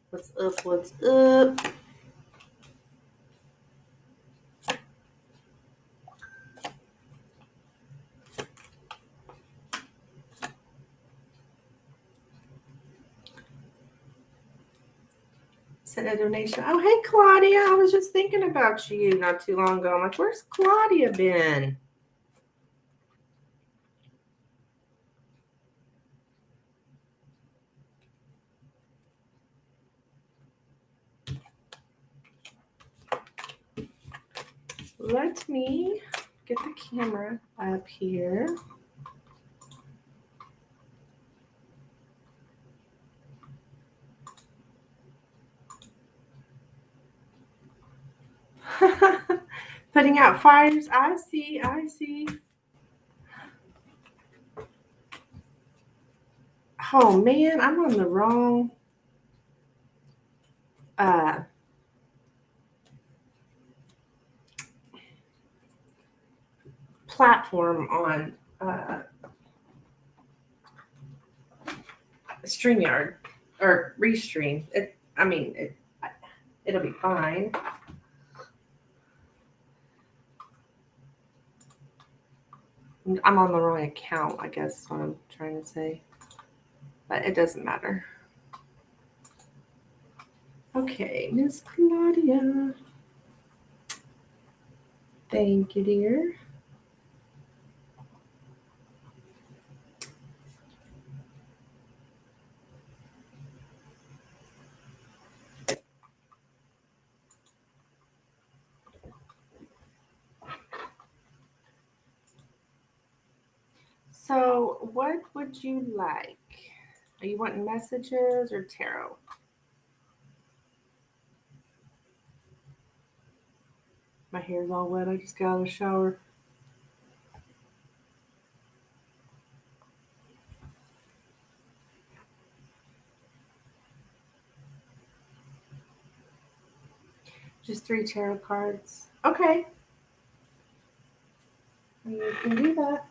What's up? What's up? Sent a donation. Oh, hey, Claudia. I was just thinking about you not too long ago. I'm like, where's Claudia been? Let me get the camera up here. Putting out fires. I see. Oh, man. I'm on the wrong platform on StreamYard or Restream. It'll be fine. I'm on the wrong account, I guess is what I'm trying to say. But it doesn't matter. Okay, Miss Claudia. Thank you, dear. So, what would you like? Are you wanting messages or tarot? My hair's all wet. I just got out of the shower. Just 3 tarot cards. Okay. You can do that.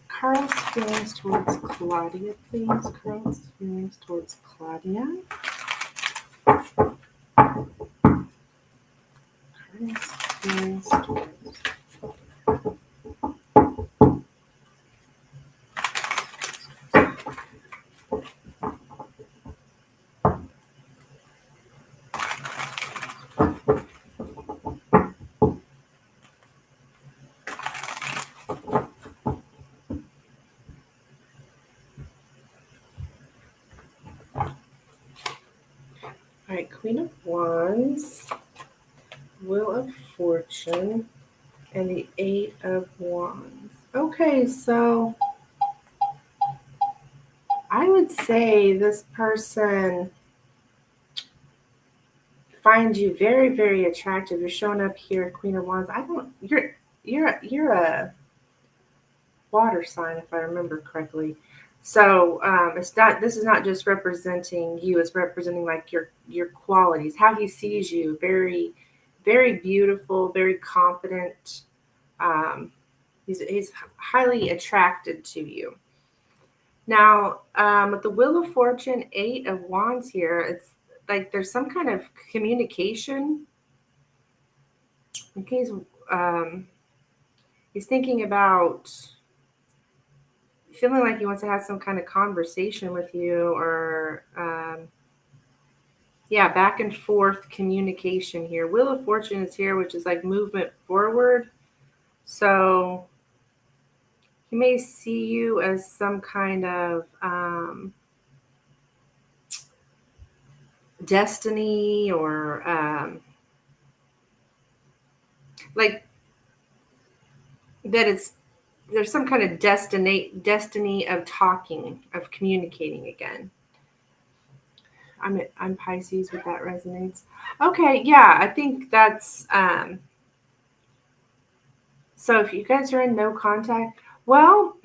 Carl's feelings towards Claudia, please. Carl's feelings towards Claudia. Carl's feelings towards. All right, Queen of Wands, Wheel of Fortune, and the 8 of Wands. Okay, so I would say this person finds you very, very attractive. You're showing up here, Queen of Wands. You're a water sign, if I remember correctly. So this is not just representing you, it's representing like your qualities, how he sees you. Very, very beautiful, very confident. He's highly attracted to you. Now, with the Wheel of Fortune, 8 of Wands here, it's like there's some kind of communication. Okay, he's thinking about feeling like he wants to have some kind of conversation with you, or back and forth communication here. Wheel of Fortune is here, which is like movement forward. So he may see you as some kind of destiny, or like that there's some kind of destiny of talking, of communicating again. I'm Pisces, with that resonates. Okay, yeah, I think that's so if you guys are in no contact, well,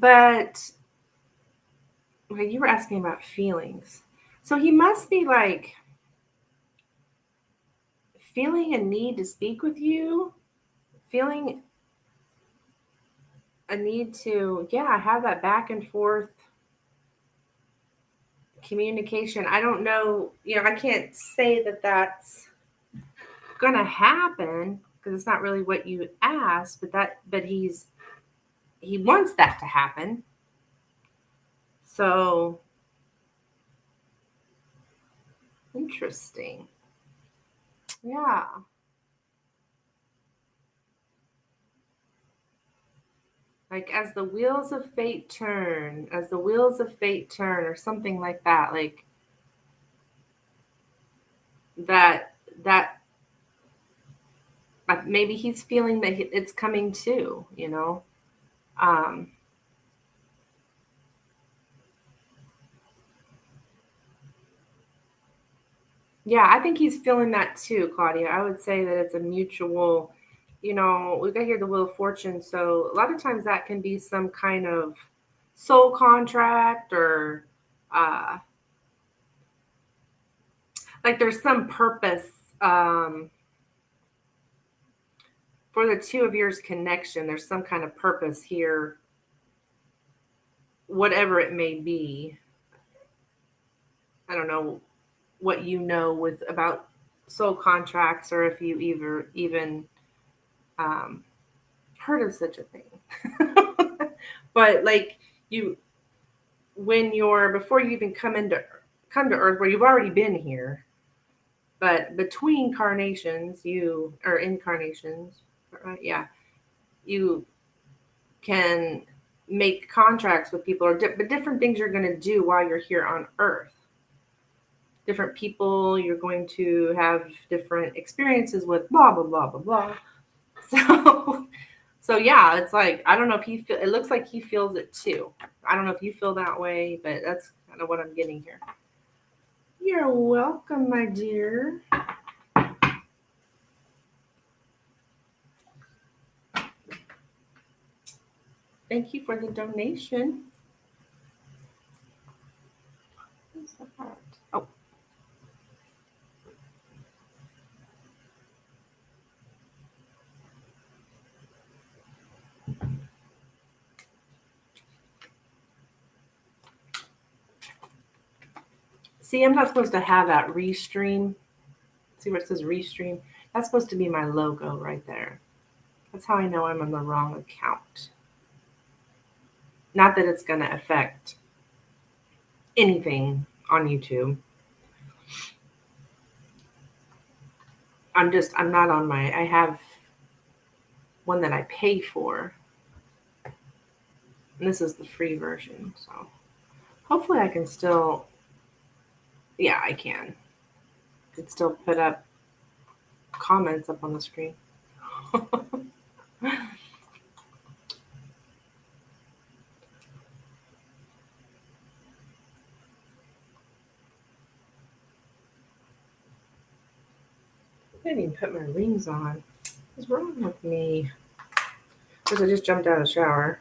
But well, you were asking about feelings. So he must be like feeling a need to speak with you, feeling a need to, yeah, have that back and forth communication. I don't know, I can't say that that's going to happen because it's not really what you asked, but he wants that to happen. So interesting. Yeah. Like as the wheels of fate turn, or something like that. Like that like maybe he's feeling that it's coming too. Um, yeah, I think he's feeling that too, Claudia. I would say that it's a mutual, we've got here the Wheel of Fortune. So a lot of times that can be some kind of soul contract or like there's some purpose for the two of yours connection. There's some kind of purpose here, whatever it may be. I don't know what you know with about soul contracts or if you even um, heard of such a thing. But like you, before you even come to Earth, where you've already been here, but between incarnations, right? Yeah, you can make contracts with people but different things you're going to do while you're here on Earth. Different people you're going to have different experiences with, blah blah blah blah blah. So yeah, it's like I don't know if it looks like he feels it too. I don't know if you feel that way, but that's kind of what I'm getting here. You're welcome, my dear. Thank you for the donation. What's that? Oh. See, I'm not supposed to have that restream. See where it says restream? That's supposed to be my logo right there. That's how I know I'm on the wrong account. Not that it's going to affect anything on YouTube. I'm not on I have one that I pay for. And this is the free version. So hopefully I can still, yeah, I can. I can still put up comments up on the screen. I didn't even put my rings on. What's wrong with me? Because I just jumped out of the shower.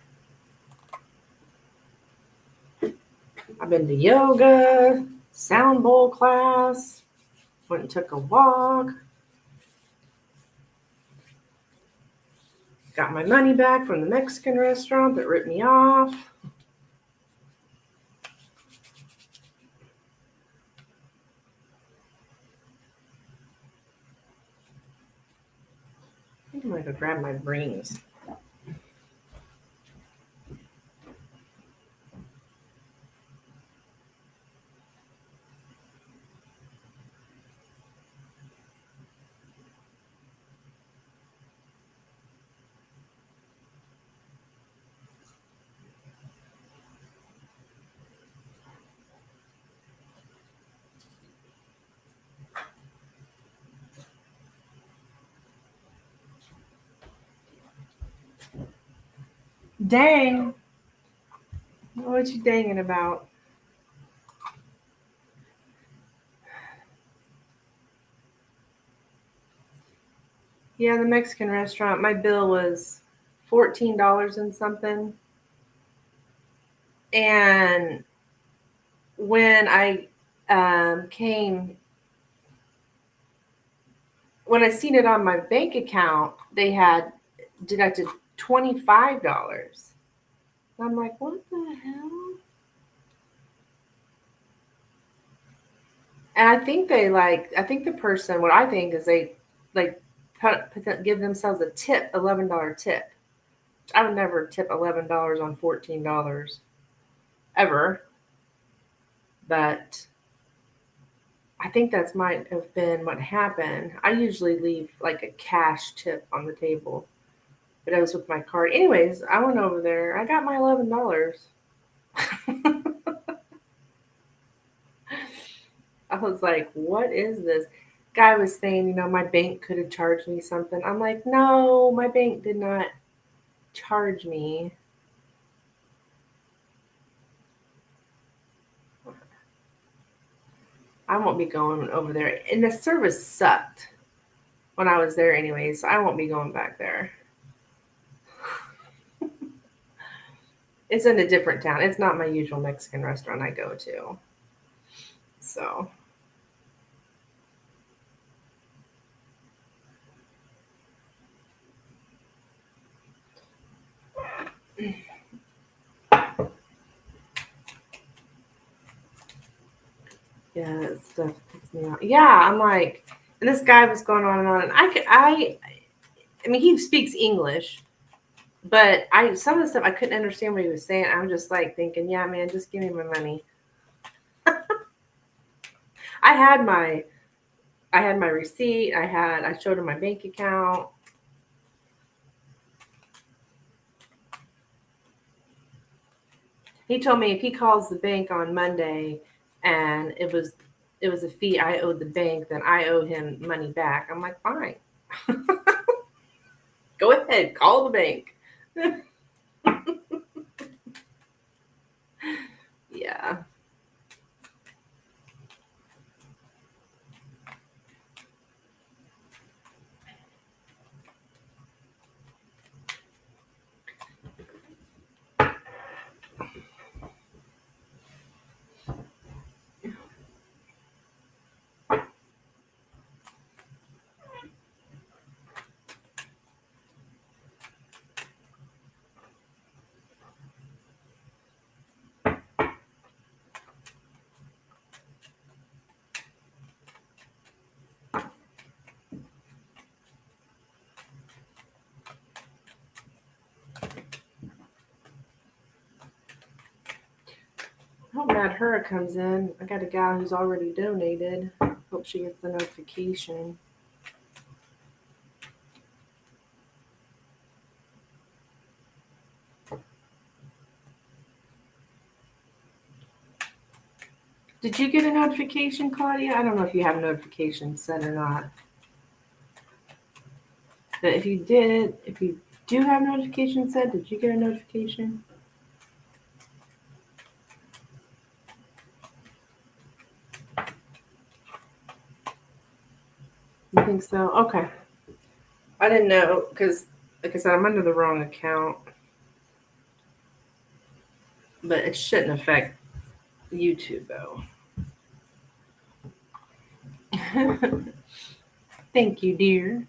I've been to yoga, sound bowl class, went and took a walk, got my money back from the Mexican restaurant that ripped me off. I think I'm going to go grab my rings. Dang. What you danging about? Yeah, the Mexican restaurant. My bill was $14 and something. And when I came, when I seen it on my bank account, they had deducted $25. I'm like, what the hell? And I think I think the person, what I think is they like give themselves a tip, $11 tip. I would never tip $11 on $14 ever, but I think that's might have been what happened. I usually leave like a cash tip on the table, but I was with my card. Anyways, I went over there. I got my $11. I was like, what is this? Guy was saying, my bank could have charged me something. I'm like, no, my bank did not charge me. I won't be going over there. And the service sucked when I was there anyway, so I won't be going back there. It's in a different town. It's not my usual Mexican restaurant I go to. So yeah, that stuff puts me out. Yeah, I'm like, and this guy was going on and on, and I mean, he speaks English, but some of the stuff I couldn't understand what he was saying. I'm just like thinking, yeah, man, just give me my money. I had my I had my receipt. I showed him my bank account. He told me if he calls the bank on Monday and it was a fee I owed the bank, then I owe him money back. I'm like, fine. Go ahead, call the bank. Yeah. I hope Mad Hura comes in. I got a gal who's already donated. Hope she gets the notification. Did you get a notification, Claudia? I don't know if you have notifications set or not. But if you do have notifications set, did you get a notification? You think so? Okay. I didn't know because, like I said, I'm under the wrong account. But it shouldn't affect YouTube, though. Thank you, dear.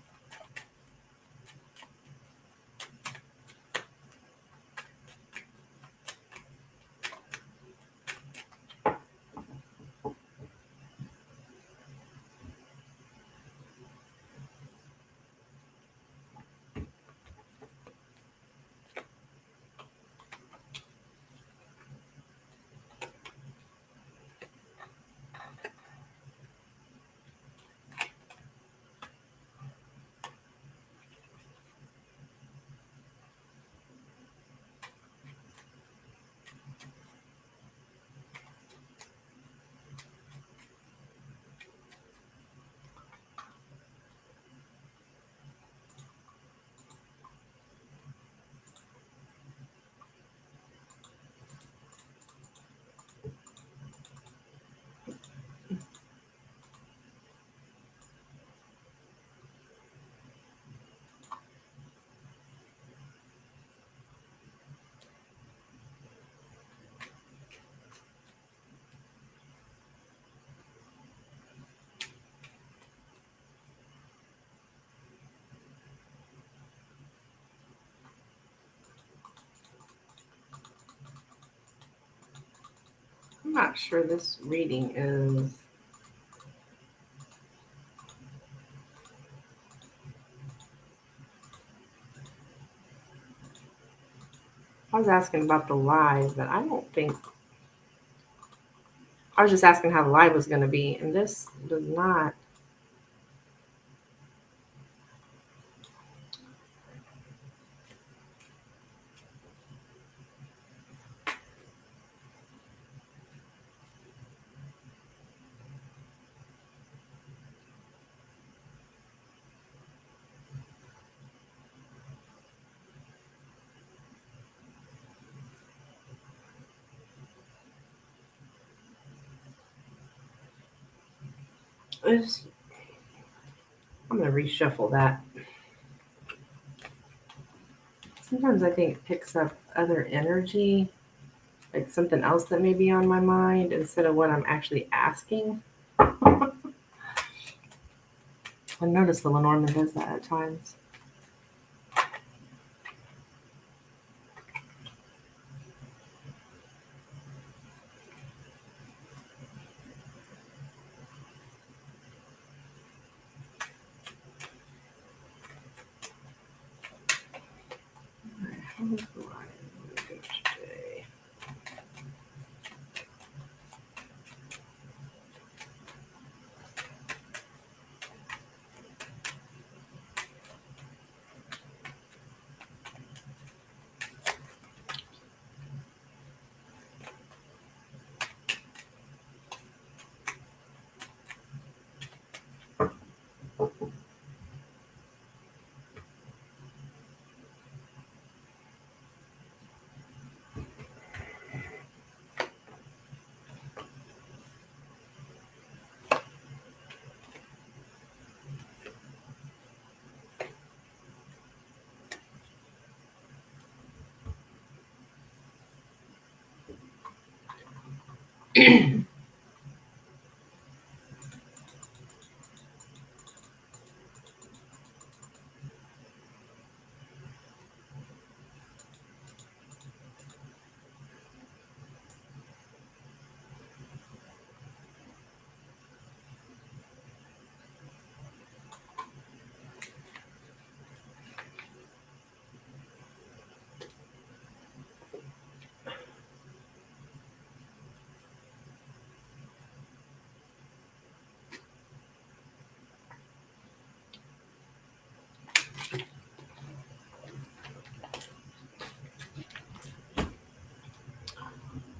not sure this reading is. I was asking about the live, but I don't think. I was just asking how the live was going to be, and this does not. It's, I'm going to reshuffle that. Sometimes I think it picks up other energy, like something else that may be on my mind instead of what I'm actually asking. I notice the Lenormand does that at times. How's the live going to go today?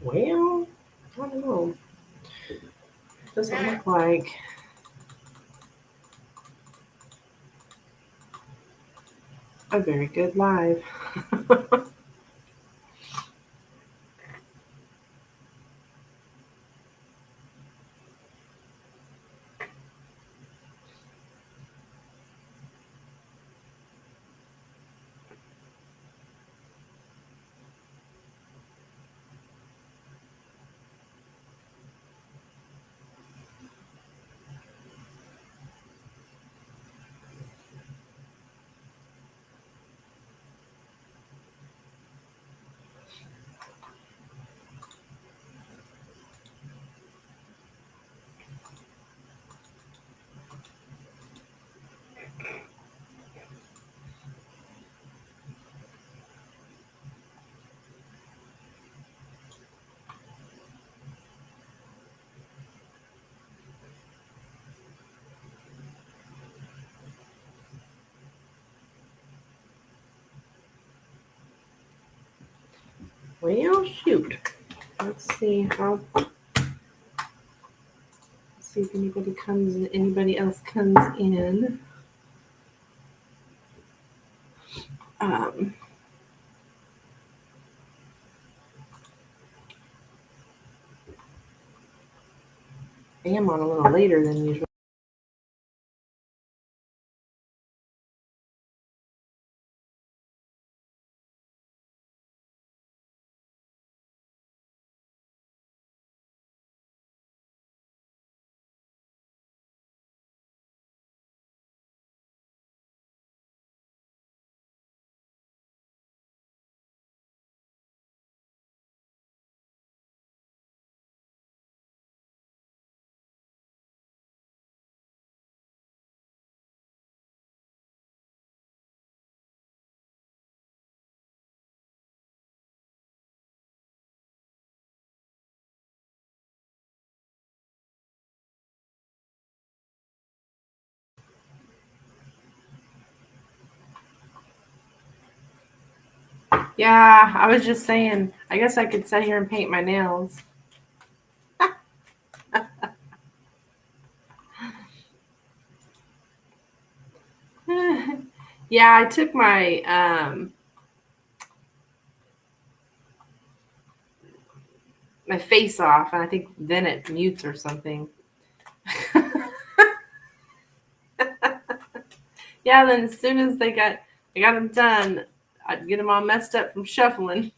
Well, I don't know. Doesn't look like a very good live. Well, shoot. Let's see if anybody else comes in. Um, I am on a little later than usual. Yeah, I was just saying, I guess I could sit here and paint my nails. Yeah, I took my face off, and I think then it mutes or something. Yeah, then as soon as I got them done, I'd get them all messed up from shuffling.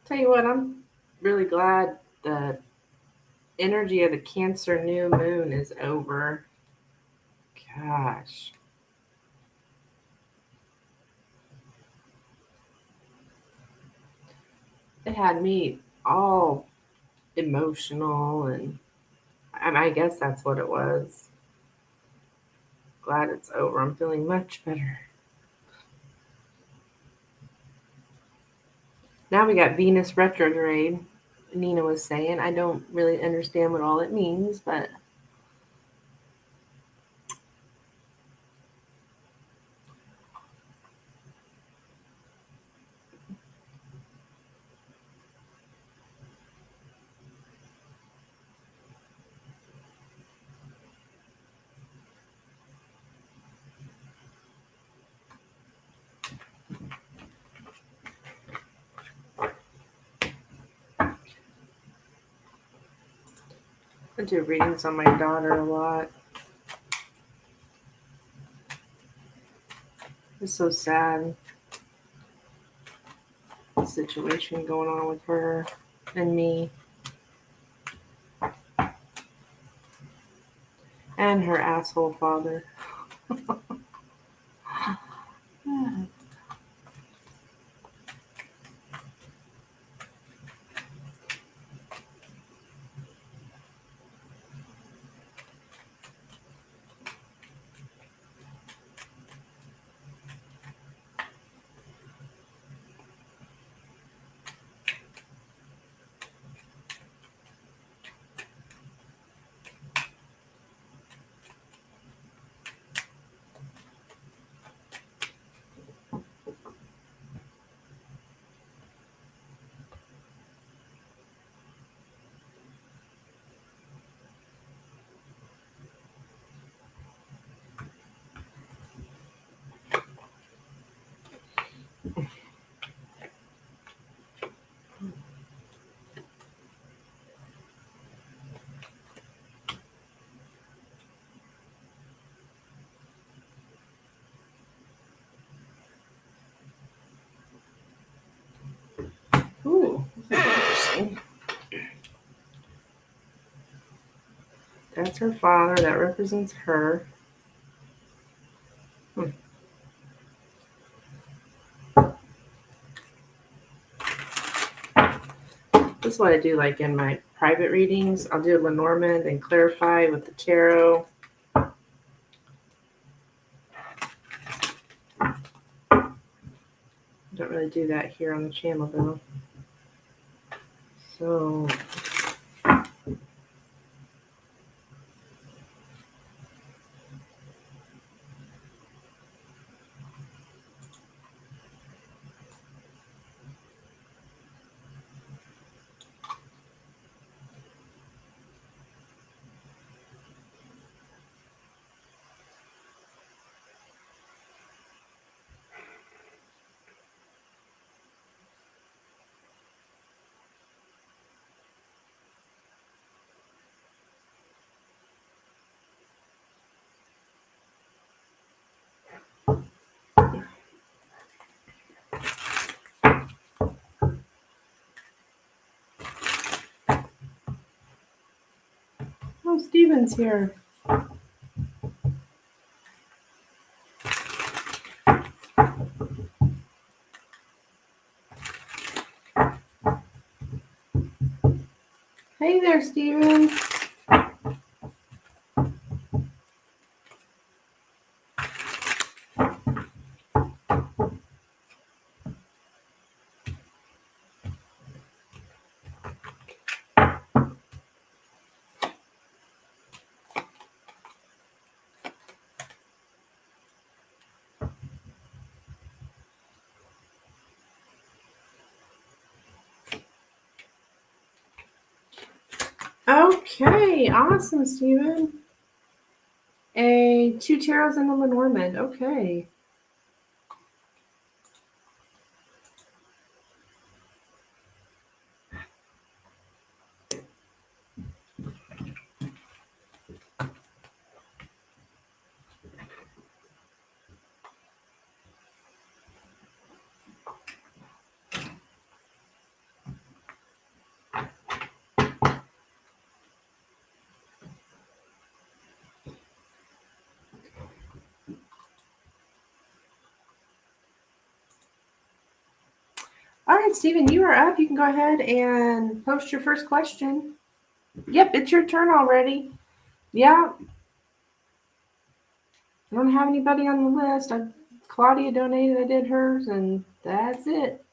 Tell you what, I'm really glad the energy of the Cancer new moon is over. Gosh. It had me all emotional, and I guess that's what it was. Glad it's over. I'm feeling much better. Now we got Venus retrograde. Nina was saying. I don't really understand what all it means, but I do readings on my daughter a lot. It's so sad. The situation going on with her and me and her asshole father. Ooh, interesting. That's her father. That represents her. This is what I do like in my private readings. I'll do Lenormand and clarify with the tarot. really do that here on the channel though. So oh, Steven's here. Hey there, Steven. Okay, awesome, Steven. A 2 tarots and a Lenormand. Okay. All right, Steven, you are up. You can go ahead and post your first question. Yep, it's your turn already. Yeah. I don't have anybody on the list. Claudia donated, I did hers, and that's it.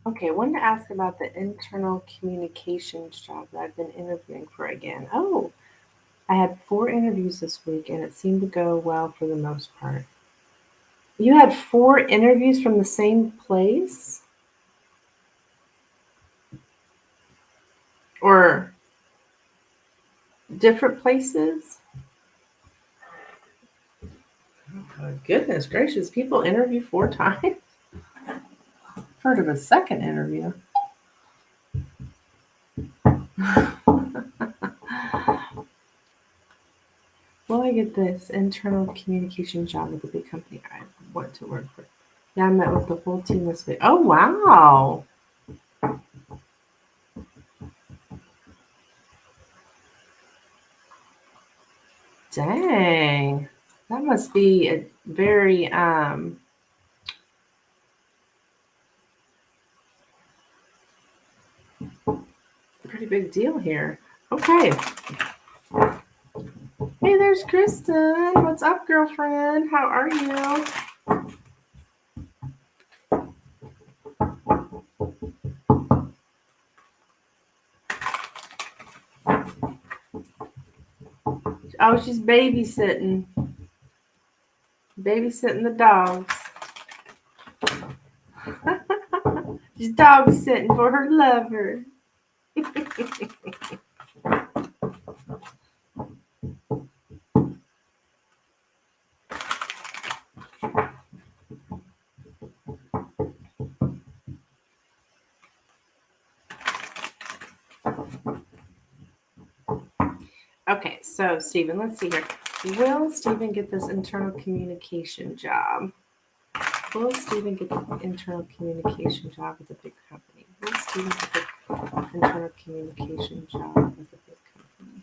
Okay, I wanted to ask about the internal communications job that I've been interviewing for again. Oh, I had 4 interviews this week and it seemed to go well for the most part. You had 4 interviews from the same place? Or different places? Oh, goodness gracious, people interview 4 times? I've heard of a second interview. Will I get this internal communication job with a big company I want to work for? Yeah, I met with the whole team this week. Oh, wow. Dang. That must be a very pretty big deal here. Okay. Hey, there's Kristen. What's up, girlfriend? How are you? Oh, she's babysitting. Babysitting the dogs. She's dog sitting for her lover. Okay, so Stephen, let's see here. Will Stephen get this internal communication job? Will Stephen get the internal communication job with a big company? Will Stephen get the internal communication job with a big company?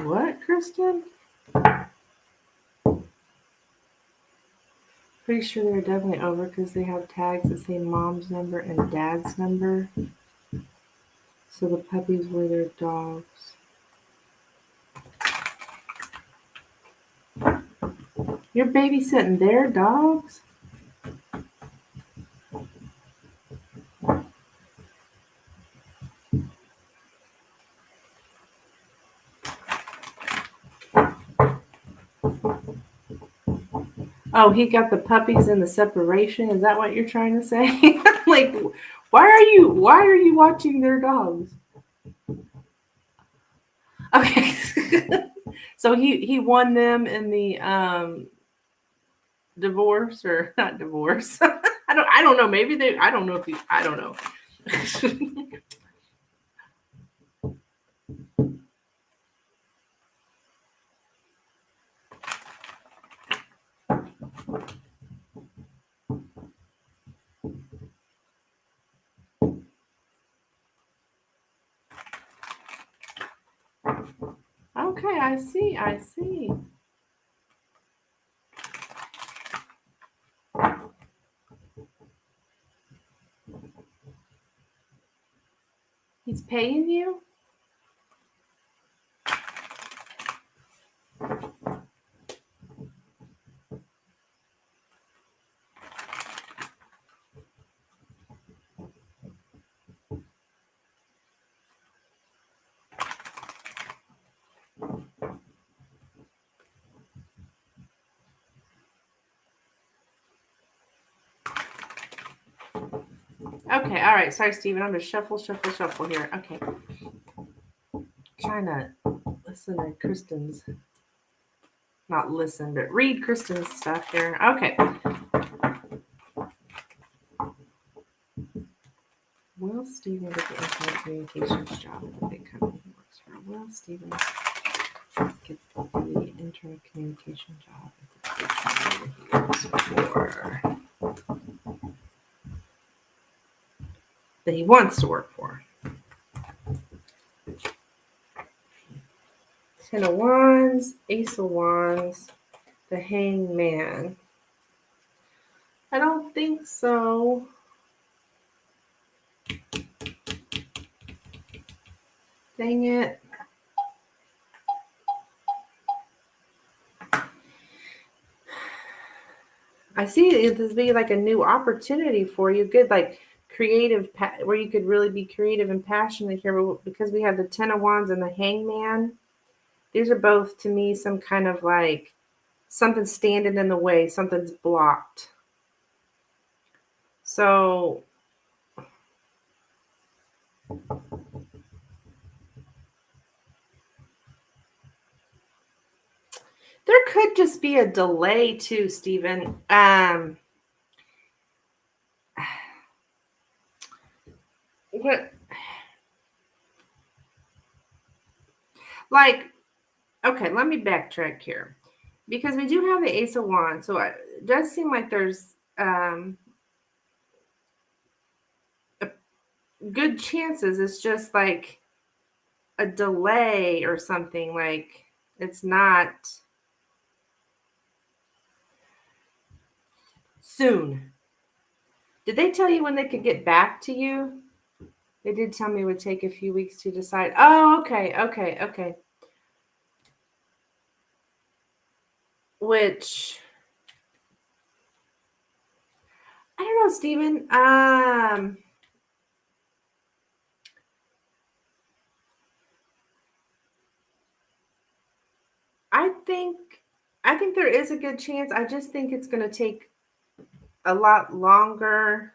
What, Kristen? Pretty sure they're definitely over because they have tags that say mom's number and dad's number. So the puppies were their dogs. You're babysitting their dogs? Oh, he got the puppies in the separation. Is that what you're trying to say? Like, why are you watching their dogs? Okay. So he won them in the divorce or not divorce. I don't know. Maybe they I don't know if he I don't know. Okay, I see. He's paying you? Okay, all right. Sorry, Steven. I'm gonna shuffle here. Okay. Trying to listen to Kristen's not listen, but read Kristen's stuff here. Okay. Will Stephen get the internet communications job at the big company he works for? Will Stephen get the internet communication job at the big company he works for? That he wants to work for. Ten of Wands, Ace of Wands, the Hangman. I don't think so. Dang it. I see it as being like a new opportunity for you. Good, like creative, where you could really be creative and passionate here. But because we have the Ten of Wands and the Hangman, these are both to me some kind of like something standing in the way, something's blocked. So there could just be a delay too, Stephen. What? Like, okay, let me backtrack here because we do have the Ace of Wands, so it does seem like there's good chances. It's just like a delay or something. Like it's not soon. Did they tell you when they could get back to you? They did tell me it would take a few weeks to decide. Oh, okay. Which I don't know, Stephen. I think there is a good chance. I just think it's going to take a lot longer.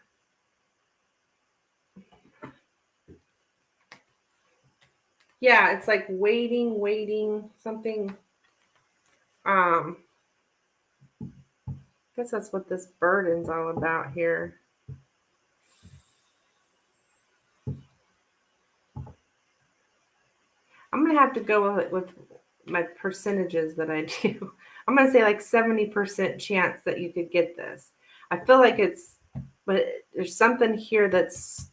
Yeah, it's like waiting, something. I guess that's what this burden's all about here. I'm gonna have to go with my percentages that I do. I'm gonna say like 70% chance that you could get this. I feel like it's, but there's something here that's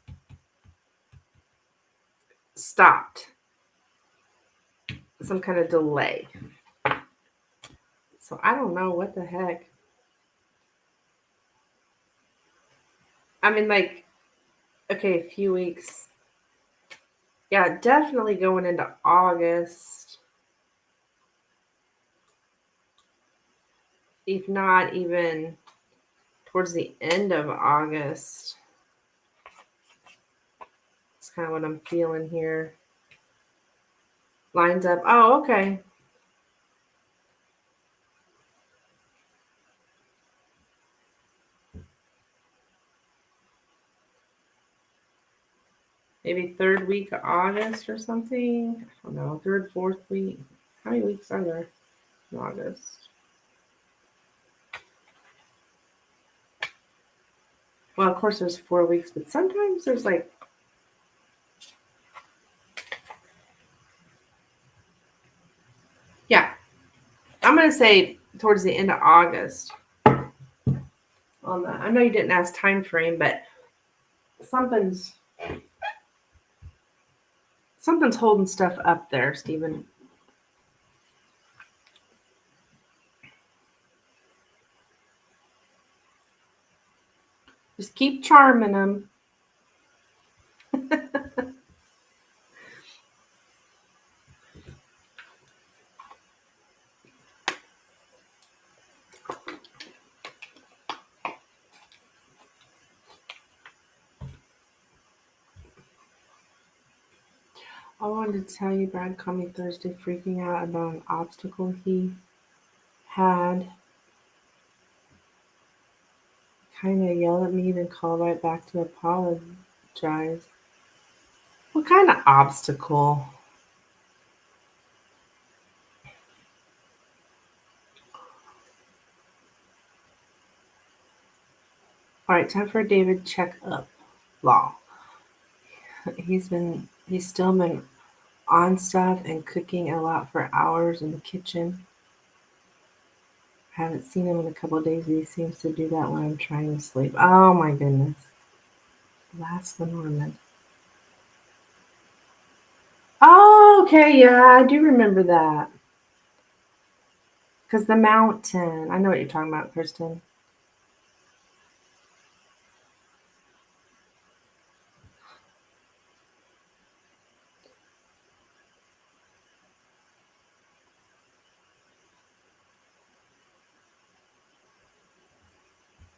stopped, some kind of delay. So I don't know what the heck. I mean, like, okay, a few weeks. Yeah, definitely going into August, if not even towards the end of August. It's kind of what I'm feeling here. Lines up. Oh, okay. Maybe third week of August or something. I don't know. Third, fourth week. How many weeks are there in August? Well, of course, there's 4 weeks, but sometimes there's like, yeah, I'm going to say towards the end of August. On that. I know you didn't ask time frame, but something's holding stuff up there, Stephen. Just keep charming them. I wanted to tell you, Brad called me Thursday freaking out about an obstacle he had. Kind of yelled at me, then called right back to apologize. What kind of obstacle? All right, time for a David check-up. Law. He's still been on stuff and cooking a lot for hours in the kitchen. I haven't seen him in a couple of days, but he seems to do that when I'm trying to sleep. Oh my goodness. Last Lenormand. Oh, okay, yeah, I do remember that. Because the mountain. I know what you're talking about, Kristen.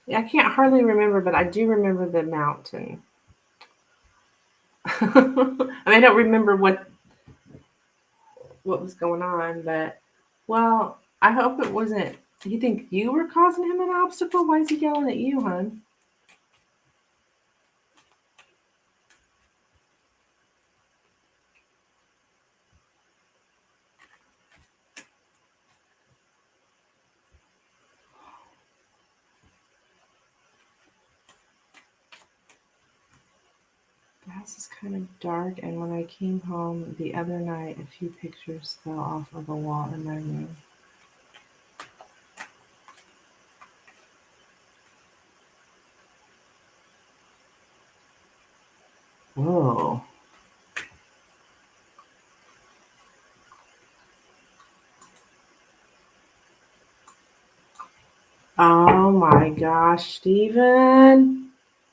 Yeah, I can't hardly remember, but I do remember the mountain. I mean, I don't remember what was going on, but well, I hope it wasn't. You think you were causing him an obstacle? Why is he yelling at you, hon? The house is kind of dark, and when I came home the other night, a few pictures fell off of a wall in my room. Whoa. Oh my gosh, Steven.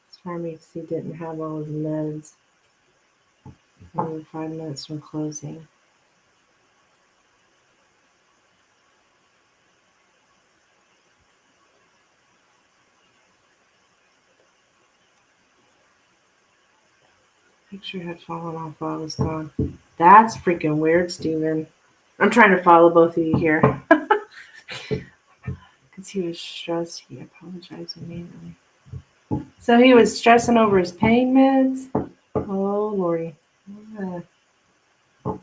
This pharmacy didn't have all his meds. Only 5 minutes from closing. Picture had fallen off while I was gone. That's freaking weird, Steven. I'm trying to follow both of you here. Because he was stressed. He apologized immediately. So he was stressing over his pain meds? Oh, Lordy. I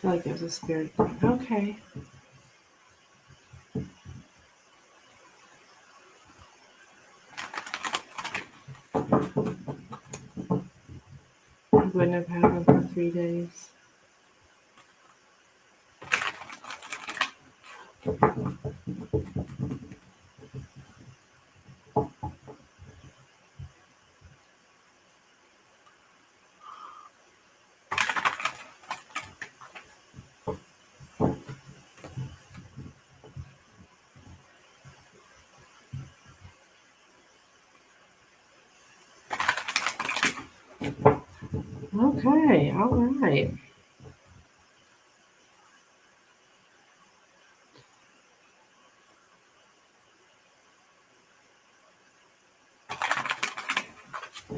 feel like there's a spirit thing. Okay. You wouldn't have had them for 3 days. Okay, all right.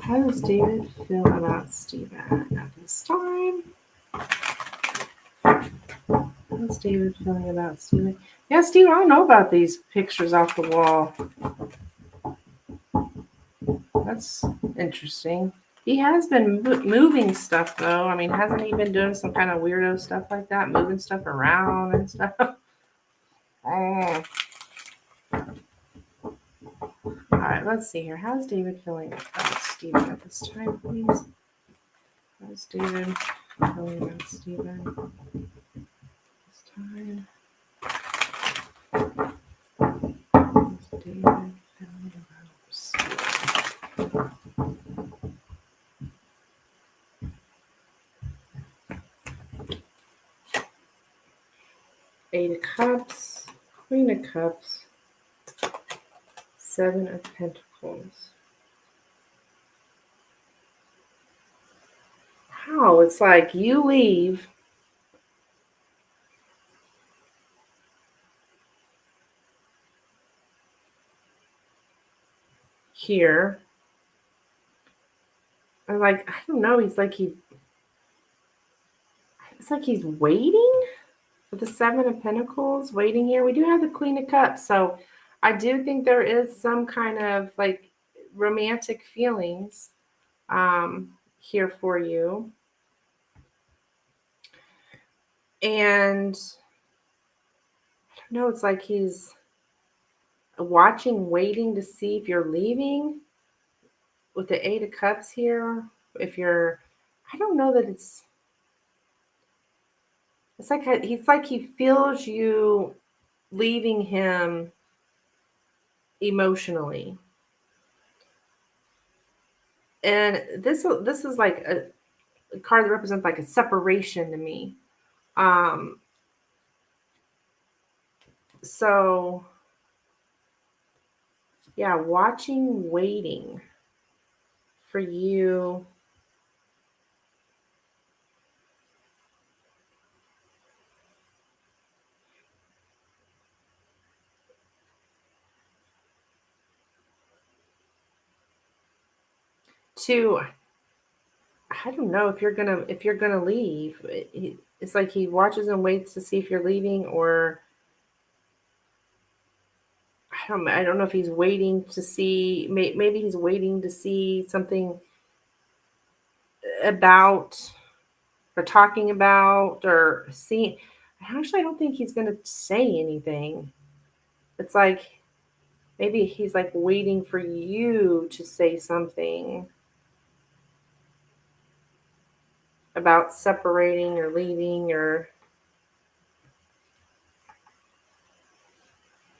How does David feel about Stephen at this time? How's David feeling about Stephen? Yeah, Stephen, I don't know about these pictures off the wall. That's interesting. He has been moving stuff, though. I mean, hasn't he been doing some kind of weirdo stuff like that? Moving stuff around and stuff? Oh. All right, let's see here. How's David feeling about Stephen at this time, please? How's David feeling about Stephen this time? How's David feeling about Stephen? Eight of Cups, Queen of Cups, Seven of Pentacles. Wow, it's like you leave here. I'm like, I don't know. It's like he's waiting with the Seven of Pentacles, waiting here. We do have the Queen of Cups, so I do think there is some kind of like romantic feelings here for you. And I don't know, it's like he's watching, waiting to see if you're leaving with the Eight of Cups here. If you're, I don't know that it's like he feels you leaving him emotionally. And this is like a card that represents like a separation to me. So yeah, watching, waiting for you to, I don't know if you're gonna leave. It's like he watches and waits to see if you're leaving, or I don't know if he's waiting to see. Maybe he's waiting to see something about, or talking about, or seeing. Actually, I don't think he's gonna say anything. It's like maybe he's like waiting for you to say something about separating or leaving, or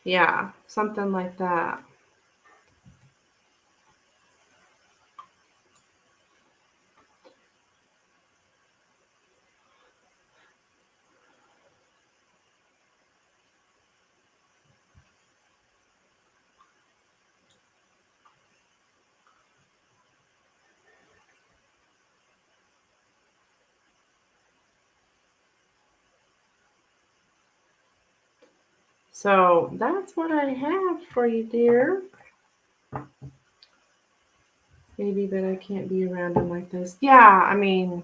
yeah, something like that. So that's what I have for you, dear. maybe, but I can't be around him like this. Yeah, I mean,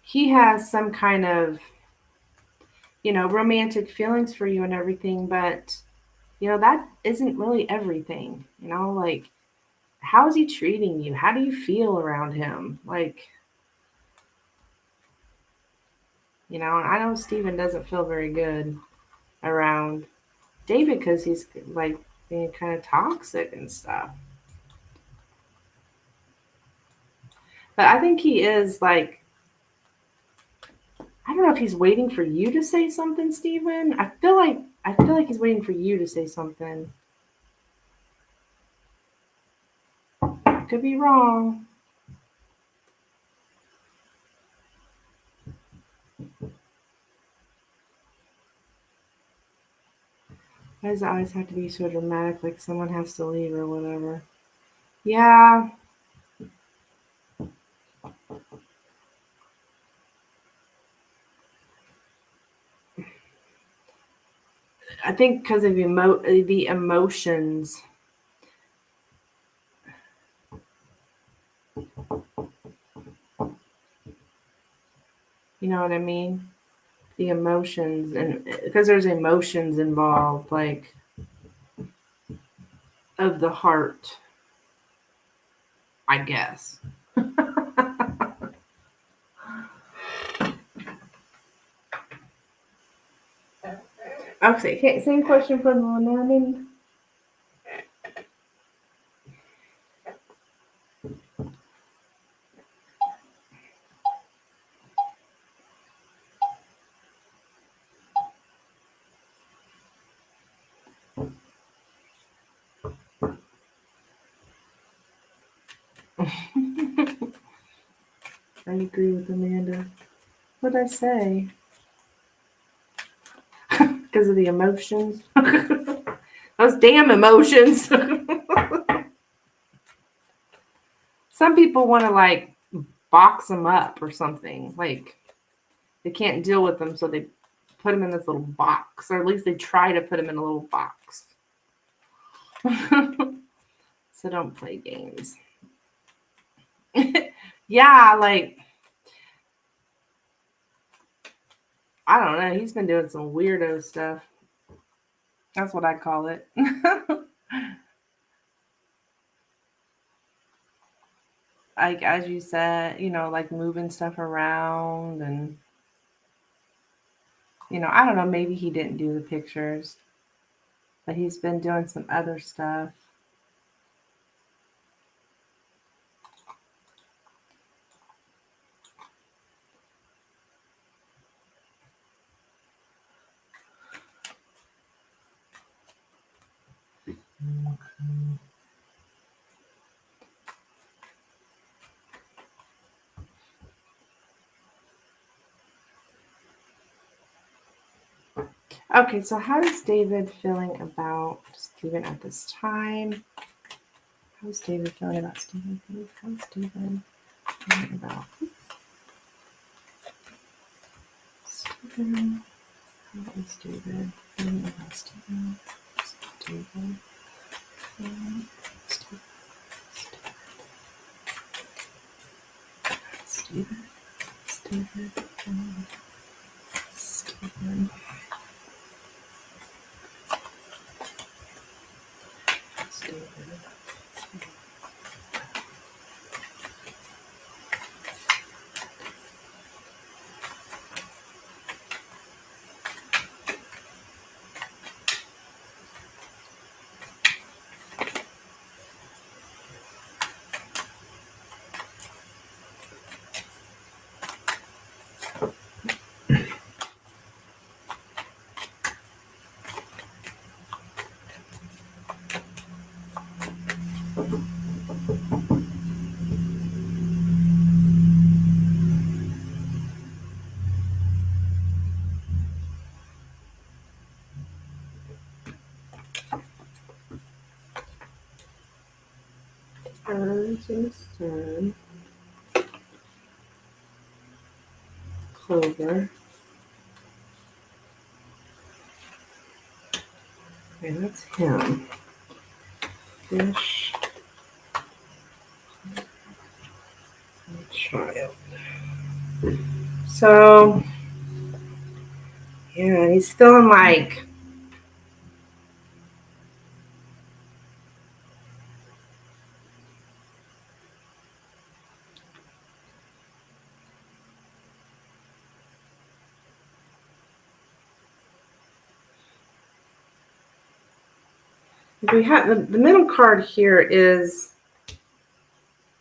he has some kind of, romantic feelings for you and everything, but, that isn't really everything, like, how is he treating you? How do you feel around him? Like, and I know Steven doesn't feel very good around David because he's like being kind of toxic and stuff. But I think he is like, I don't know if he's waiting for you to say something, Steven. I feel like he's waiting for you to say something. Could be wrong. Why does it always have to be so dramatic, like someone has to leave or whatever? Yeah, I think because of the emotions. You know what I mean? The emotions, and because there's emotions involved, like of the heart, I guess. Okay, same question for the Lenormand. I agree with Amanda. What'd I say? Because of the emotions. Those damn emotions. Some people want to like box them up or something. Like they can't deal with them, so they put them in this little box, or at least they try to put them in a little box. So don't play games. Yeah, like I don't know. He's been doing some weirdo stuff. That's what I call it. Like as you said, like moving stuff around and I don't know, maybe he didn't do the pictures, but he's been doing some other stuff. Okay, so how is David feeling about Stephen at this time? How's David feeling about Stephen? How's Stephen feeling about Stephen? How is David feeling about Stephen? Stephen. Stephen. Stephen. Stephen. Stephen. Earth and Sun. Clover. Okay, that's him. Fish. Child. So, yeah, he's feeling like we have the middle card here is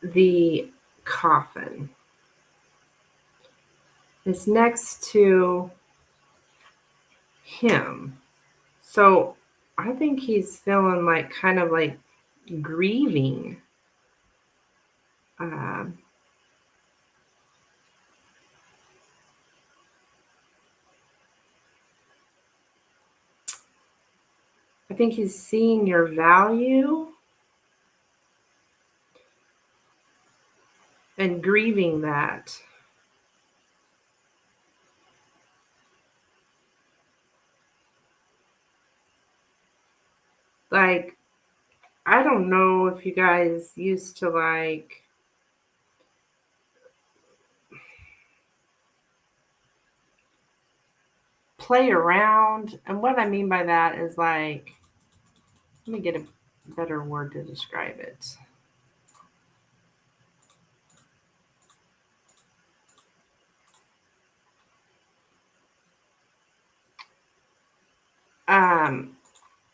the coffin. It's next to him. So I think he's feeling like kind of like grieving. Um, I think he's seeing your value and grieving that. Like, I don't know if you guys used to like play around. And what I mean by that is like, let me get a better word to describe it.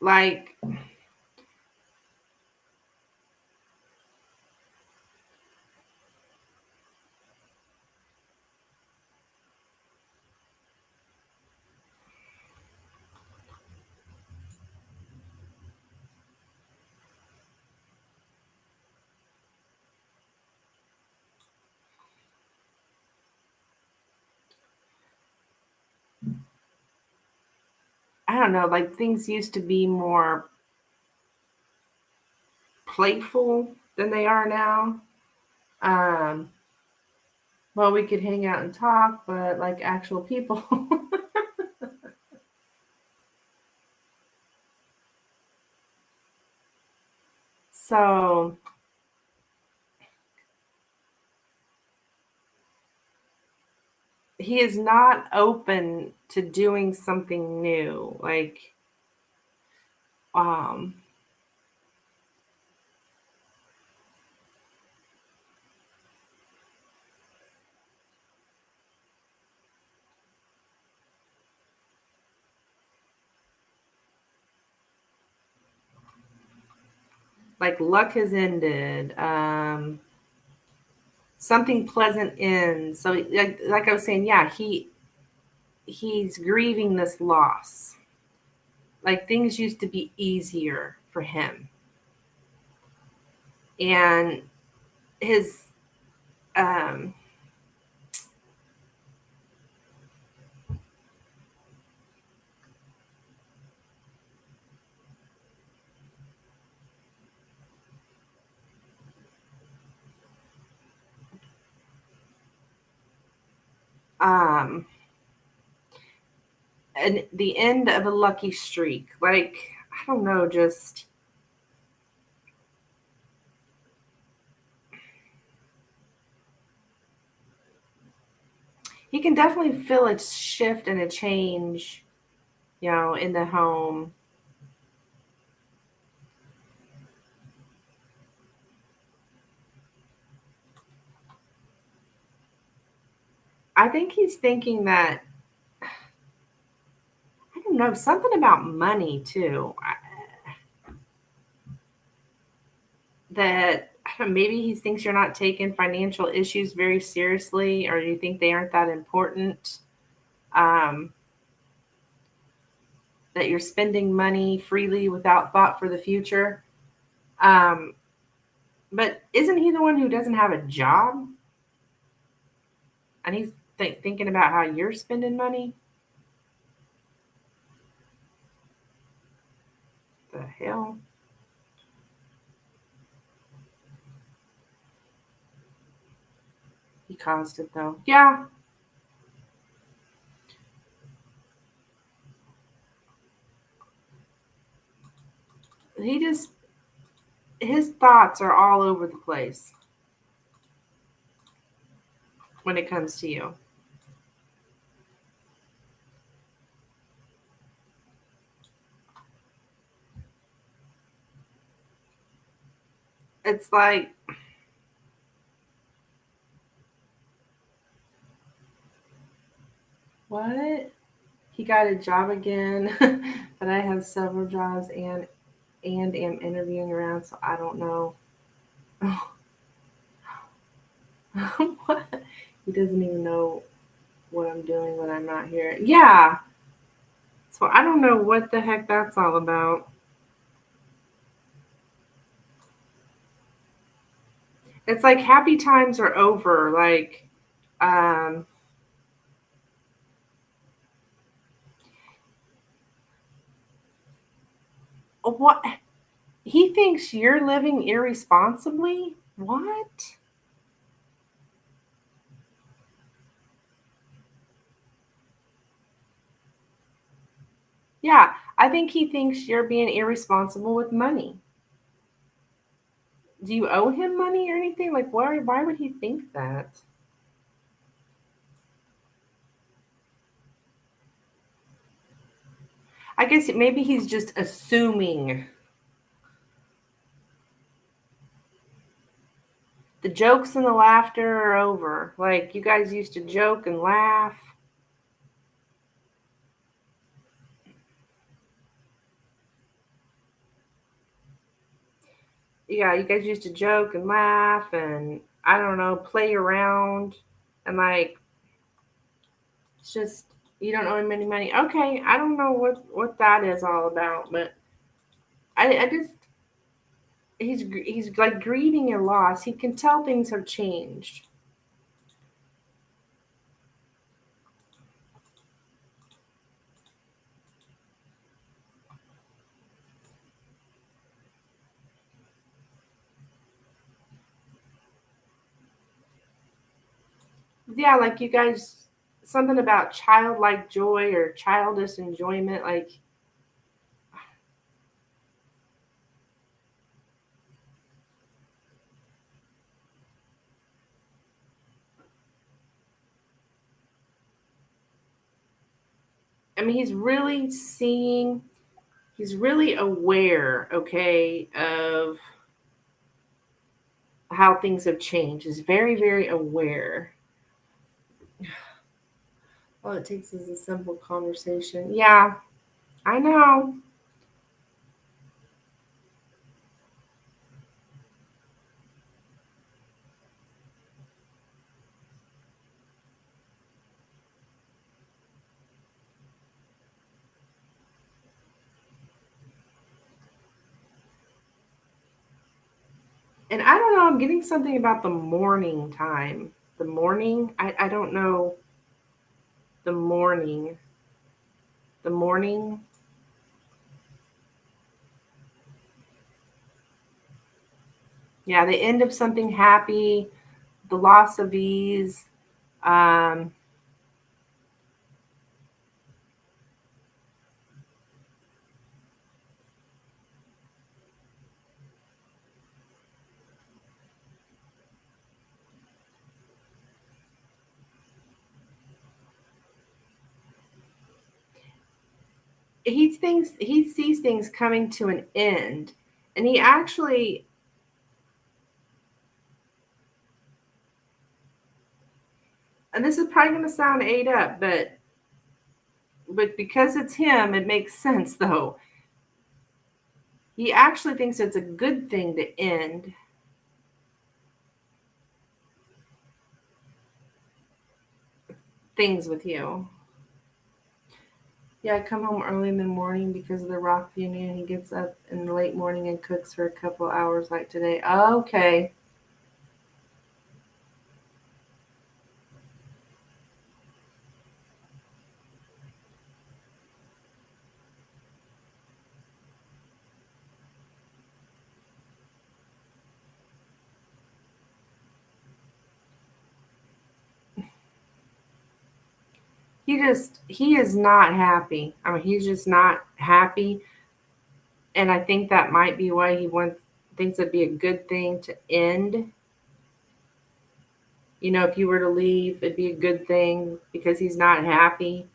Like I don't know, like things used to be more playful than they are now. Um, well, we could hang out and talk, but like actual people. So he is not open to doing something new. Um, like luck has ended. Something pleasant ends. So like I was saying, yeah, he's grieving this loss. Like things used to be easier for him. And his um um and the end of a lucky streak. Like, I don't know, just he can definitely feel a shift and a change, in the home. I think he's thinking that, I don't know, something about money too. That maybe he thinks you're not taking financial issues very seriously, or you think they aren't that important. Um, that you're spending money freely without thought for the future. Um, but isn't he the one who doesn't have a job? And he's thinking about how you're spending money? The hell? He caused it though. Yeah. his thoughts are all over the place when it comes to you. It's like, what? He got a job again, but I have several jobs and am interviewing around, so I don't know. What? He doesn't even know what I'm doing when I'm not here. Yeah. So I don't know what the heck that's all about. It's like happy times are over. Like, um, what? He thinks you're living irresponsibly? What? Yeah, I think he thinks you're being irresponsible with money. Do you owe him money or anything? Like, why would he think that? I guess maybe he's just assuming. The jokes and the laughter are over. Like, you guys used to joke and laugh. Yeah, you guys used to joke and laugh and, I don't know, play around. And like, it's just, you don't owe him any money. Okay, I don't know what that is all about, but I just, he's like grieving your loss. He can tell things have changed. Yeah, like you guys, something about childlike joy or childish enjoyment. Like, I mean, he's really aware, okay, of how things have changed. He's very, very aware. All it takes is a simple conversation. Yeah, I know. And I don't know, I'm getting something about the morning time. The morning? I don't know. The morning. The morning. Yeah, the end of something happy, the loss of ease. Um, he sees things coming to an end. And he actually, and this is probably gonna sound ate up, but because it's him, it makes sense though. He actually thinks it's a good thing to end things with you. Yeah, I come home early in the morning because of the rock union. He gets up in the late morning and cooks for a couple hours like today. Okay. He is not happy. I mean, he's just not happy. And I think that might be why he thinks it'd be a good thing to end. You know, if you were to leave, it'd be a good thing because he's not happy.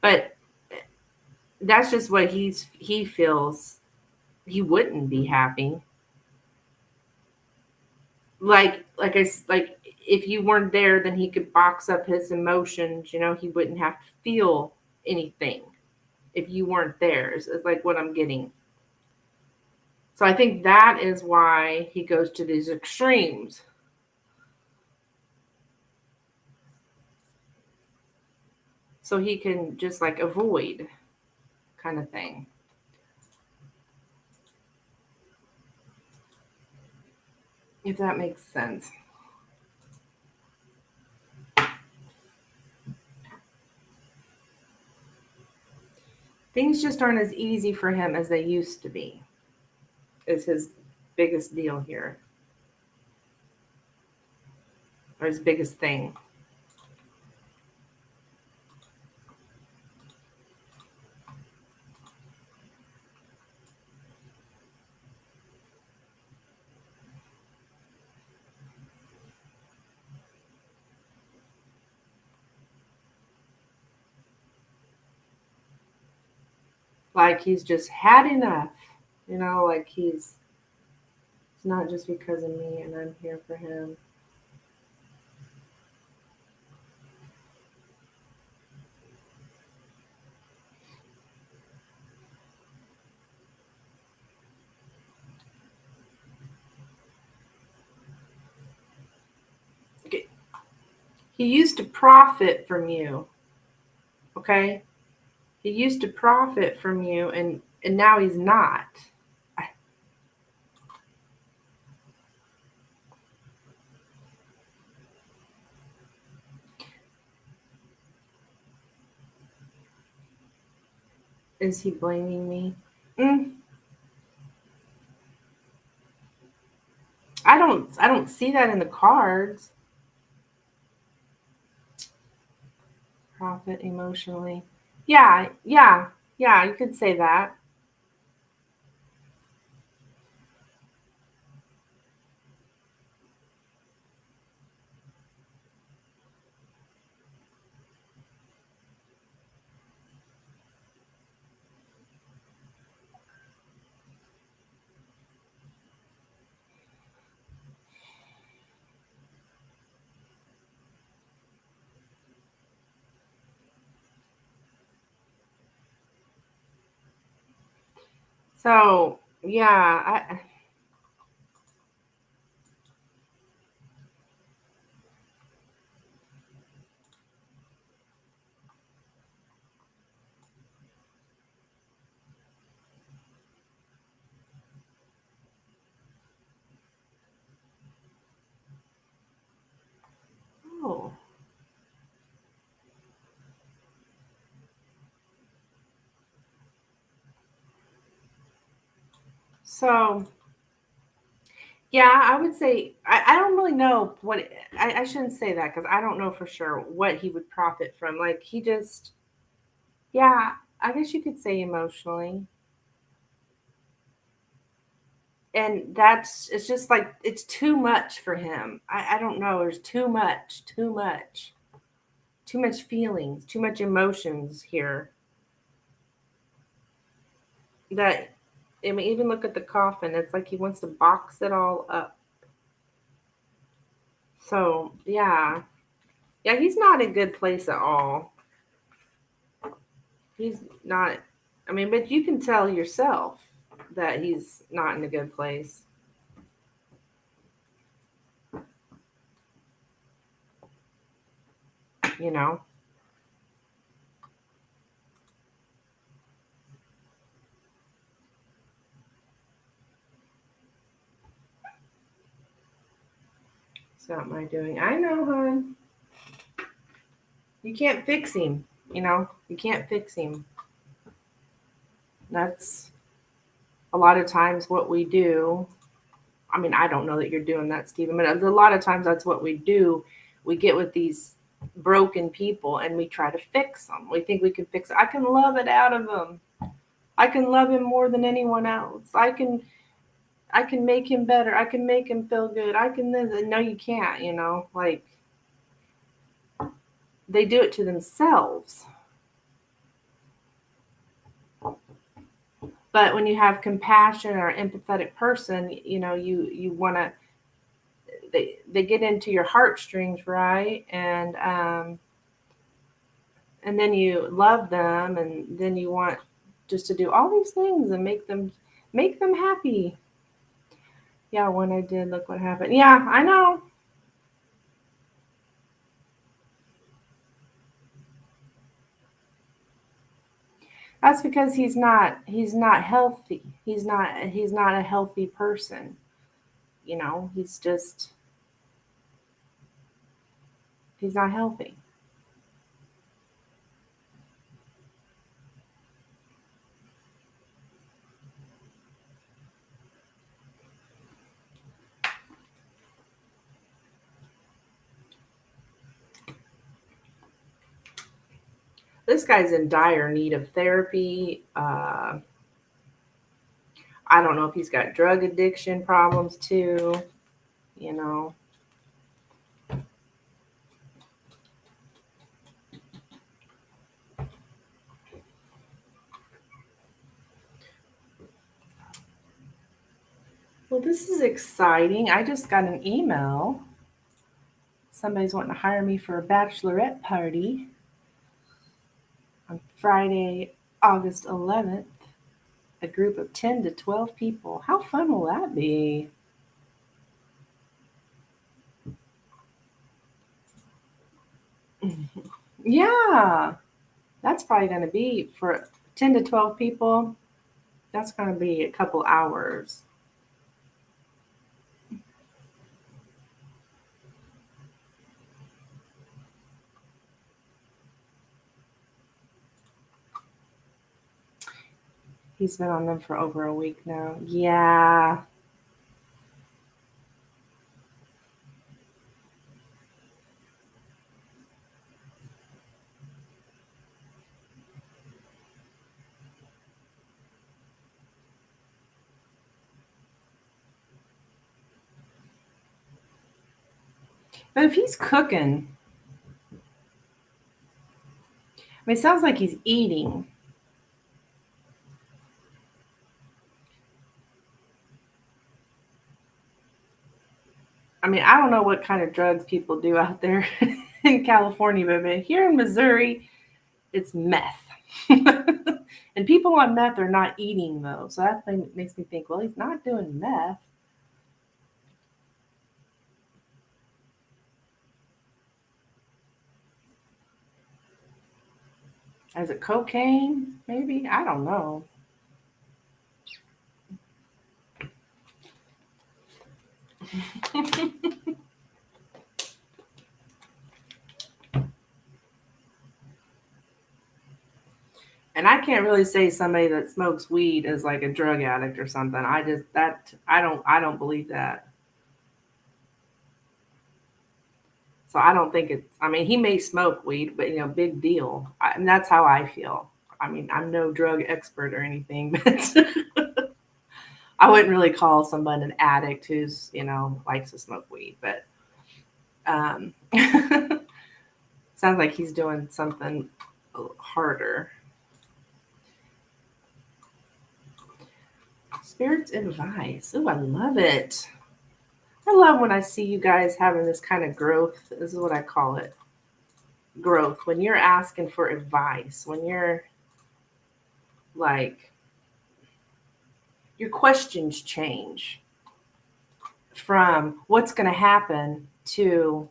But that's just what he feels. He wouldn't be happy. Like if you weren't there, then he could box up his emotions. You know, he wouldn't have to feel anything if you weren't there. Is like what I'm getting. So I think that is why he goes to these extremes. So he can just like avoid kind of thing. If that makes sense. Things just aren't as easy for him as they used to be, is his biggest deal here, or his biggest thing. Like he's just had enough, you know, like it's not just because of me and I'm here for him. Okay. He used to profit from you, okay? He used to profit from you and now he's not. Is he blaming me? Mm, I don't see that in the cards. Profit emotionally. Yeah, yeah, yeah, you could say that. So yeah, oh, so yeah, I would say I don't really know I shouldn't say that because I don't know for sure what he would profit from. Like he just, yeah, I guess you could say emotionally. And it's just like it's too much for him. I don't know. There's too much feelings, too much emotions here. That I mean, even look at the coffin. It's like he wants to box it all up. So yeah, yeah, he's not in a good place at all. He's not. I mean, but you can tell yourself that he's not in a good place. You know. It's not my doing. I know, hon. You can't fix him. You know, you can't fix him. That's a lot of times what we do. I mean, I don't know that you're doing that, Stephen, but a lot of times that's what we do. We get with these broken people and we try to fix them. We think we can fix it. I can love it out of them. I can love him more than anyone else. I can make him better. I can make him feel good. I can this. No, you can't, like they do it to themselves. But when you have compassion or empathetic person, you want to, they get into your heartstrings, right? And then you love them, and then you want just to do all these things and make them happy. Yeah, when I did, look what happened. Yeah, I know. That's because he's not healthy. He's not a healthy person. He's not healthy. This guy's in dire need of therapy. I don't know if he's got drug addiction problems too. You know, well, this is exciting. I just got an email. Somebody's wanting to hire me for a bachelorette party on Friday, August 11th. A group of 10 to 12 people. How fun will that be? Yeah, that's probably going to be for 10 to 12 people. That's going to be a couple hours. He's been on them for over a week now. Yeah. But if he's cooking, I mean, it sounds like he's eating. I mean, I don't know what kind of drugs people do out there in California, but here in Missouri, it's meth. And people on meth are not eating, though. So that thing makes me think, well, he's not doing meth. Is it cocaine? Maybe? I don't know. And I can't really say somebody that smokes weed is like a drug addict or something. I don't believe that. So I don't think it's. I mean, he may smoke weed, but big deal. And that's how I feel. I mean, I'm no drug expert or anything, but I wouldn't really call someone an addict who's likes to smoke weed. But sounds like he's doing something harder. Spirit's advice. Oh, I love it. I love when I see you guys having this kind of growth. This is what I call it, growth. When you're asking for advice, when you're like, your questions change from what's going to happen to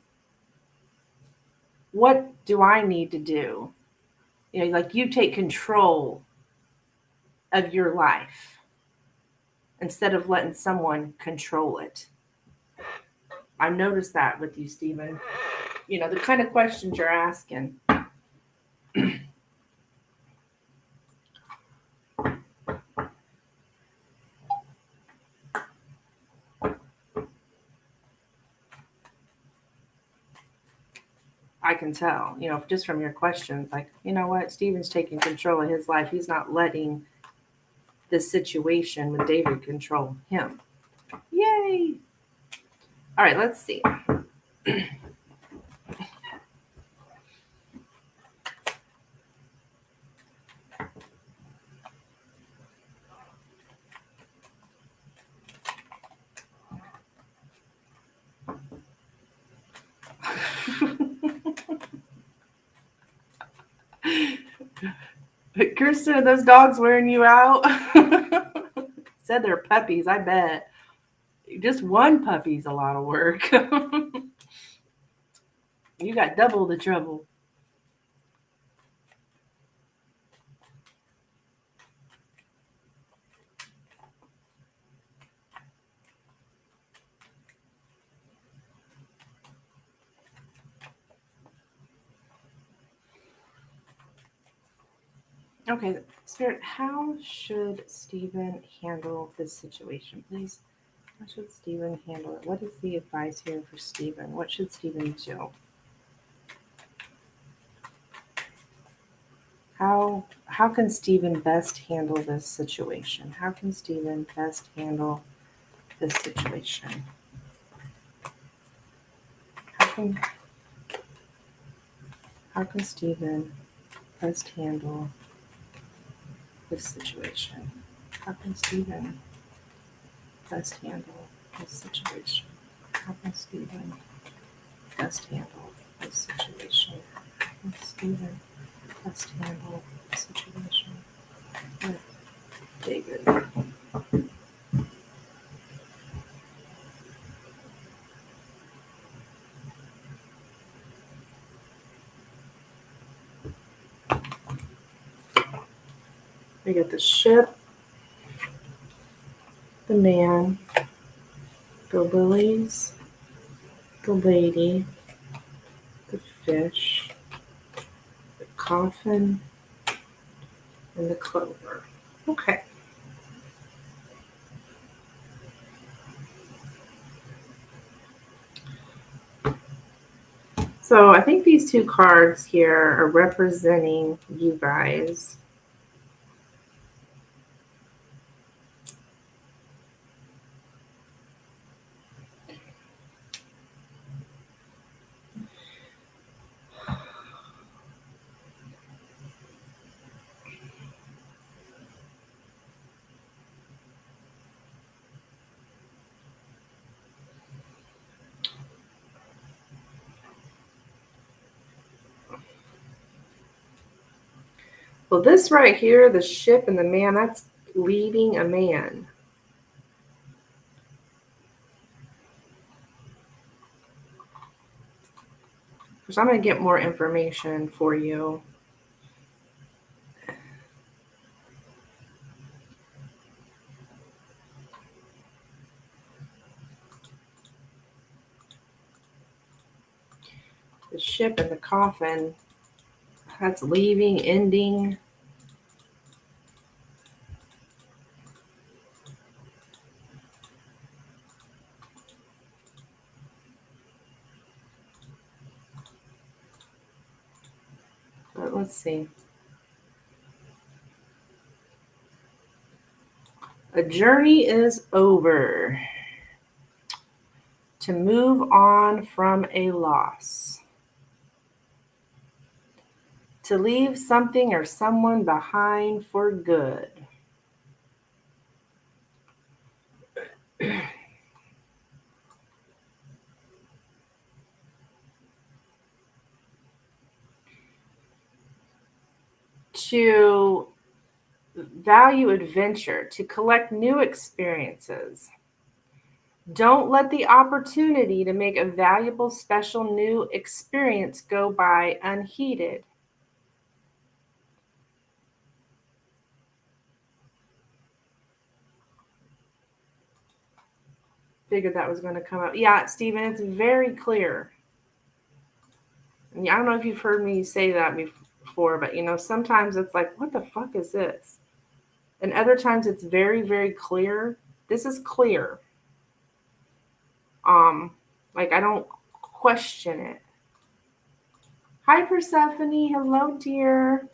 what do I need to do? Like you take control of your life instead of letting someone control it. I've noticed that with you, Stephen. The kind of questions you're asking. I can tell, just from your questions, like, you know what, Stephen's taking control of his life. He's not letting this situation with David control him. Yay! All right, let's see. Kirsten, are those dogs wearing you out? Said they're puppies, I bet. Just one puppy's a lot of work. You got double the trouble. Okay, Spirit, how should Stephen handle this situation, please? How should Stephen handle it? What is the advice here for Stephen? What should Stephen do? How can Stephen best handle this situation? How can Stephen best handle this situation? How can Stephen best handle this situation? How can Stephen best handle this situation? How can Stephen best handle this situation? How can Stephen best handle the situation with David? We get the ship, the man, the lilies, the lady, the fish, the coffin, and the clover. Okay. So I think these two cards here are representing you guys. Well, this right here, the ship and the man, that's leading a man. So I'm going to get more information for you. The ship and the coffin, that's leaving, ending. But let's see. A journey is over. To move on from a loss. To leave something or someone behind for good. To value adventure, to collect new experiences. Don't let the opportunity to make a valuable, special new experience go by unheeded. Figured that was going to come up. Yeah, Stephen, it's very clear. And I don't know if you've heard me say that before, but sometimes it's like, what the fuck is this? And other times it's very, very clear. This is clear. Like I don't question it. Hi, Persephone. Hello, dear.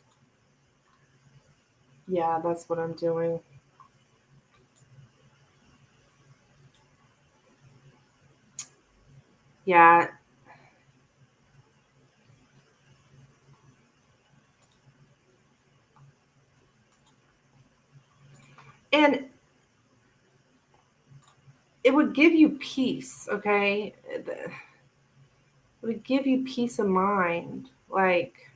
Yeah, that's what I'm doing. Yeah. And it would give you peace, okay? It would give you peace of mind. Like,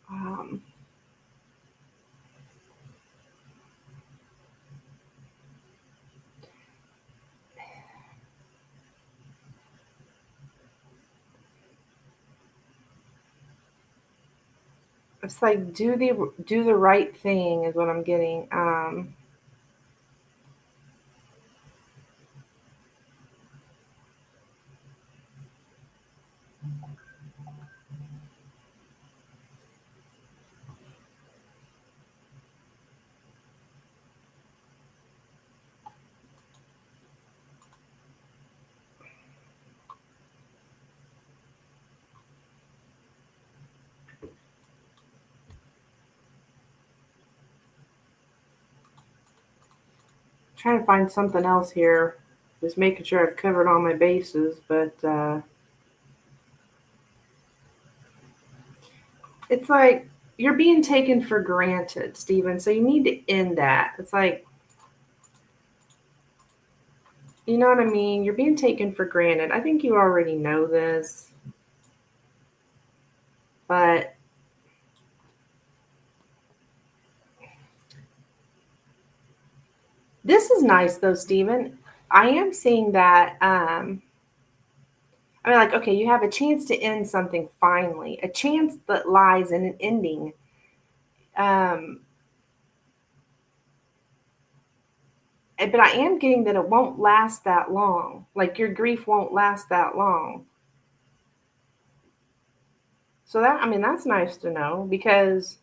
um, it's like do the right thing is what I'm getting. Trying to find something else here. Just making sure I've covered all my bases, but it's like you're being taken for granted, Stephen. So you need to end that. It's like, you know what I mean? You're being taken for granted. I think you already know this, but this is nice though, Stephen. I am seeing that. I mean, like, okay, you have a chance to end something finally, a chance that lies in an ending. Um, but I am getting that it won't last that long. Like your grief won't last that long. So that, I mean, that's nice to know because,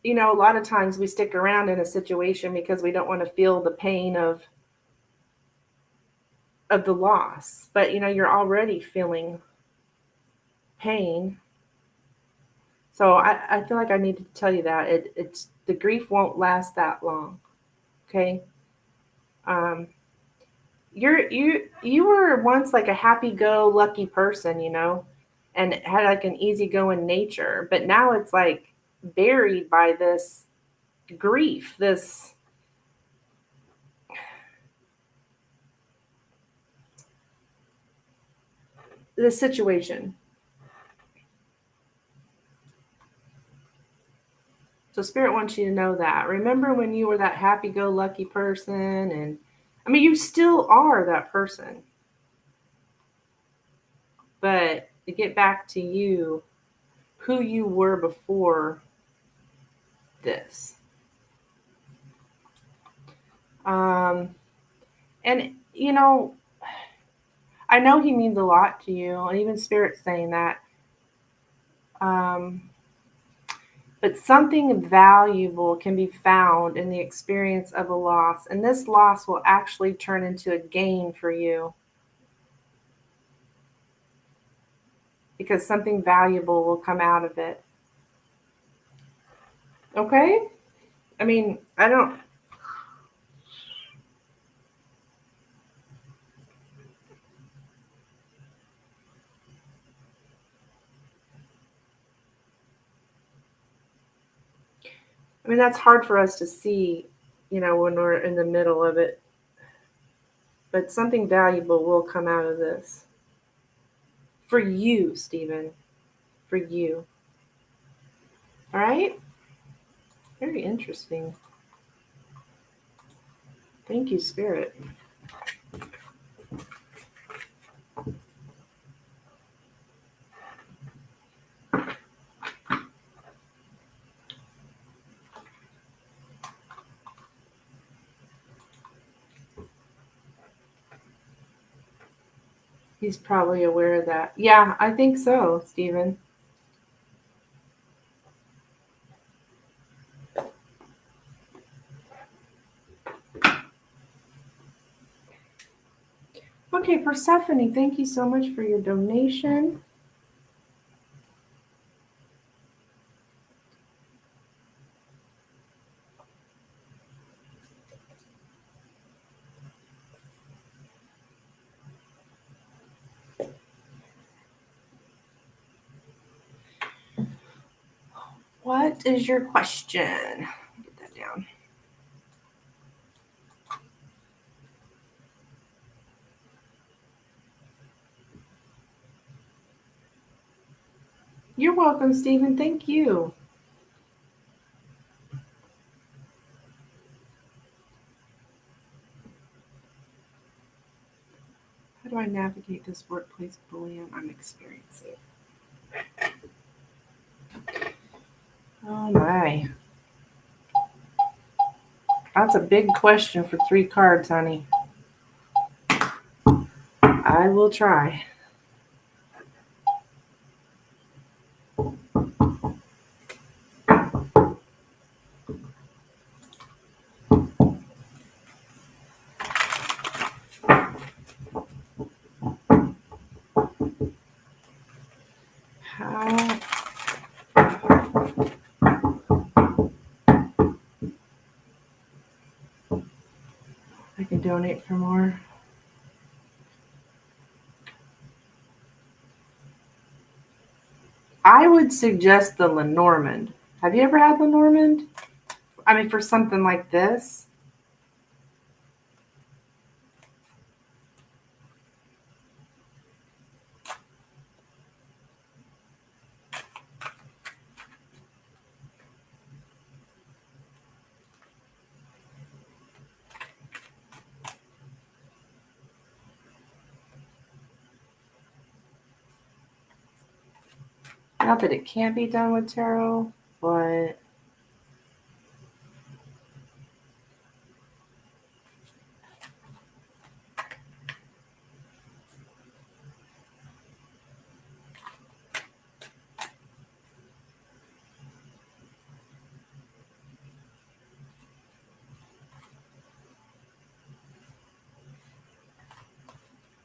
you know, a lot of times we stick around in a situation because we don't want to feel the pain of the loss. But, you know, you're already feeling pain. So I feel like I need to tell you that it's the grief won't last that long. Okay. Um, you were once like a happy-go-lucky person, you know, and had like an easygoing nature, but now it's like buried by this grief, this situation. So spirit wants you to know that. Remember when you were that happy-go-lucky person, and I mean you still are that person, but to get back to you, who you were before this. Um, and you know, I know he means a lot to you, and even Spirit's saying that. Um, but something valuable can be found in the experience of a loss, and this loss will actually turn into a gain for you because something valuable will come out of it. Okay? I mean, I don't. I mean, that's hard for us to see, you know, when we're in the middle of it. But something valuable will come out of this for you, Stephen. For you. All right? Very interesting. Thank you, Spirit. He's probably aware of that. Yeah, I think so, Stephen. Okay, Persephone, thank you so much for your donation. What is your question? Get that down. You're welcome, Stephen. Thank you. How do I navigate this workplace bullying I'm experiencing? Oh my. That's a big question for 3 cards, honey. I will try. How I can donate for more. I would suggest the Lenormand. Have you ever had Lenormand? I mean, for something like this. Not that it can't be done with tarot, but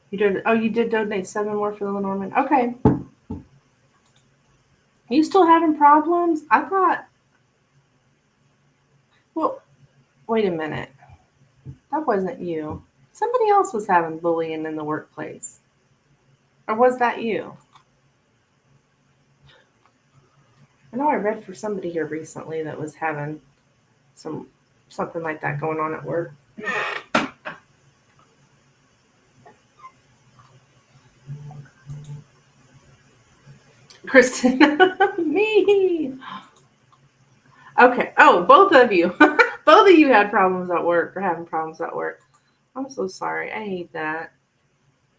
you did. Oh, you did donate 7 more for the Lenormand. Okay. You still having problems? I thought. Well, wait a minute. That wasn't you. Somebody else was having bullying in the workplace. Or was that you? I know I read for somebody here recently that was having something like that going on at work. Kristen, me. Okay. Oh, both of you. Both of you had problems at work or having problems at work. I'm so sorry. I hate that.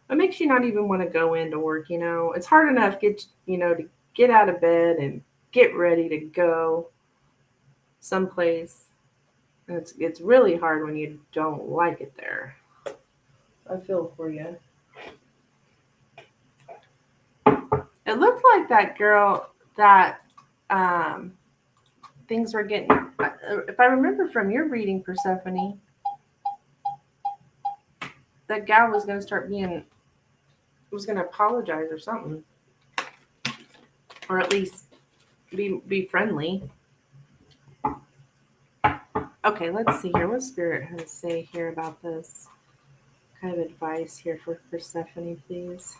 It makes you not even want to go into work, you know. It's hard enough to get out of bed and get ready to go someplace. And it's really hard when you don't like it there. I feel for you. It looked like that girl that things were getting. If I remember from your reading, Persephone, that gal was going to start was going to apologize or something, or at least be friendly. Okay, let's see here. What Spirit has to say here about this? Kind of advice here for Persephone, please.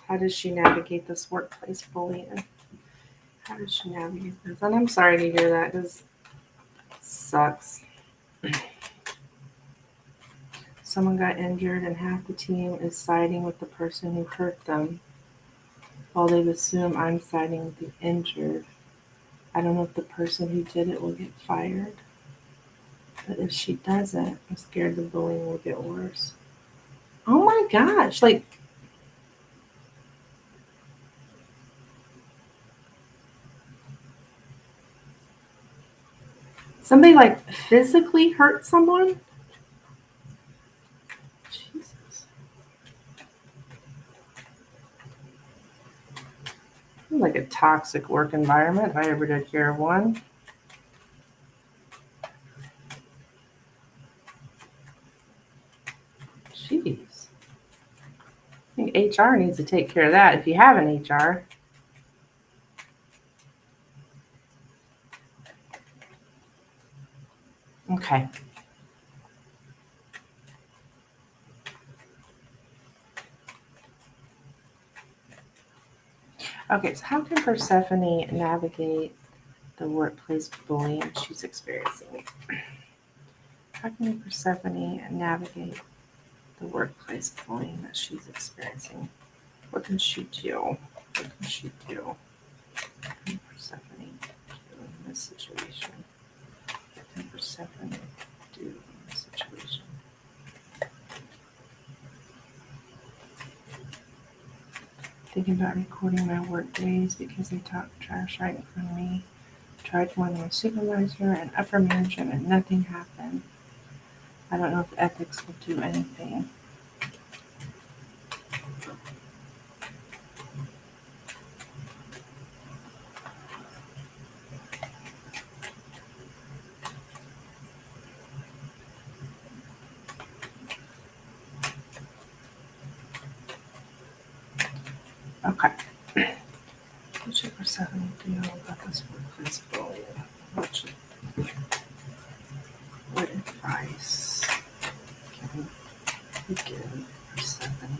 How does she navigate this workplace bullying? How does she navigate this? And I'm sorry to hear that because it sucks. Someone got injured and half the team is siding with the person who hurt them, while they assume I'm siding with the injured. I don't know if the person who did it will get fired, but if she doesn't, I'm scared the bullying will get worse. Oh my gosh, like, somebody like physically hurt someone? Jesus. Like a toxic work environment if I ever did hear of one. Jeez. I think HR needs to take care of that if you have an HR. Okay. Okay, so how can Persephone navigate the workplace bullying she's experiencing? How can Persephone navigate the workplace bullying that she's experiencing? What can she do? What can she do? What can Persephone do in this situation? What can Persephone do in this situation? Thinking about recording my work days because they talk trash right in front of me. Tried one with supervisor and upper management and nothing happened. I don't know if ethics will do anything. Okay. What should Persephone do about this workplace bullying? What advice can we give Persephone?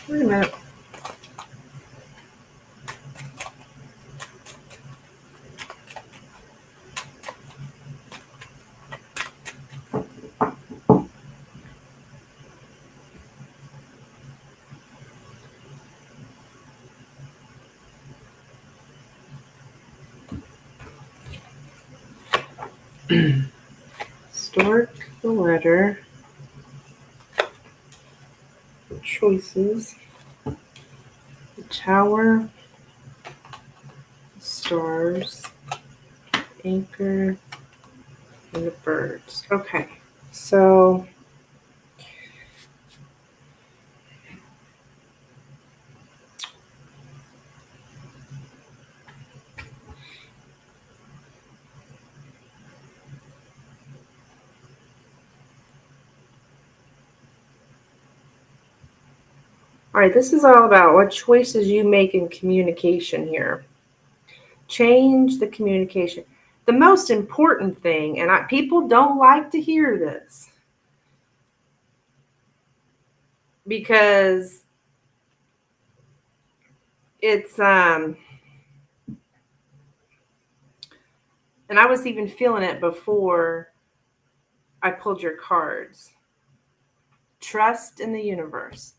Wait a minute. Start the letter. Choices. The tower. Stars. Anchor. And the birds. Okay. So all right, this is all about what choices you make in communication here. Change the communication. The most important thing, and people don't like to hear this because it's and I was even feeling it before I pulled your cards. Trust in the universe.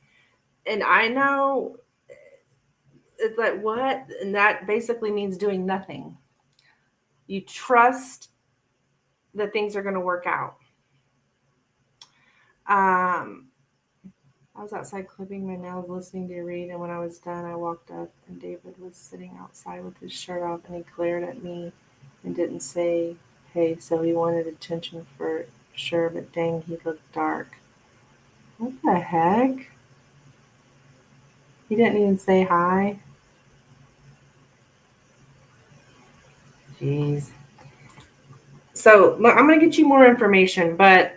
And I know it's like, what? And that basically means doing nothing. You trust that things are going to work out. I was outside clipping my nails, listening to you read, and when I was done, I walked up, and David was sitting outside with his shirt off, and he glared at me and didn't say, hey, so he wanted attention for sure, but dang, he looked dark. What the heck? He didn't even say hi? Jeez. So I'm going to get you more information, but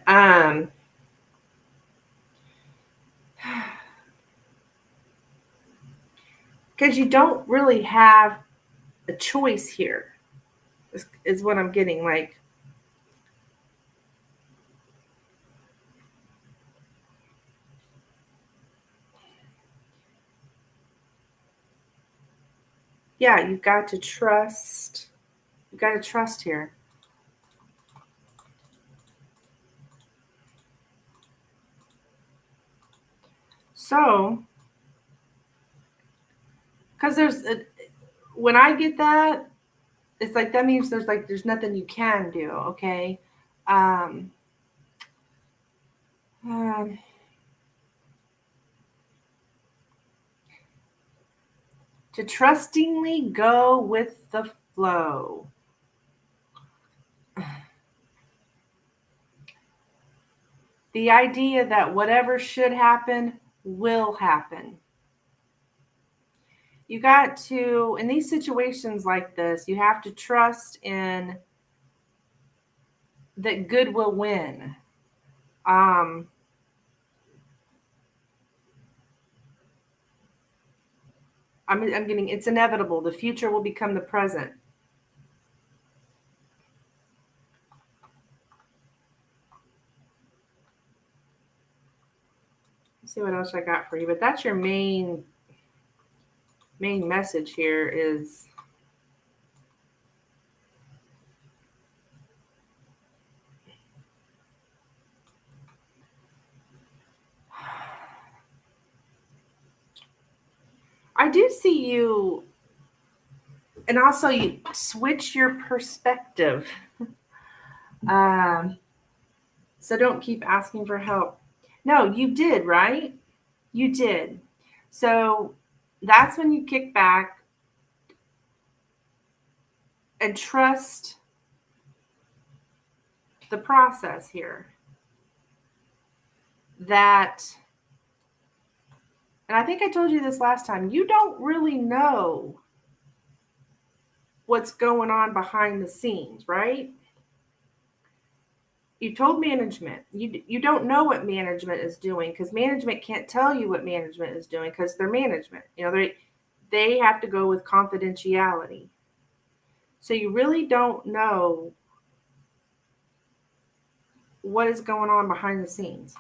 because you don't really have a choice here, is what I'm getting. Like, yeah, you've got to trust. You've got to trust here. So, because when I get that, it's like that means there's nothing you can do. Okay. Um, um, to trustingly go with the flow. The idea that whatever should happen will happen. You got to, in these situations like this, you have to trust in that good will win. I'm getting, it's inevitable. The future will become the present. Let's see what else I got for you. But that's your main message here is I do see you, and also you switch your perspective. Um, so don't keep asking for help. No, you did, right? You did. So that's when you kick back and trust the process here. That, and I think I told you this last time, you don't really know what's going on behind the scenes, right? You told management. You don't know what management is doing because management can't tell you what management is doing because they're management. They have to go with confidentiality. So you really don't know what is going on behind the scenes.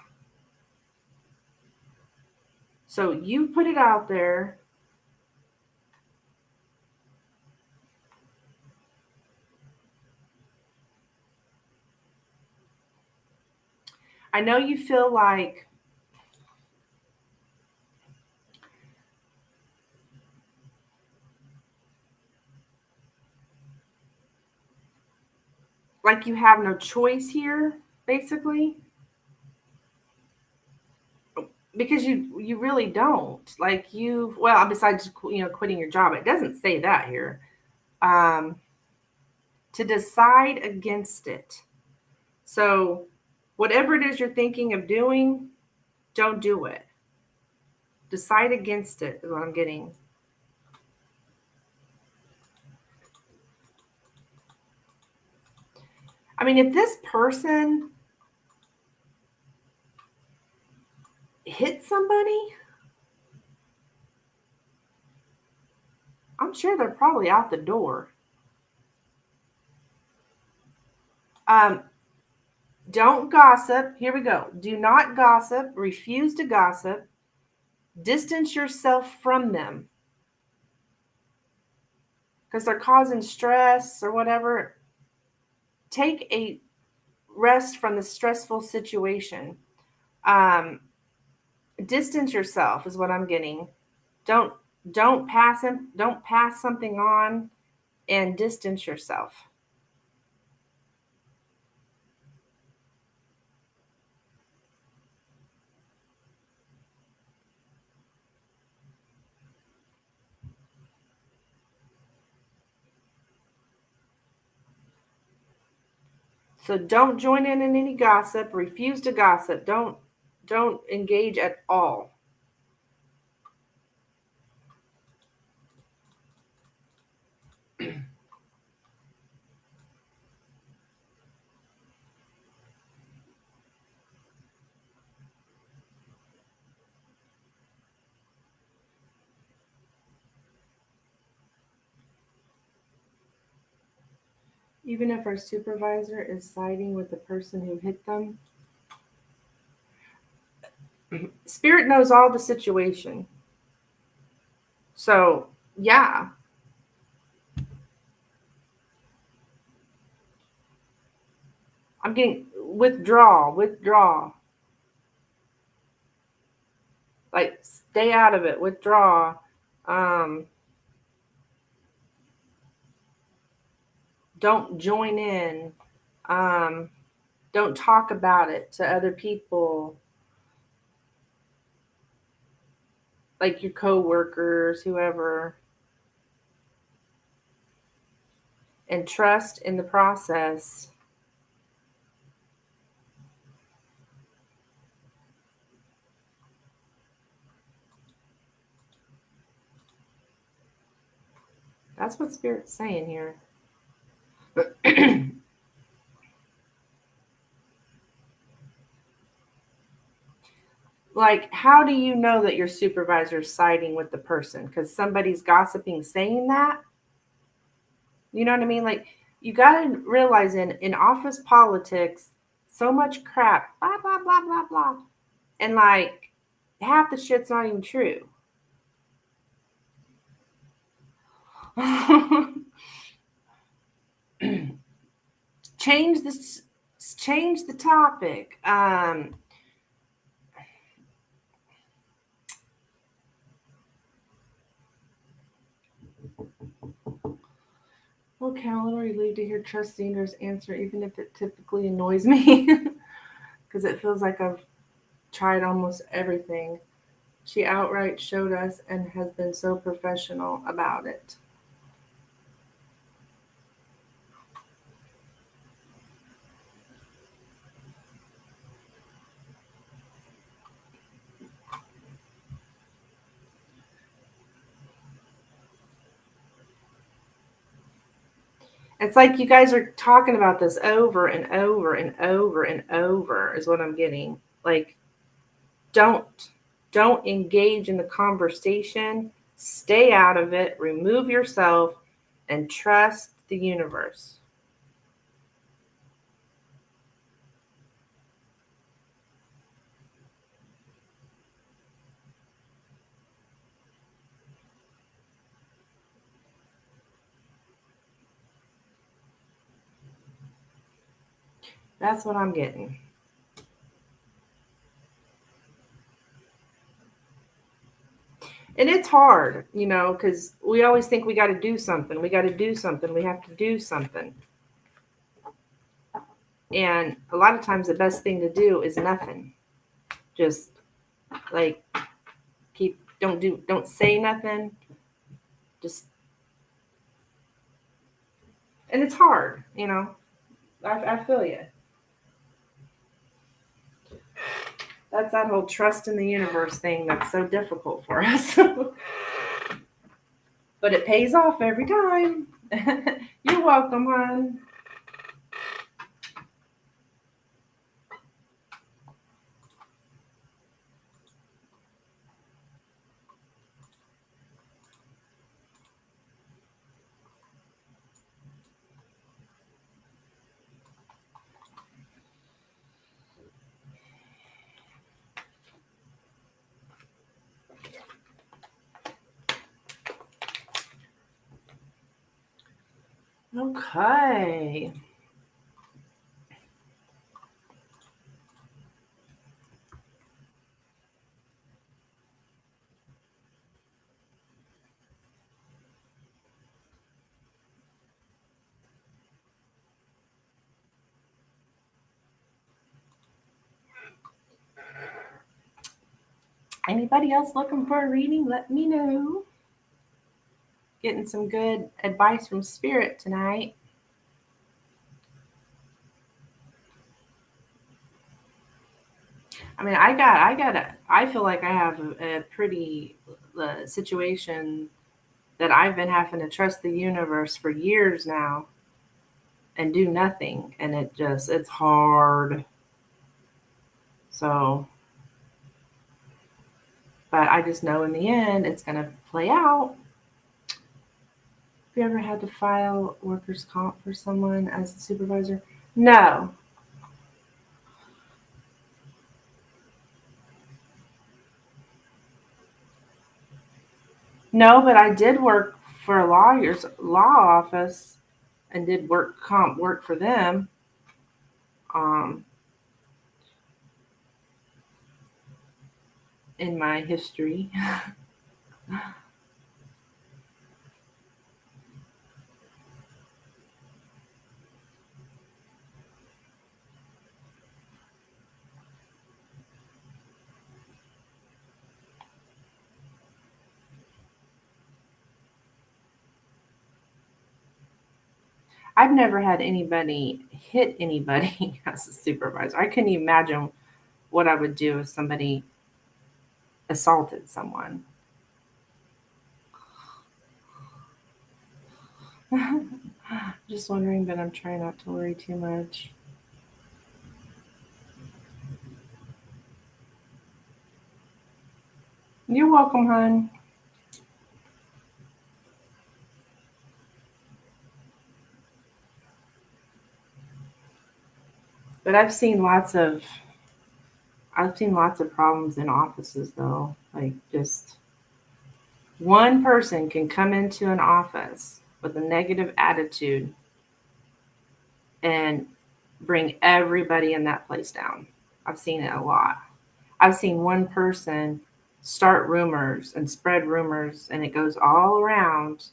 So you put it out there. I know you feel like you have no choice here, basically, because you really don't. Like well, besides quitting your job, it doesn't say that here. To decide against it. So whatever it is you're thinking of doing, don't do it. Decide against it is what I'm getting. I mean, if this person hit somebody, I'm sure they're probably out the door. Don't gossip. Here we go. Do not gossip. Refuse to gossip. Distance yourself from them because they're causing stress or whatever. Take a rest from the stressful situation. Distance yourself is what I'm getting. Don't pass something on, and distance yourself. So don't join in any gossip. Refuse to gossip. Don't engage at all. Even if our supervisor is siding with the person who hit them, Spirit knows all the situation. So, yeah. I'm getting withdraw. Like, stay out of it, withdraw. Don't join in. Don't talk about it to other people, like your coworkers, whoever. And trust in the process. That's what Spirit's saying here. Like, how do you know that your supervisor's siding with the person? Because somebody's gossiping saying that? You know what I mean? Like, you got to realize in office politics, so much crap, blah, blah, blah, blah, blah. And like, half the shit's not even true. Change the topic. Okay, I'm literally relieved to hear Trust the Universe answer, even if it typically annoys me, because it feels like I've tried almost everything. She outright showed us and has been so professional about it. It's like you guys are talking about this over and over and over and over is what I'm getting. Like, don't engage in the conversation. Stay out of it. Remove yourself and trust the universe. That's what I'm getting. And it's hard, because we always think we got to do something. We got to do something. We have to do something. And a lot of times the best thing to do is nothing. Just like don't say nothing. Just, and it's hard, I feel you. That's that whole trust in the universe thing that's so difficult for us. But it pays off every time. You're welcome, hon. Okay. Anybody else looking for a reading? Let me know. Getting some good advice from Spirit tonight. I mean, I feel like I have a pretty situation that I've been having to trust the universe for years now and do nothing. And it's hard. So, but I just know in the end it's going to play out. Have you ever had to file workers' comp for someone as a supervisor? No. No, but I did work for a law office and did work for them. In my history. I've never had anybody hit anybody as a supervisor. I couldn't imagine what I would do if somebody assaulted someone. Just wondering, but I'm trying not to worry too much. You're welcome, hon. But I've seen lots of I've seen lots of problems in offices though. Like just one person can come into an office with a negative attitude and bring everybody in that place down. I've seen it a lot. I've seen one person start rumors and spread rumors, and it goes all around,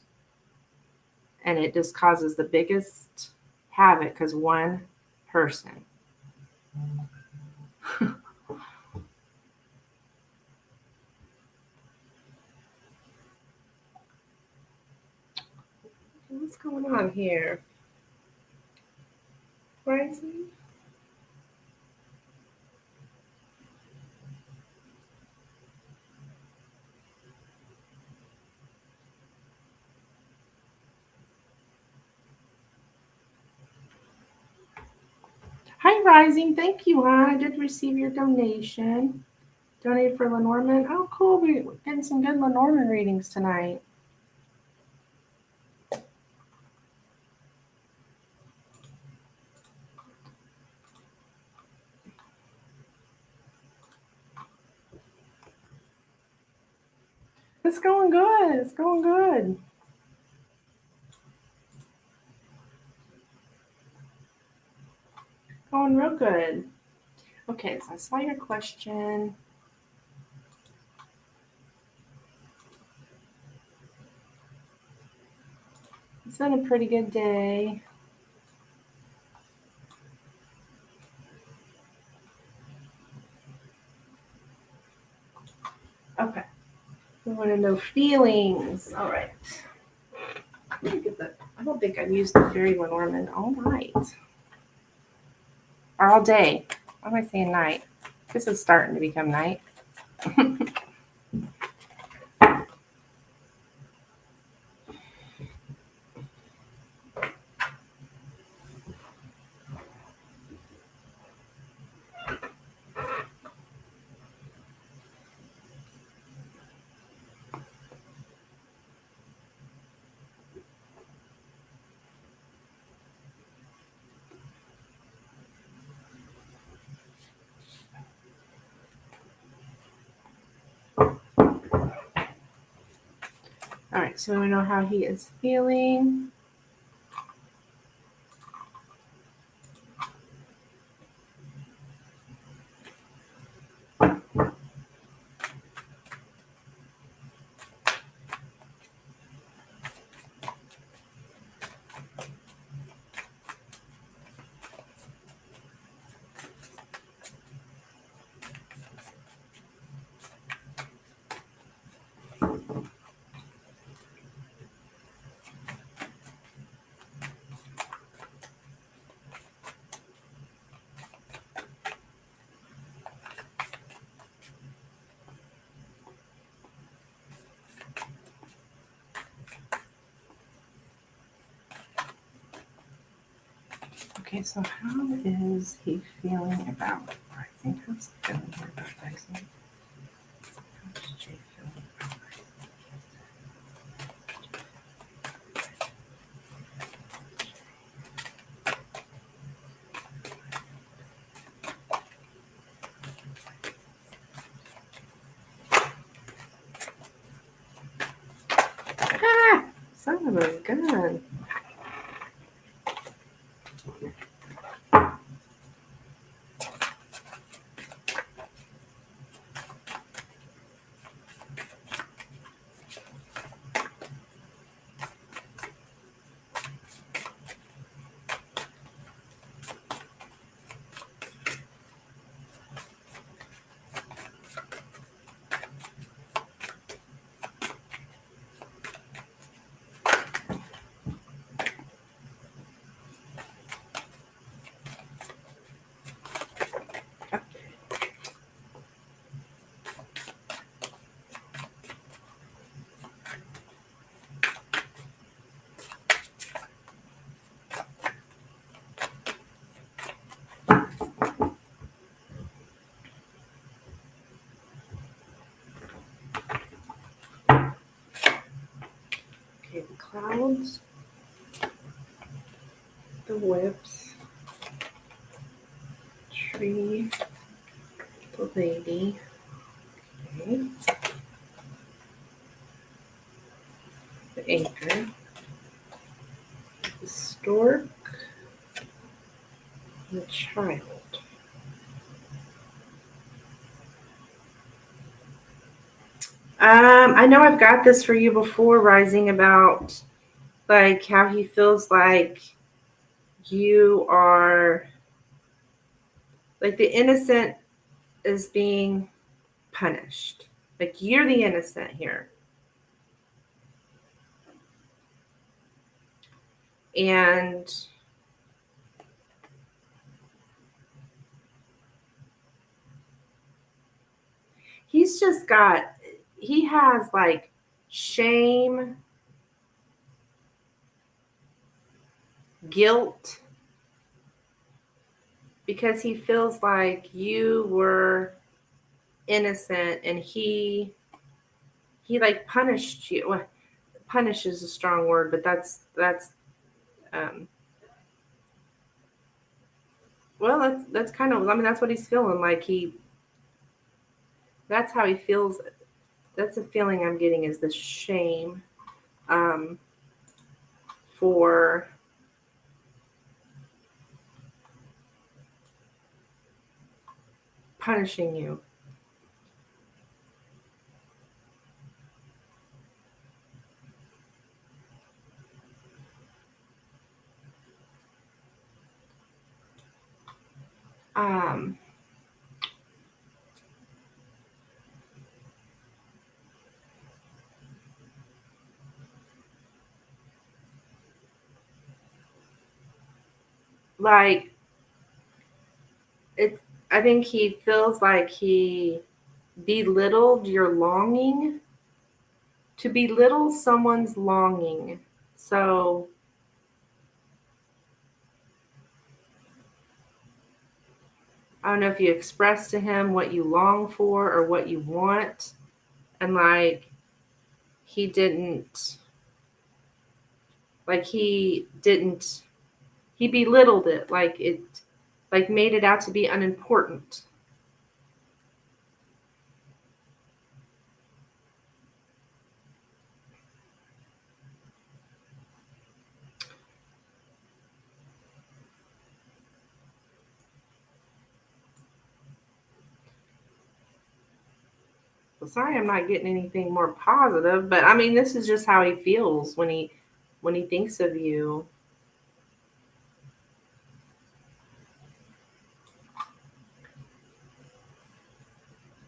and it just causes the biggest havoc because one person. What's going on here? Rising? Hi, Rising. Thank you, hon. I did receive your donation. Donated for Lenormand. Oh, cool. We're getting some good Lenormand readings tonight. It's going good. It's going good. Going real good. Okay, so I saw your question. It's been a pretty good day. Okay. We want to know feelings. All right. Let me get the. I don't think I've used the fairy Lenormand all night. Or all day. Why am I saying night? This is starting to become night. All right, so we know how he is feeling. Okay, so how is he feeling about rising? How's he feeling about rising? How's Jay feeling about rising? Ah! Son of a gun. Okay, the clouds, the whips, tree, The lady. Okay. The anchor. The stork. The child. I know I've got this for you before, Rising, about like how he feels like you are like the innocent is being punished. Like you're the innocent here. And he has like shame, guilt, because he feels like you were innocent and he like punished you. Well, punish is a strong word, but that's um well that's kind of, I mean, that's what he's feeling like. That's how he feels. That's the feeling I'm getting, is the shame um for punishing you. Um like it's I think he feels like he belittled your longing, to belittle someone's longing. So I don't know if you express to him what you long for or what you want, and like he didn't, like he belittled it, like made it out to be unimportant. Well, sorry, I'm not getting anything more positive, but I mean, this is just how he feels when he thinks of you.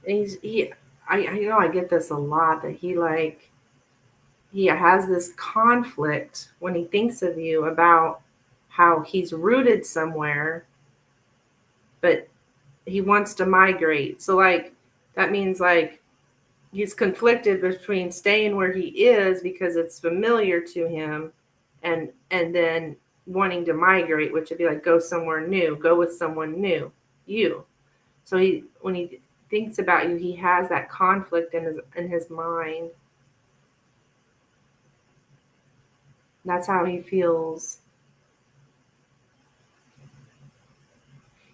And I know I get this a lot, that he has this conflict when he thinks of you about how he's rooted somewhere, but he wants to migrate. So like that means like he's conflicted between staying where he is because it's familiar to him, and then wanting to migrate, which would be like go somewhere new, go with someone new, you. So he, when he thinks about you, he has that conflict in his mind. That's how he feels.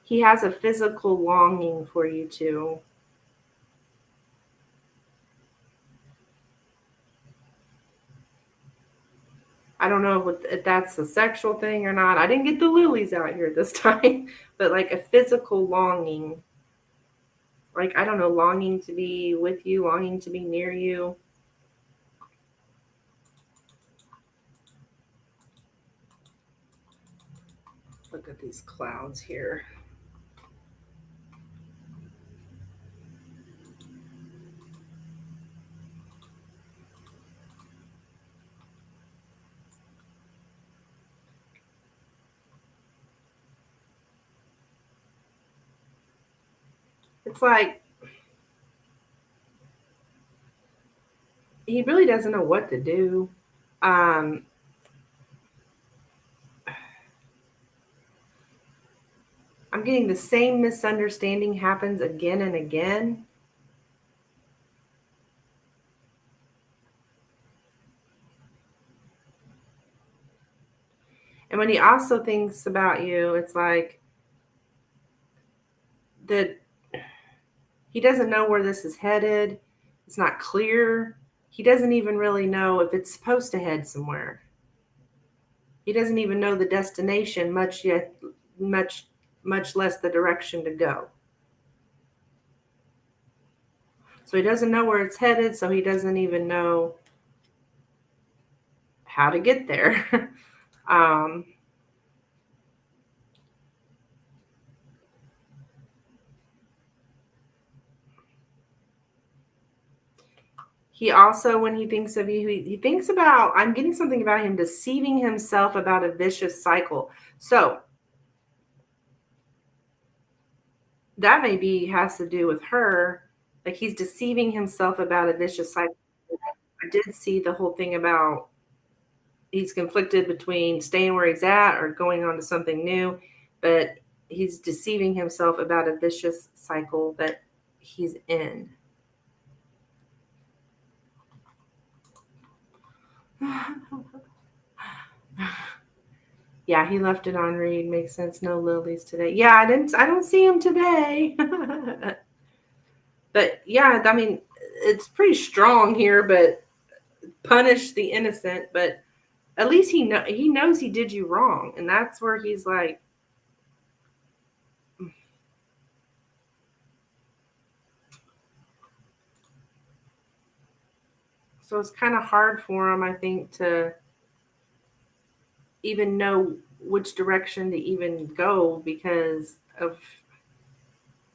He has a physical longing for you too. I don't know if that's a sexual thing or not. I didn't get the lilies out here this time, but like a physical longing. Like, I don't know, longing to be with you, longing to be near you. Look at these clouds here. It's like he really doesn't know what to do. Um, I'm getting the same misunderstanding happens again and again. And when he also thinks about you, it's like the He doesn't know where this is headed. It's not clear. He doesn't even really know if it's supposed to head somewhere. He doesn't even know the destination much yet, much less the direction to go. So he doesn't know where it's headed, so he doesn't even know how to get there. um, he also, when he thinks of you, he thinks about, I'm getting something about him deceiving himself about a vicious cycle. So that maybe has to do with her. Like he's deceiving himself about a vicious cycle. I did see the whole thing about he's conflicted between staying where he's at or going on to something new, but he's deceiving himself about a vicious cycle that he's in. Yeah, he left it on read. Makes sense. No lilies today. Yeah, I don't see him today. But yeah, I mean, it's pretty strong here, but punish the innocent, but at least he knows he did you wrong, and that's where he's like, so it's kind of hard for him, I think, to even know which direction to even go because of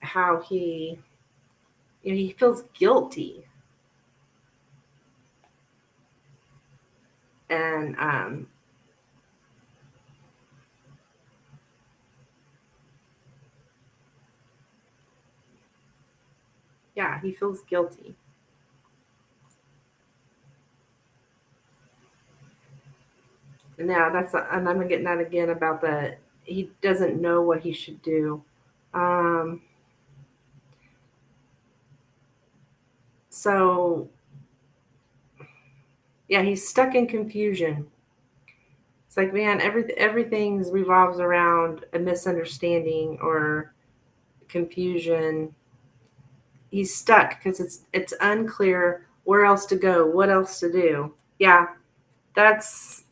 how he feels guilty. And yeah, he feels guilty. And now and I'm getting that again about the he doesn't know what he should do. Um, so yeah, he's stuck in confusion. It's like, man, everything revolves around a misunderstanding or confusion. He's stuck because it's unclear where else to go, what else to do. Yeah, that's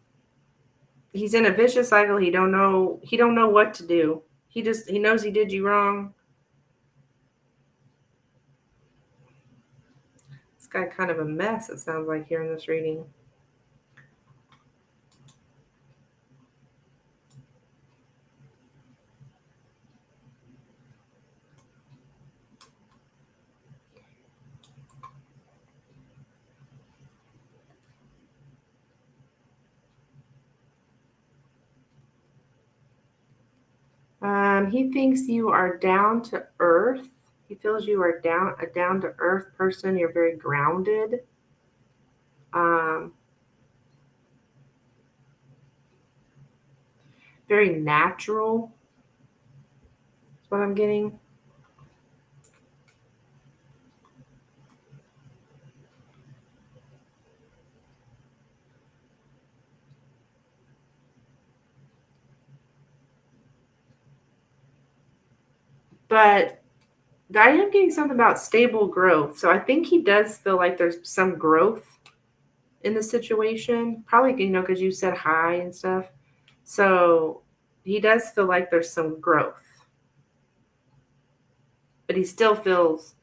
he's in a vicious cycle. He don't know what to do. He knows he did you wrong. This guy kind of a mess. It sounds like here in this reading. He thinks you are down to earth. He feels you are a down to earth person. You're very grounded. Um, Very natural. That's what I'm getting. But I am getting something about stable growth. So I think he does feel like there's some growth in the situation. Probably, because you said hi and stuff. So he does feel like there's some growth. But he still feels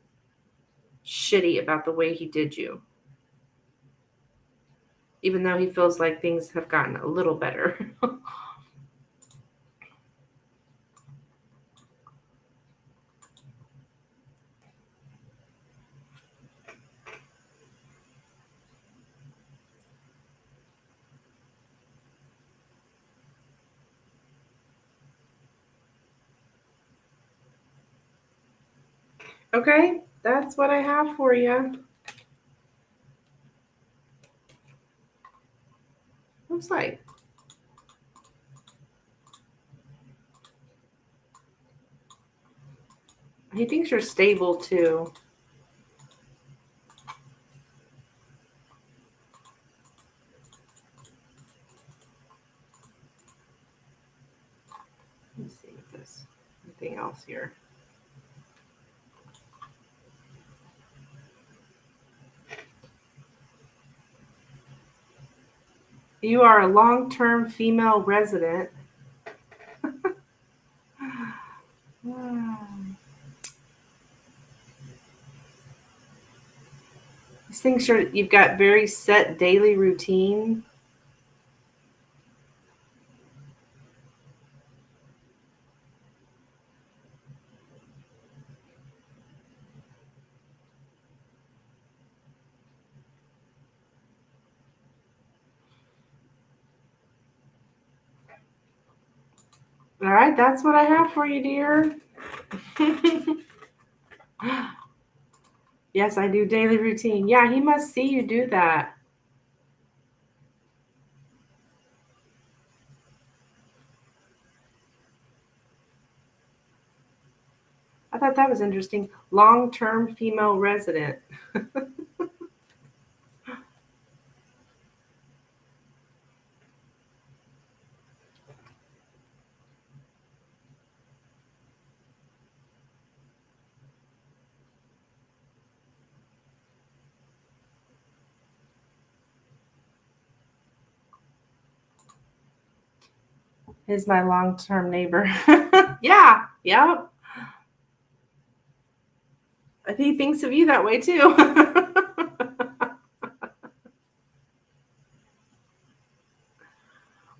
shitty about the way he did you. Even though he feels like things have gotten a little better. Okay, that's what I have for you. Looks like. He thinks you're stable too. Let's see if there's anything else here. You are a long-term female resident. These things are, you've got very set daily routine. All right, that's what I have for you, dear. Yes, I do daily routine. Yeah, he must see you do that. I thought that was interesting. Long-term female resident. Is my long-term neighbor. Yeah, yep. He thinks of you that way too.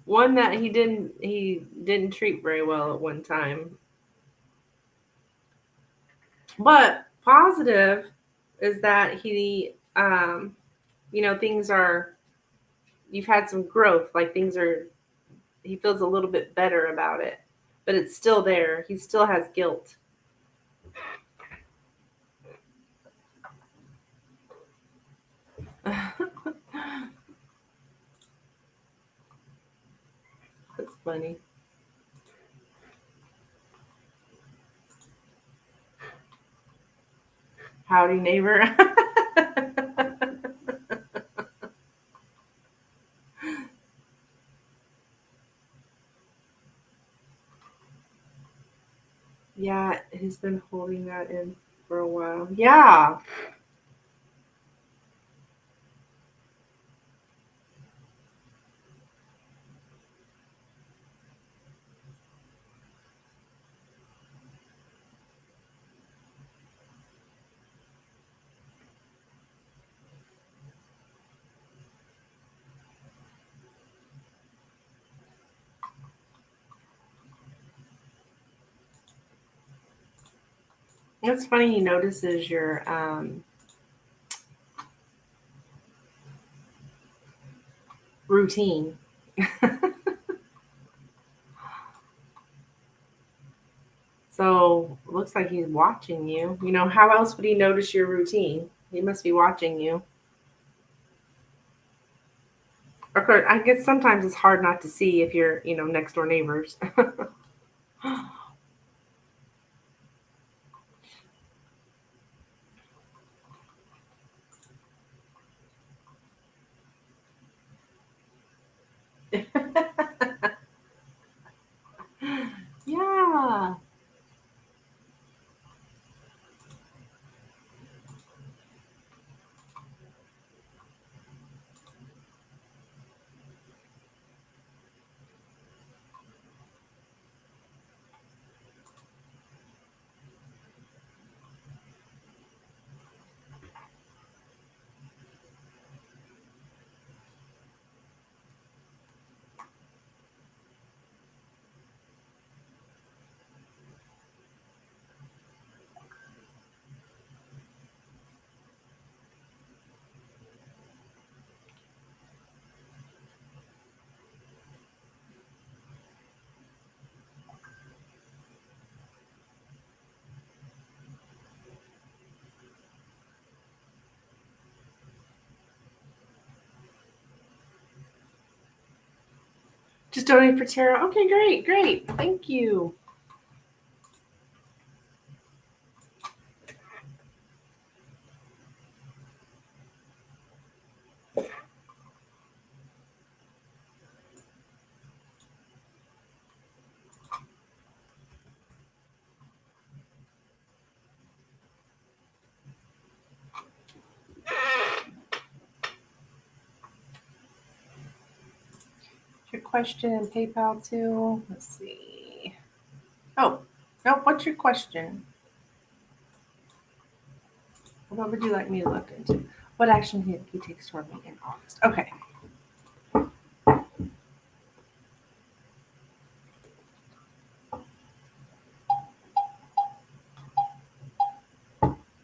One that he didn't treat very well at one time. But positive is that things are, you've had some growth, like things are, he feels a little bit better about it, but it's still there. He still has guilt. That's funny. Howdy, neighbor. Yeah, he's been holding that in for a while. Yeah. It's funny he notices your routine. So it looks like he's watching you. How else would he notice your routine? He must be watching you. Of course, I guess sometimes it's hard not to see if you're, next door neighbors. Yeah. Just donate for tarot. Okay, great, great. Thank you. question in PayPal too? Let's see. Oh, no, what's your question? What would you like me to look into? What action he takes toward me in August? Okay.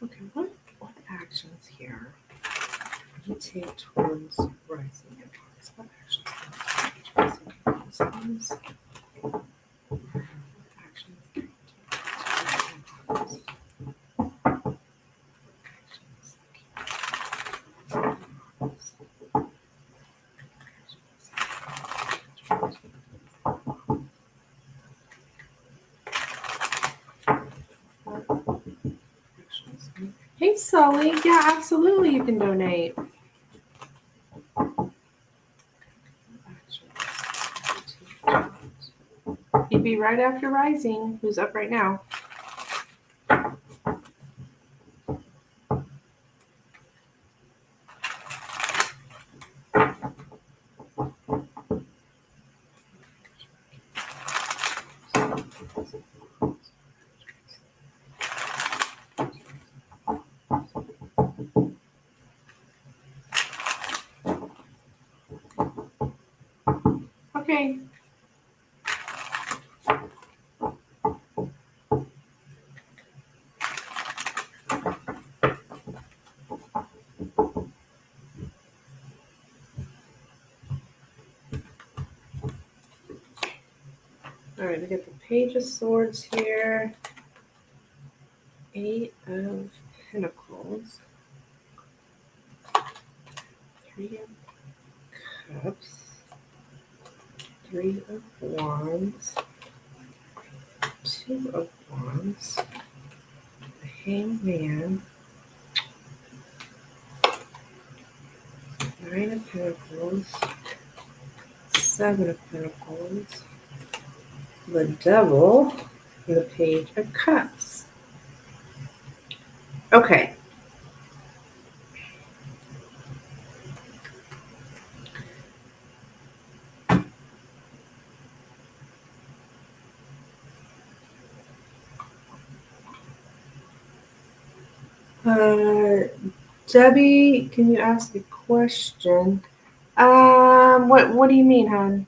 Okay, what actions here would he take towards rising in August? What actions towards rising in August? Actions can he take towards rising in August? Hey Sully, yeah, absolutely you can donate. He'd be right after Rising, who's up right now. Okay. All right, we got the Page of Swords here. 8 of Pentacles. 3 of Cups. 3 of Wands. 2 of Wands. The Hangman. 9 of Pentacles. 7 of Pentacles. The Devil. And the Page of Cups. Okay. Debbie, can you ask a question? What do you mean, hon?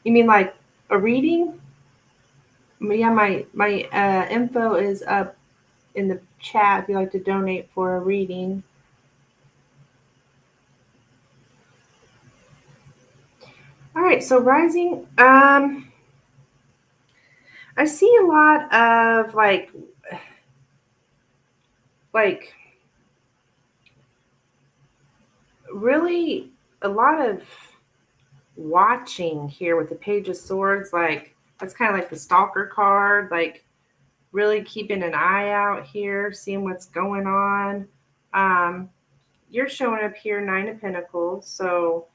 You mean like a reading? Yeah, my info is up in the chat if you'd like to donate for a reading. All right, so rising. I see a lot of like really a lot of watching here with the Page of Swords. Like that's kind of like the Stalker card. Like really keeping an eye out here, seeing what's going on. You're showing up here 9 of Pentacles, so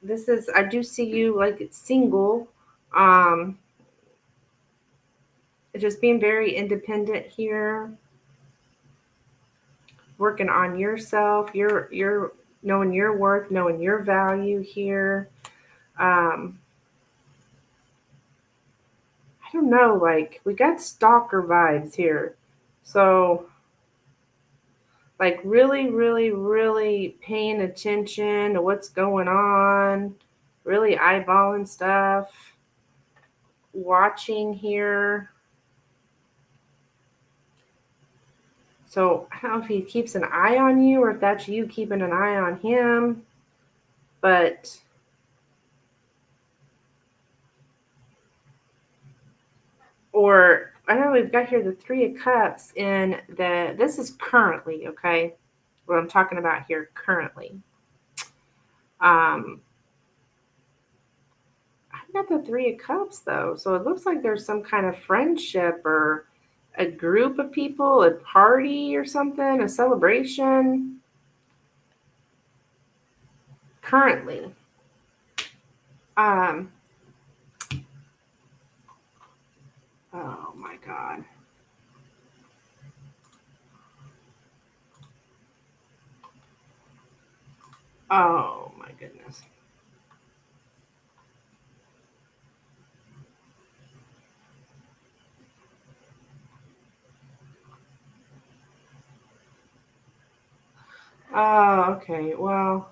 this is, I do see you like it's single. Just being very independent here, working on yourself. You're knowing your worth, knowing your value here. I don't know, like we got stalker vibes here. So like really, really, really paying attention to what's going on, really eyeballing stuff, watching here. So I don't know if he keeps an eye on you or if that's you keeping an eye on him, but or I know we've got here the 3 of Cups and this is currently, okay, what I'm talking about here currently. I've got the 3 of Cups though, so it looks like there's some kind of friendship or a group of people, a party or something, a celebration currently. Oh my God. Oh my goodness. Oh, okay. Well,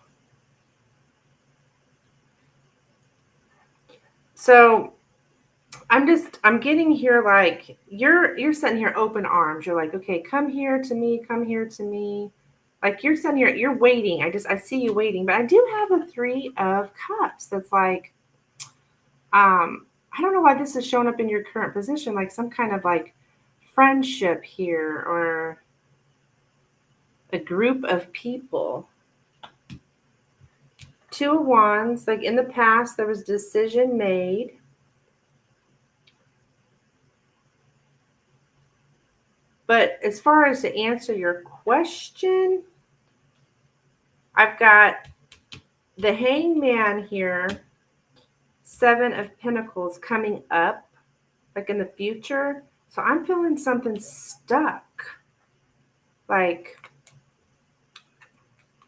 so I'm getting here like you're sitting here open arms. You're like, okay, come here to me, come here to me. Like you're sitting here, you're waiting. I see you waiting, but I do have a 3 of Cups. That's like, I don't know why this is showing up in your current position, like some kind of like friendship here or a group of people. 2 of Wands, like in the past, there was decision made. But as far as to answer your question, I've got the Hangman here, 7 of Pentacles coming up, like in the future. So I'm feeling something stuck, like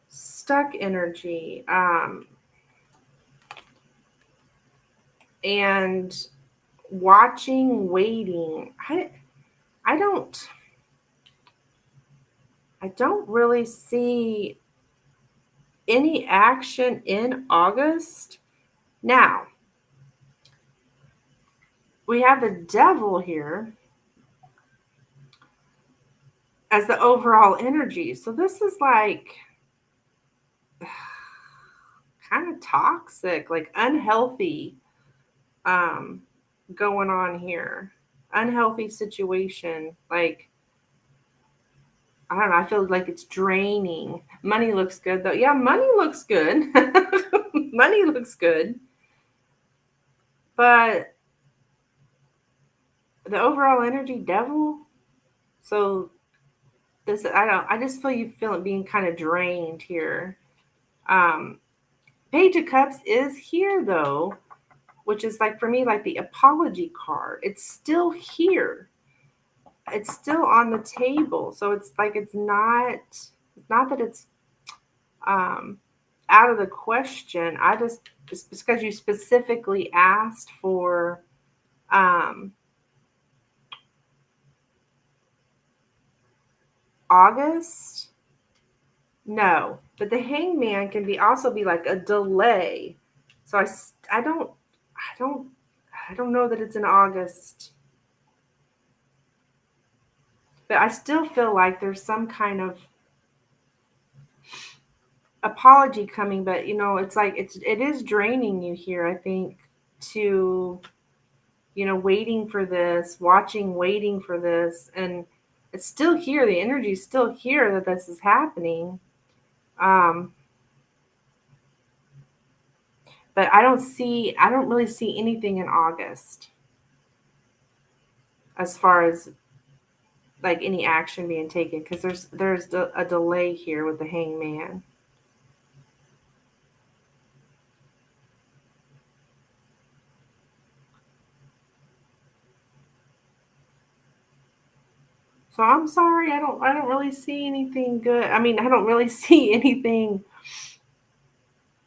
stuck energy. And watching, waiting. I don't I don't really see any action in August. Now, we have the Devil here as the overall energy. So this is like kind of toxic, like unhealthy um going on here. Unhealthy situation. Like I don't know, I feel like it's draining. Money looks good though. Yeah, money looks good. Money looks good. But the overall energy Devil, so this I just feel you feel it being kind of drained here. Um Page of Cups is here though, which is like for me like the apology card. It's still here. It's still on the table. So it's like it's not that it's um out of the question. It's because you specifically asked for um August. No, but the Hangman can be also be like a delay. So I don't I don't I don't know that it's in August, but I still feel like there's some kind of apology coming. But it's like it is draining you here. I think to waiting for this, watching, waiting for this, and it's still here. The energy is still here that this is happening. Um, but I don't really see anything in August as far as like any action being taken because there's a delay here with the Hangman. So I'm sorry, I don't really see anything good. I mean, I don't really see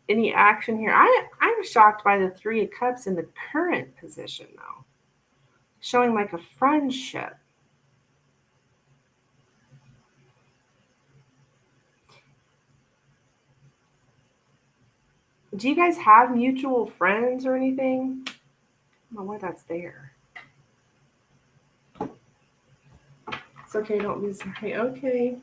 any action here. I'm shocked by the 3 of Cups in the current position though, showing like a friendship. Do you guys have mutual friends or anything? I don't know why that's there. It's okay, don't be sorry. Okay.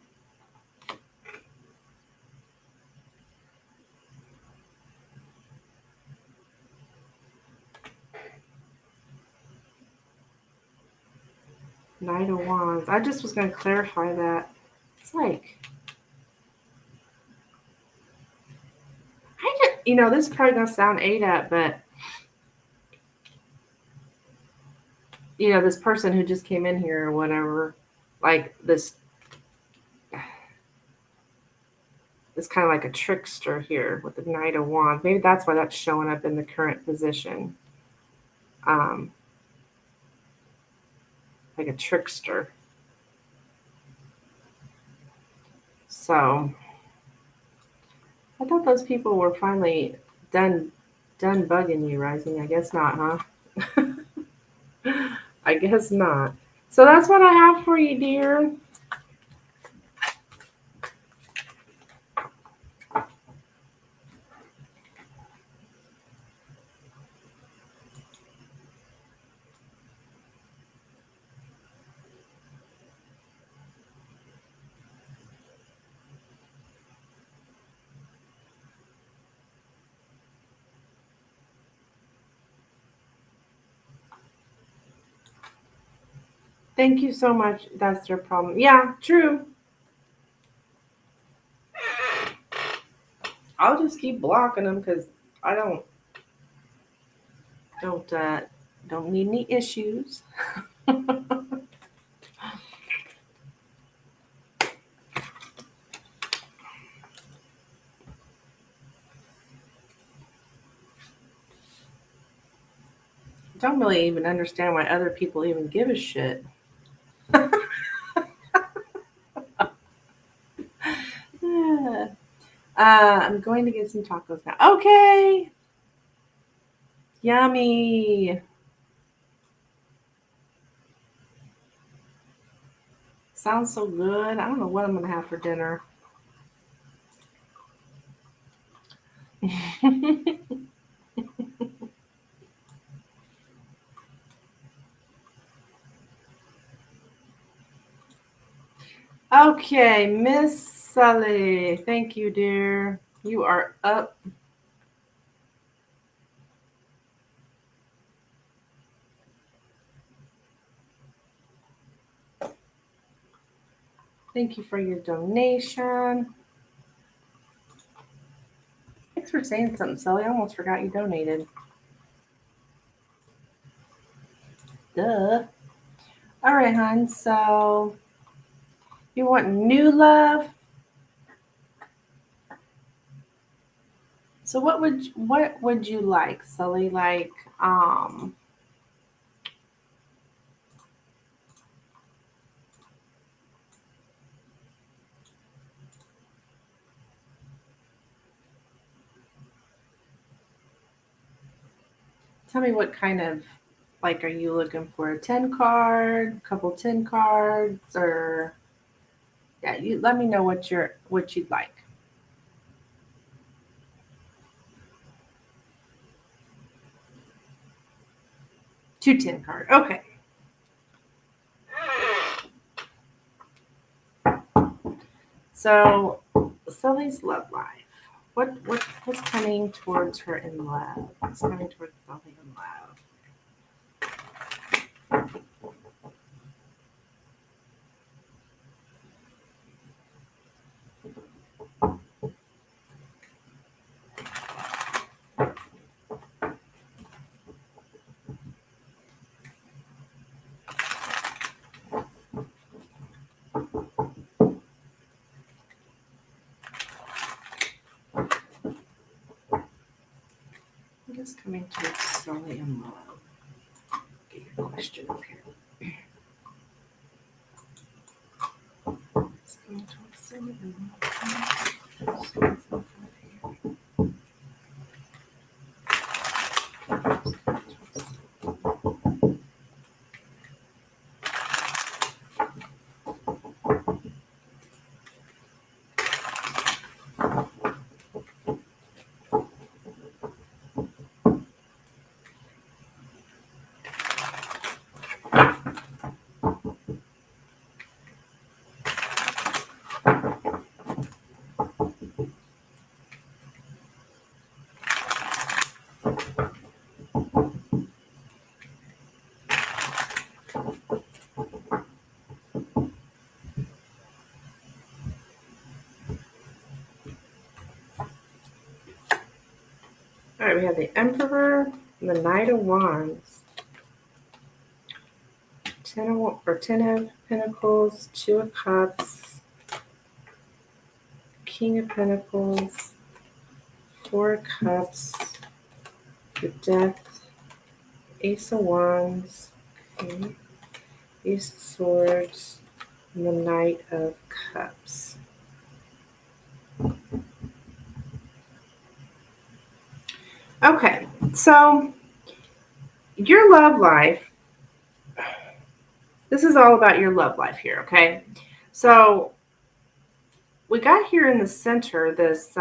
Knight of Wands. I just was going to clarify that. It's like, this is probably going to sound ate up, but, this person who just came in here or whatever, like this kind of like a trickster here with the Knight of Wands. Maybe that's why that's showing up in the current position. Um, like a trickster. So I thought those people were finally done bugging you, Rising. I guess not, huh? I guess not. So that's what I have for you, dear. Thank you so much. That's their problem. Yeah, true. I'll just keep blocking them because I don't uh, don't need any issues. Don't really even understand why other people even give a shit. I'm going to get some tacos now. Okay. Yummy. Sounds so good. I don't know what I'm going to have for dinner. Okay, Miss Sully. Thank you, dear. You are up. Thank you for your donation. Thanks for saying something, Sully. I almost forgot you donated. Duh. All right, hon. So you want new love? So what would you like, Sully? Like, tell me what kind of like are you looking for a 10 card, couple 10 cards, or yeah, you let me know what you'd like. Two 10 card. Okay. So Sully's love life. What's coming towards her in love? What's coming towards Sully in love? What is coming towards Sully in love? Get your question up here. What's coming towards Sully in love? All right, we have the Emperor, and the Knight of Wands, Ten of Pentacles, Two of Cups, King of Pentacles, Four of Cups, the Death, Ace of Wands, okay, Ace of Swords, and the Knight of Cups. Okay, so your love life, this is all about your love life here, okay? So we got here in the center this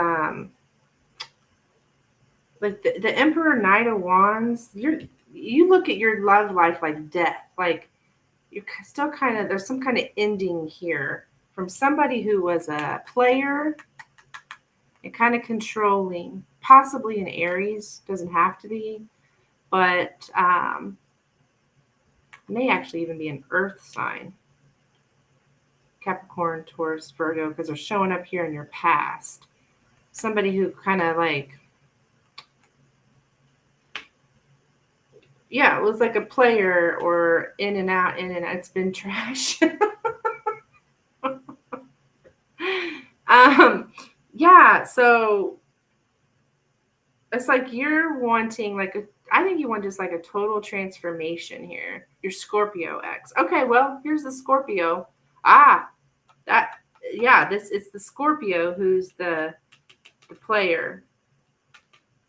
like the Emperor Knight of Wands, you look at your love life like death. Like you're still kind of there's some kind of ending here from somebody who was a player and kind of controlling, possibly an Aries, doesn't have to be, but It may actually even be an earth sign. Capricorn, Taurus, Virgo, because they're showing up here in your past. Somebody who kind of like, yeah, it was like a player or in and out, in and out. It's been trash. Yeah, so it's like you're wanting like I think you want just like a total transformation here. Your Scorpio X. Okay, well, here's the Scorpio. Ah, that yeah, this it's the Scorpio who's the player.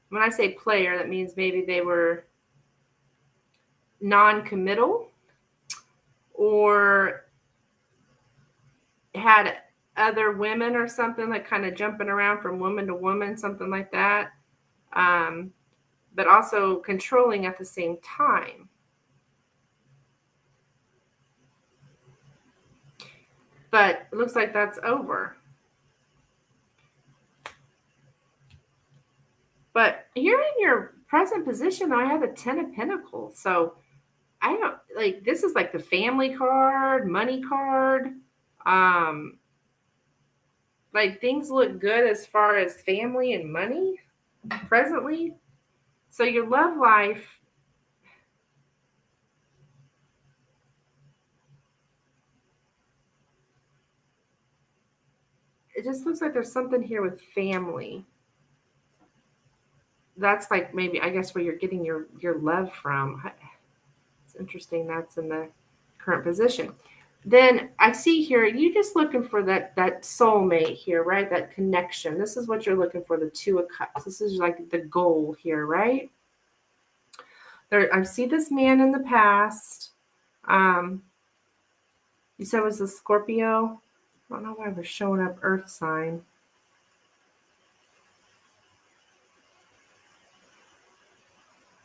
When I say player, that means maybe they were non-committal or had other women or something, like kind of jumping around from woman to woman, something like that. But also controlling at the same time. But it looks like that's over. But here in your present position, I have the 10 of Pentacles. So I don't like this is like the family card, money card. Like things look good as far as family and money presently. So your love life, it just looks like there's something here with family. That's like maybe I guess where you're getting your love from. It's interesting that's in the current position. Then I see here you just looking for that soulmate here, right? That connection. This is what you're looking for, the 2 of Cups. This is like the goal here, right? There, I see this man in the past. You said it was a Scorpio. I don't know why we're showing up Earth sign.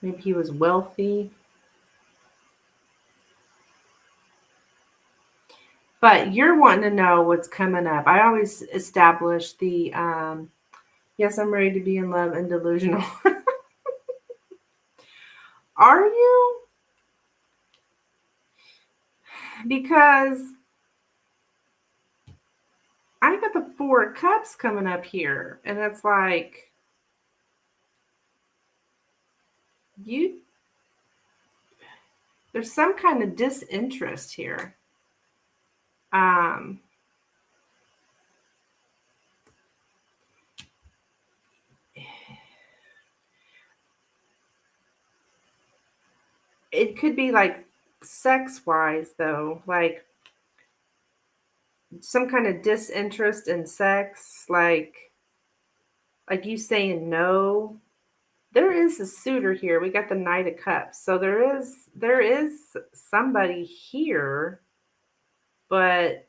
Maybe he was wealthy. But you're wanting to know what's coming up. I always establish the yes, I'm ready to be in love and delusional. Are you? Because I got the 4 of Cups coming up here, and it's like there's some kind of disinterest here. It could be like sex wise though, like some kind of disinterest in sex, like you saying no. There is a suitor here. We got the Knight of Cups. So there is somebody here, but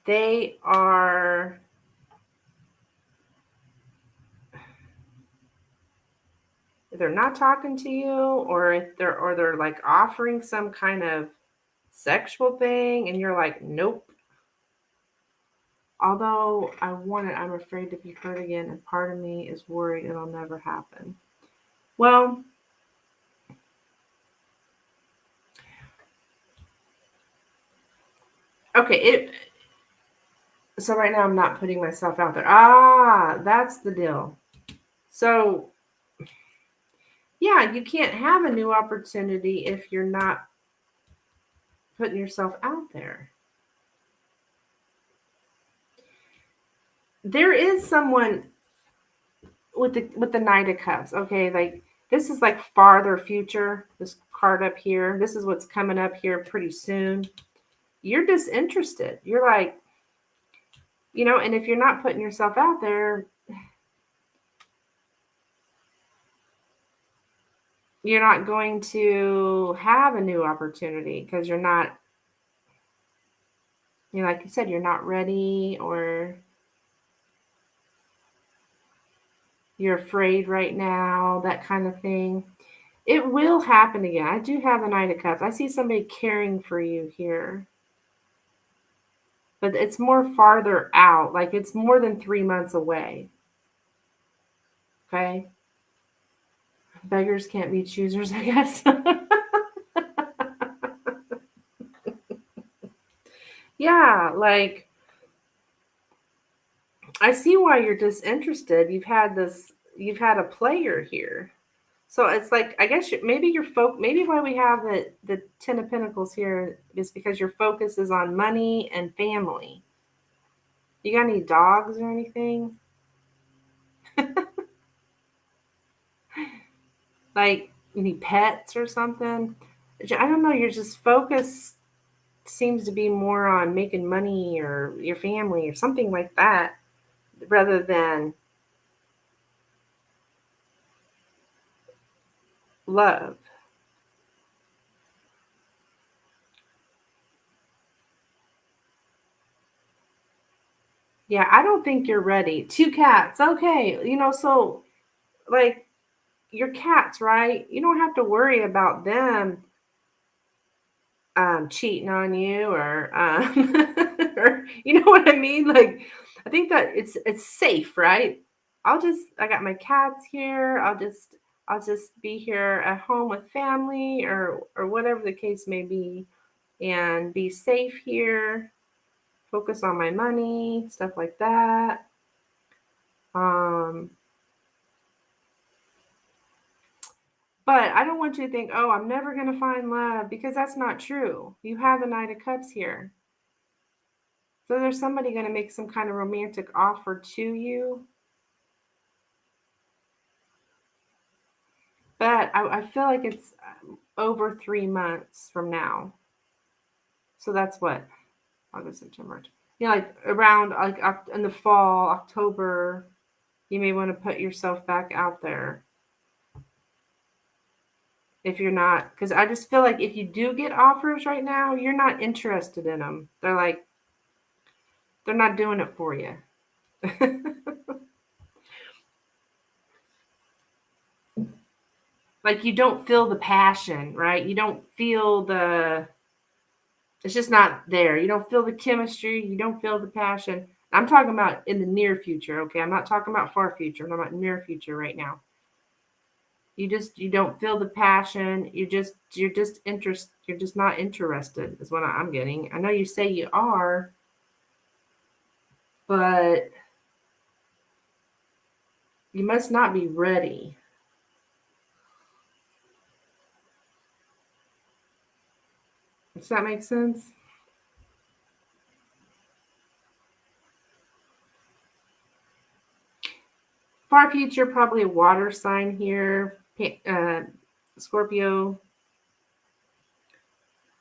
they are they're not talking to you, or if they're like offering some kind of sexual thing and you're like, nope. Although I want it, I'm afraid to be hurt again, and part of me is worried it'll never happen. Well, okay, so right now I'm not putting myself out there. That's the deal. So yeah, you can't have a new opportunity if you're not putting yourself out there. There is someone with the Knight of Cups. Okay, like this is like farther future. This card up here. This is what's coming up here pretty soon. You're disinterested. You're like, and if you're not putting yourself out there, you're not going to have a new opportunity because you're not, like you said, you're not ready, or you're afraid right now, that kind of thing. It will happen again. I do have the Knight of Cups. I see somebody caring for you here. But it's more farther out. Like it's more than 3 months away. Okay? Beggars can't be choosers, I guess. Yeah, like I see why you're disinterested. You've had a player here. So it's like I guess maybe maybe why we have the 10 of Pentacles here is because your focus is on money and family. You got any dogs or anything? Like any pets or something? I don't know, your just focus seems to be more on making money or your family or something like that rather than love. Yeah, I don't think you're ready. Two cats. Okay. So like your cats, right? You don't have to worry about them cheating on you or or you know what I mean? Like I think that it's safe, right? I got my cats here. I'll just be here at home with family or whatever the case may be and be safe here, focus on my money, stuff like that. Um But I don't want you to think, oh, I'm never going to find love because that's not true. You have the Knight of Cups here. So there's somebody going to make some kind of romantic offer to you. But I feel like it's over 3 months from now. So that's what? August, September. Like around like in the fall, October, you may want to put yourself back out there. If you're not, because I just feel like if you do get offers right now, you're not interested in them. They're not doing it for you. Like you don't feel the passion, right? You don't feel it's just not there. You don't feel the chemistry, you don't feel the passion. I'm talking about in the near future, okay? I'm not talking about far future. I'm talking about near future right now. You don't feel the passion. You're just not interested is what I'm getting. I know you say you are, but you must not be ready. Does that make sense? Far future, probably a water sign here. Scorpio,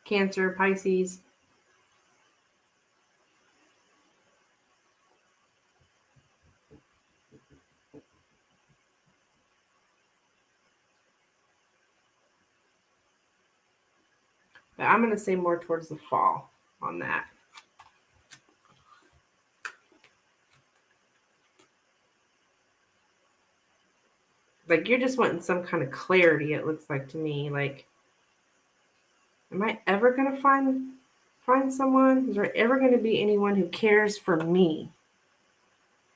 Cancer, Pisces. But I'm going to say more towards the fall on that. Like you're just wanting some kind of clarity, it looks like to me. Like, am I ever going to find someone? Is there ever going to be anyone who cares for me?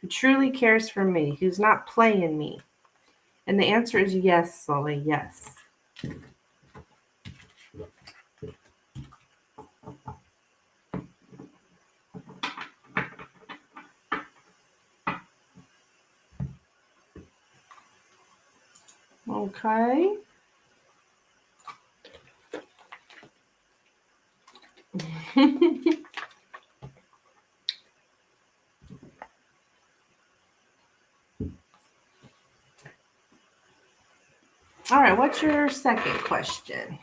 Who truly cares for me? Who's not playing me? And the answer is yes, Sully, yes. Okay. All right, what's your second question?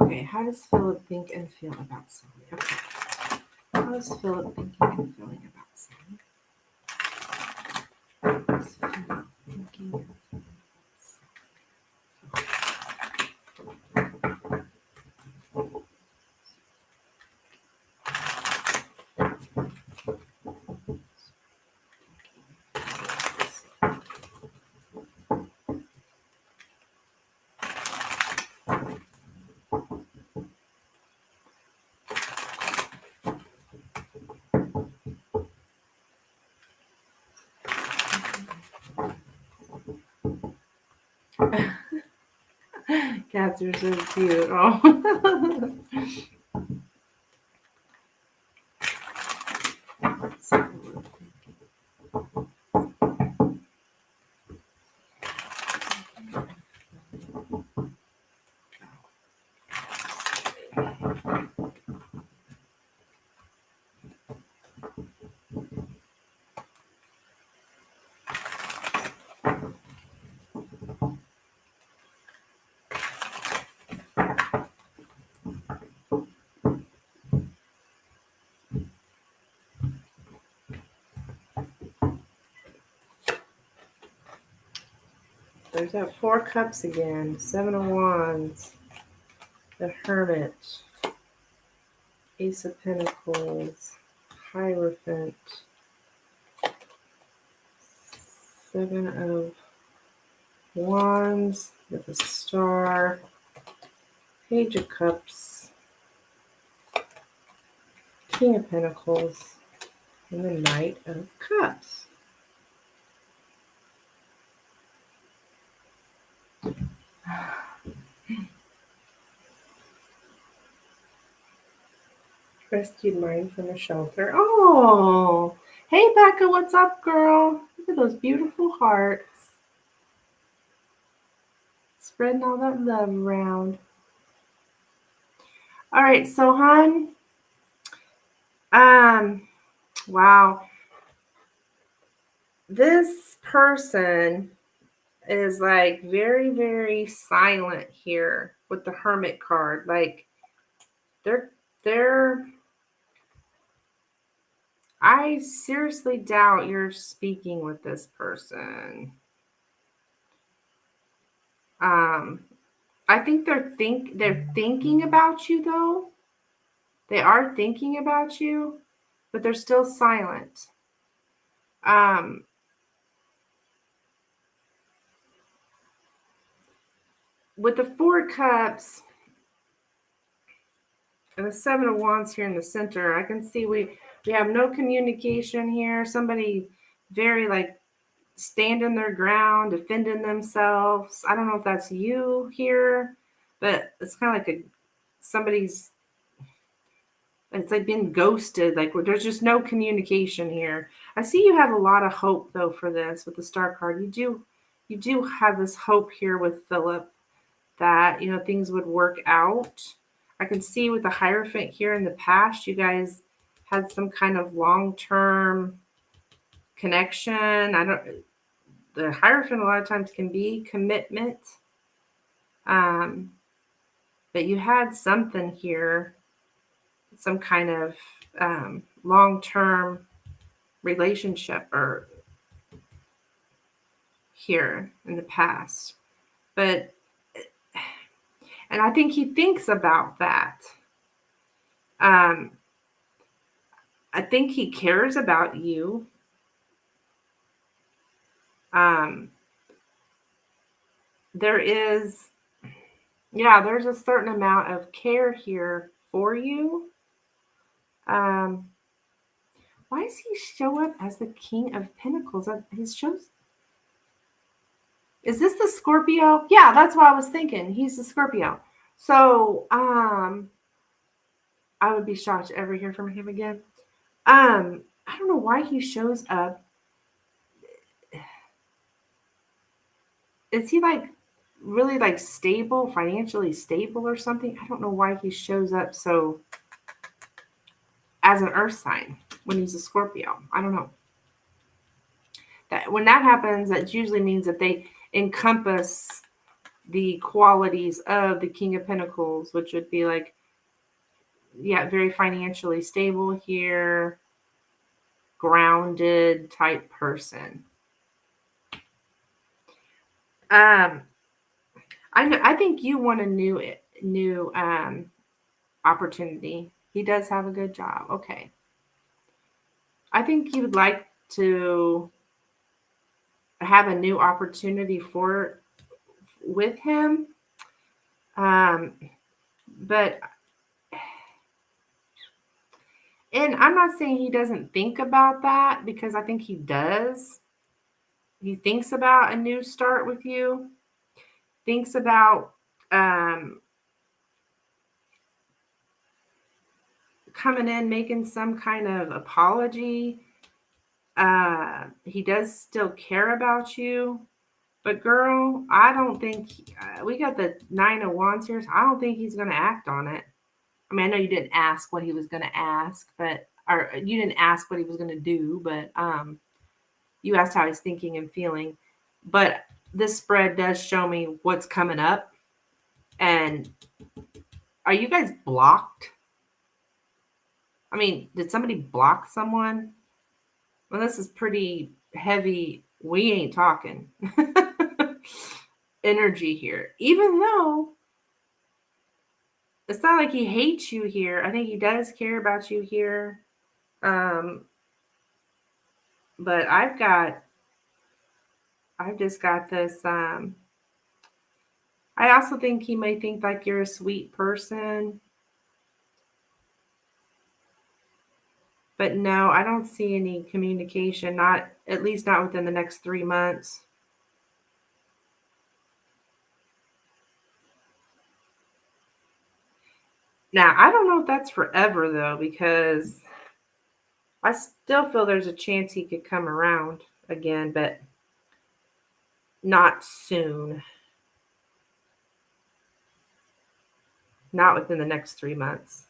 Okay, how does Philip think and feel about Sully? Okay. How is Philip thinking and feeling about something? How is Philip thinking and feeling Cats are so cute. Oh. There's that 4 cups again. 7 of Wands. The Hermit. Ace of Pentacles. Hierophant. 7 of Wands with a star. Page of Cups. King of Pentacles. And the Knight of Cups. Rescued mine from a shelter. Oh, hey Becca, what's up, girl? Look at those beautiful hearts. Spreading all that love around. All right, so hon, wow. This person is like very, very silent here with the Hermit card. Like they're I seriously doubt you're speaking with this person. I think they're thinking about you though. They are thinking about you, but they're still silent. With the 4 cups and the 7 of Wands here in the center, I can see we have no communication here. Somebody very like standing their ground, defending themselves. I don't know if that's you here, but it's kind of like somebody's. It's like being ghosted. Like there's just no communication here. I see you have a lot of hope though for this with the Star card. You do have this hope here with Philip that things would work out. I can see with the Hierophant here in the past, you guys had some kind of long-term connection. The Hierophant a lot of times can be commitment. But you had something here, some kind of long-term relationship or here in the past. And I think he thinks about that. I think he cares about you. There's a certain amount of care here for you. Why does he show up as the King of Pentacles? Is this the Scorpio? Yeah, that's what I was thinking. He's the Scorpio. So, I would be shocked to ever hear from him again. I don't know why he shows up. Is he like really like stable, financially stable or something? I don't know why he shows up so as an earth sign when he's a Scorpio. I don't know. That when that happens, that usually means that they encompass the qualities of the King of Pentacles, which would be like yeah, very financially stable here, grounded type person. Um, I think you want a new opportunity. He does have a good job. Okay. I think you would like to have a new opportunity for with him. Um, but and I'm not saying he doesn't think about that because I think he does. He thinks about a new start with you. Thinks about um, coming in, making some kind of apology. He does still care about you. But girl, I don't think we got the 9 of Wands here. So I don't think he's going to act on it. I mean, I know you didn't ask what he was going to ask, but or you didn't ask what he was going to do, but you asked how he's thinking and feeling. But this spread does show me what's coming up. And are you guys blocked? I mean, did somebody block someone? Well, this is pretty heavy. We ain't talking energy here. Even though it's not like he hates you here. I think he does care about you here. Um, but I've just got this. I also think he may think like you're a sweet person. But no, I don't see any communication, not at least not within the next 3 months. Now, I don't know if that's forever though, because I still feel there's a chance he could come around again, but not soon. Not within the next 3 months.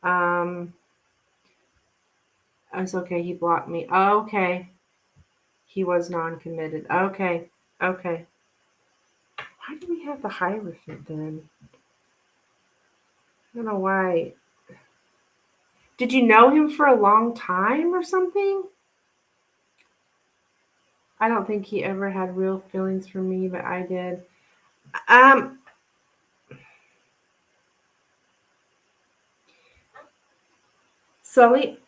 Um, it's okay. He blocked me. Oh, okay. He was non-committed. Okay. Okay. Why do we have the Hierophant then? I don't know why. Did you know him for a long time or something? I don't think he ever had real feelings for me, but I did. Um, Sully,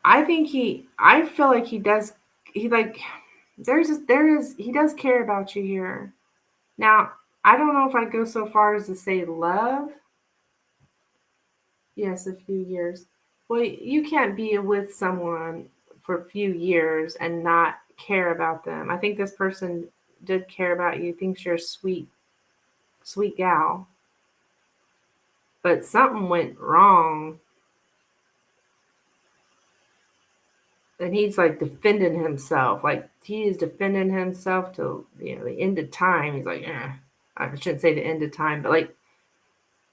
I feel like he does, he like, he does care about you here. Now, I don't know if I'd go so far as to say love. Yes, a few years. Well, you can't be with someone for a few years and not care about them. I think this person did care about you, thinks you're a sweet gal, but something went wrong. And he's like defending himself. Like he is defending himself till the end of time. He's like, I shouldn't say the end of time, but like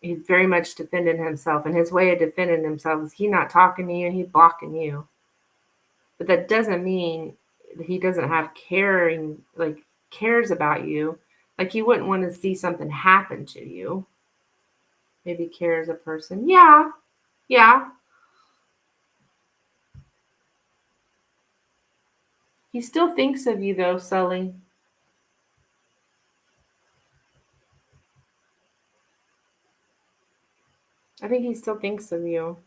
he's very much defending himself. And his way of defending himself is he not talking to you and he's blocking you. But that doesn't mean that he doesn't have caring, like cares about you. Like he wouldn't want to see something happen to you. Maybe cares a person. Yeah, yeah. He still thinks of you though, Sully. I think he still thinks of you.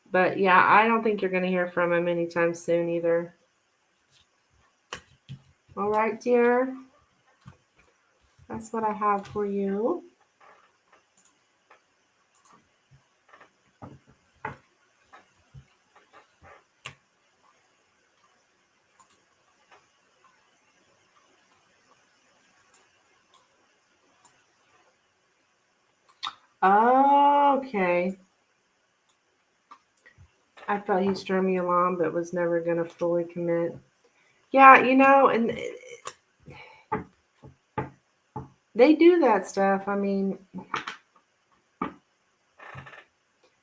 But yeah, I don't think you're going to hear from him anytime soon either. All right, dear. That's what I have for you. Okay. I felt he strung me along, but was never going to fully commit. Yeah, and they do that stuff. I mean,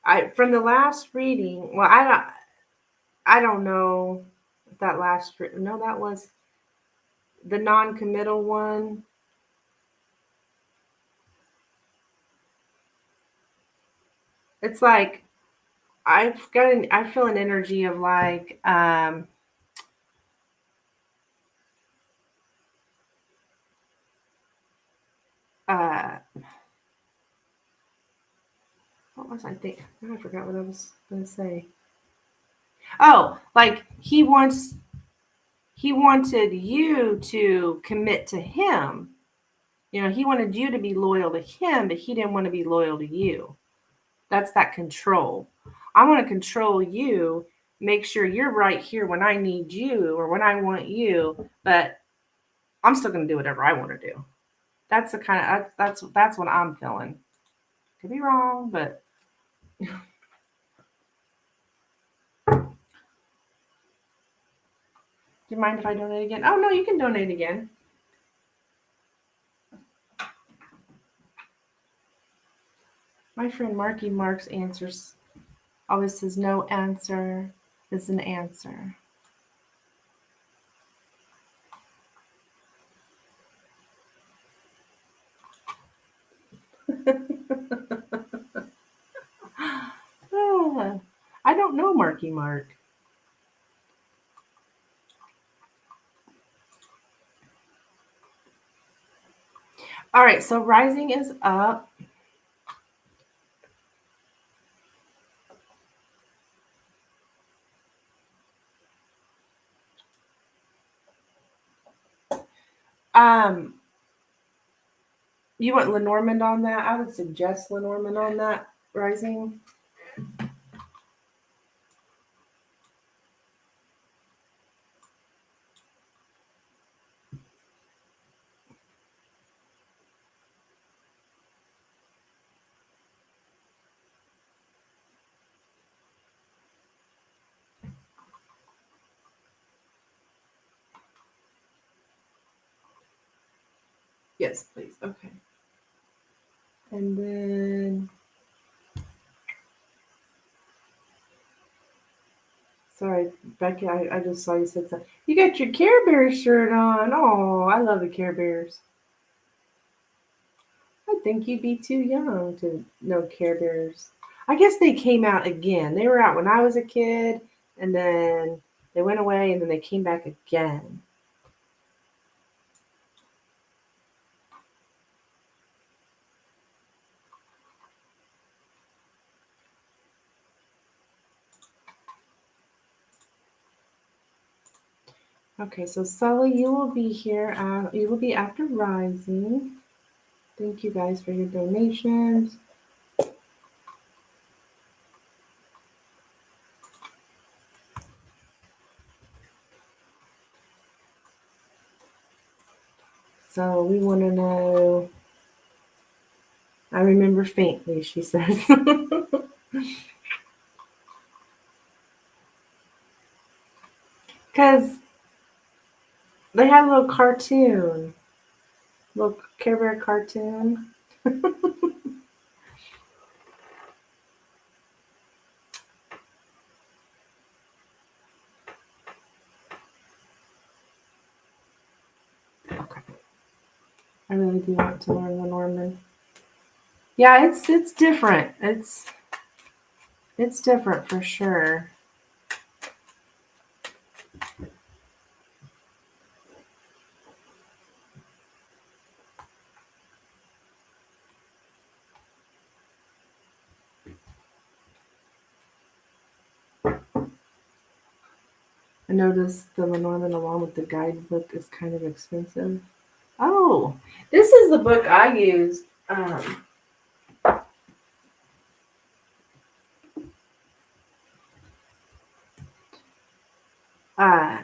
I from the last reading. Well, I don't know if that last. No, that was the non-committal one. It's like I feel an energy of like uh what was I thinking? I forgot what I was gonna say. Oh, like he wanted you to commit to him. You know, he wanted you to be loyal to him, but he didn't want to be loyal to you. That's that control. I want to control you, make sure you're right here when I need you or when I want you, but I'm still going to do whatever I want to do. That's the kind of that's what I'm feeling. Could be wrong, but do you mind if I donate again? Oh no, you can donate again. My friend Marky Marks answers always says no answer is an answer. I don't know Marky Mark. All right, so rising is up. Um, you want Lenormand on that? I would suggest Lenormand on that rising. Yes, please. Okay. And then, sorry, Becky, I just saw you said something. You got your Care Bears shirt on. Oh, I love the Care Bears. I think you'd be too young to know Care Bears. I guess they came out again. They were out when I was a kid, and then they went away, and then they came back again. Okay, so Sully, you will be here. You will be after rising. Thank you guys for your donations. So we want to know. I remember faintly, she says. Because they had a little cartoon, little Care Bear cartoon. Okay. I really do want to learn Lenormand. Yeah, it's different. It's different for sure. I noticed the Lenormand along with the guidebook is kind of expensive. Oh, this is the book I use.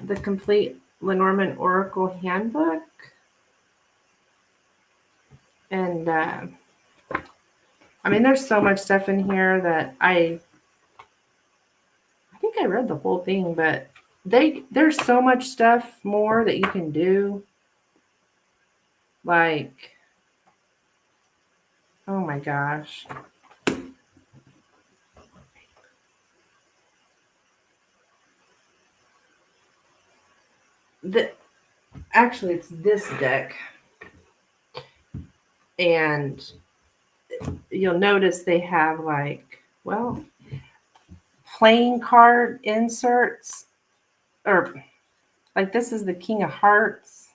The complete Lenormand Oracle Handbook. And I mean, there's so much stuff in here that I think I read the whole thing, but there's so much stuff more that you can do. Like, oh my gosh. Actually, it's this deck. And you'll notice they have like Well, playing card inserts, or like this is the King of Hearts.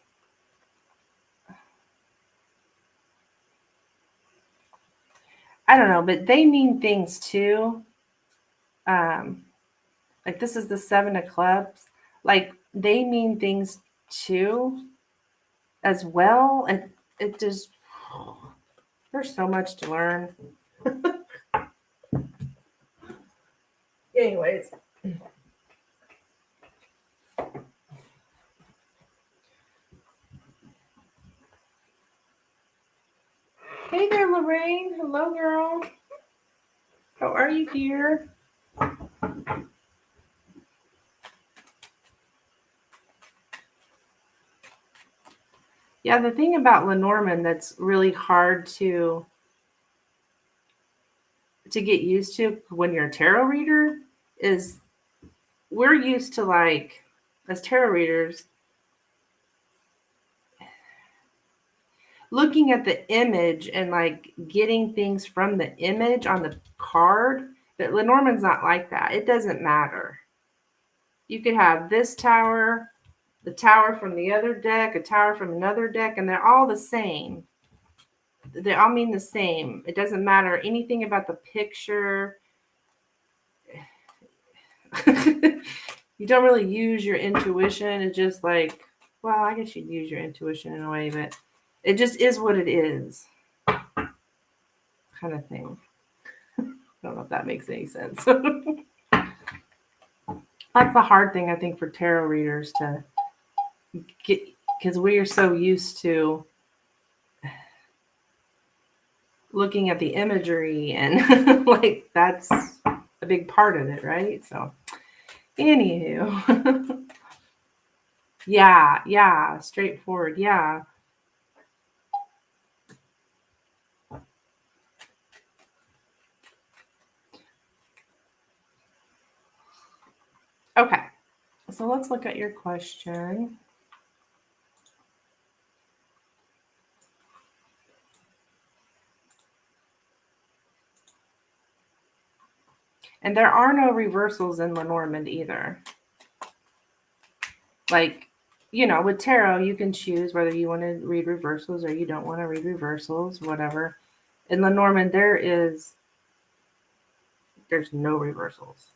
I don't know, but they mean things too. Like this is the Seven of Clubs. Like they mean things too as well. And it just, there's so much to learn. Anyways. Hey there, Lorraine. Hello, girl. How are you, dear? Yeah, the thing about Lenormand that's really hard to get used to when you're a tarot reader is we're used to, like, as tarot readers, looking at the image and like getting things from the image on the card. But Lenormand's not like that. It doesn't matter. You could have this tower, the tower from the other deck, a tower from another deck, and they're all the same. They all mean the same. It doesn't matter anything about the picture. You don't really use your intuition. It's just like, well, I guess you'd use your intuition in a way, but it just is what it is, kind of thing. I don't know if that makes any sense. That's the hard thing, I think, for tarot readers to get, because we are so used to looking at the imagery and like that's a big part of it, right? So, anywho, yeah, straightforward, yeah. Okay, so let's look at your question. And there are no reversals in Lenormand either. Like, you know, with tarot, you can choose whether you want to read reversals or you don't want to read reversals, whatever. In Lenormand, there's no reversals.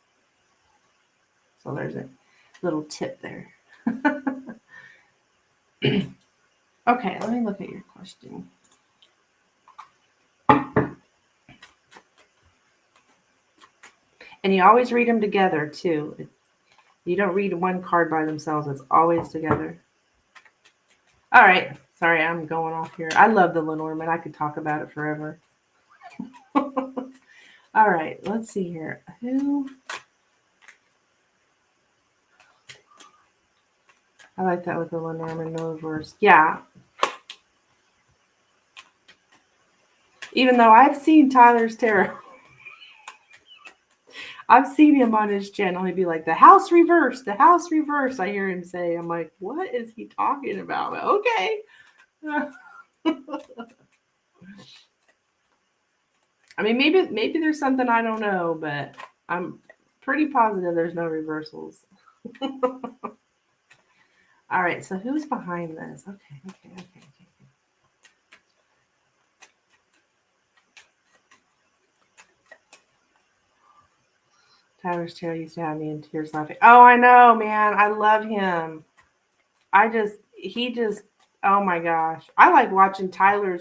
So there's a little tip there. Okay, let me look at your question. And you always read them together too. You don't read one card by themselves, it's always together. All right, sorry, I'm going off here. I love the Lenormand. I could talk about it forever. All right, let's see here. Who? I like that with the Lenormand, no reverse. Yeah. Even though I've seen Tyler's tarot, I've seen him on his channel. He'd be like, the house reverse, the house reverse. I hear him say, I'm like, what is he talking about? Okay. I mean, maybe there's something I don't know, but I'm pretty positive there's no reversals. All right, so who's behind this? Okay. Tyler's Tarot used to have me in tears laughing. Oh, I know, man. I love him. He just, oh my gosh. I like watching Tyler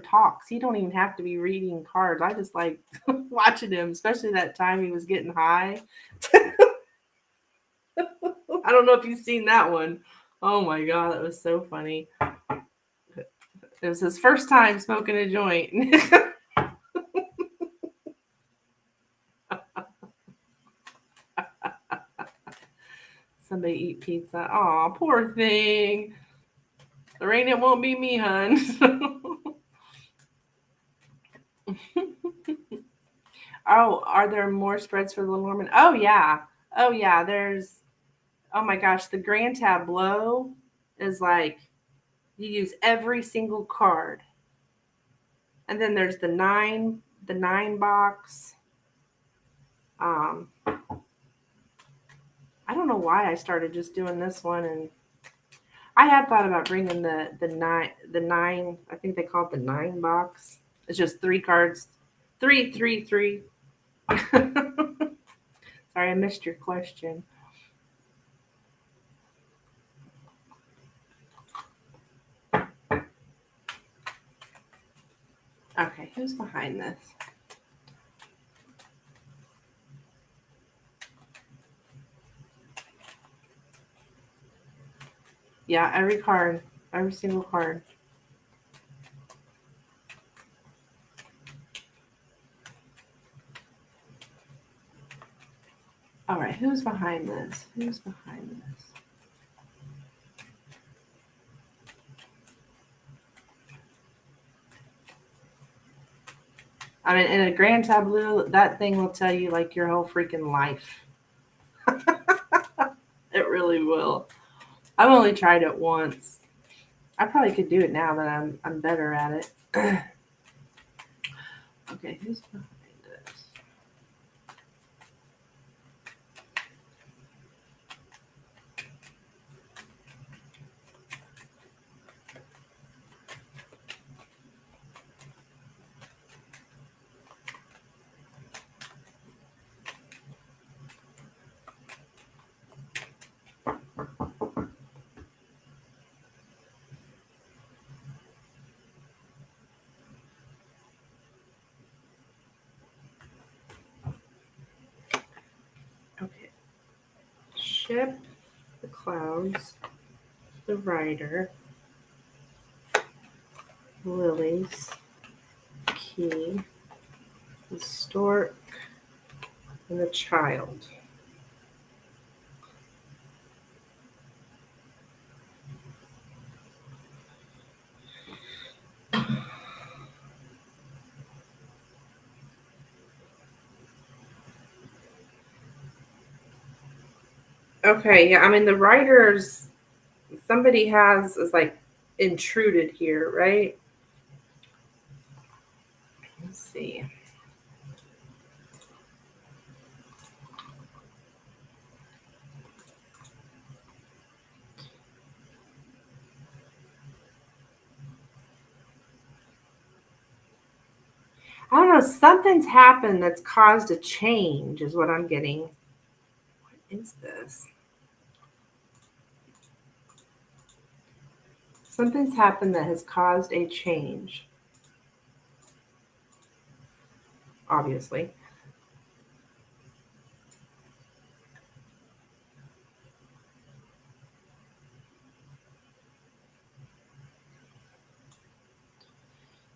talks. He don't even have to be reading cards. I just like watching him, especially that time he was getting high. I don't know if you've seen that one. Oh my God, that was so funny. It was his first time smoking a joint. Somebody eat pizza. Aw, poor thing. Lorraine, it won't be me, hun. Oh, are there more spreads for the Lenormand? Oh yeah. There's, oh my gosh, the Grand Tableau is like you use every single card. And then there's the nine box. Um, I don't know why I started just doing this one, and I had thought about bringing the nine. I think they call it the 9 box. It's just 3 cards, 3, 3, 3. Sorry, I missed your question. Okay, who's behind this? Yeah, every card, every single card. All right, who's behind this? Who's behind this? I mean, in a grand tableau, that thing will tell you like your whole freaking life. It really will. I've only tried it once. I probably could do it now that I'm better at it. Okay, who's behind this? Okay. Ship, the clouds, the rider, lilies, key, the stork, and the child. Okay, yeah, I mean the writers somebody has is like intruded here, right? Let's see. I don't know, something's happened that's caused a change is what I'm getting. What is this? Something's happened that has caused a change, obviously.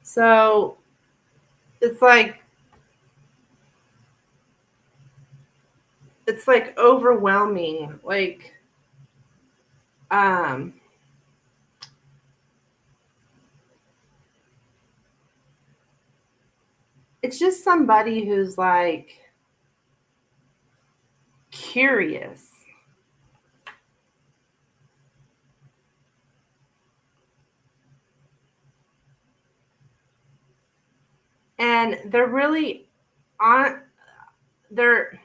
So it's like overwhelming. Like um it's just somebody who's like curious. And they're really on they're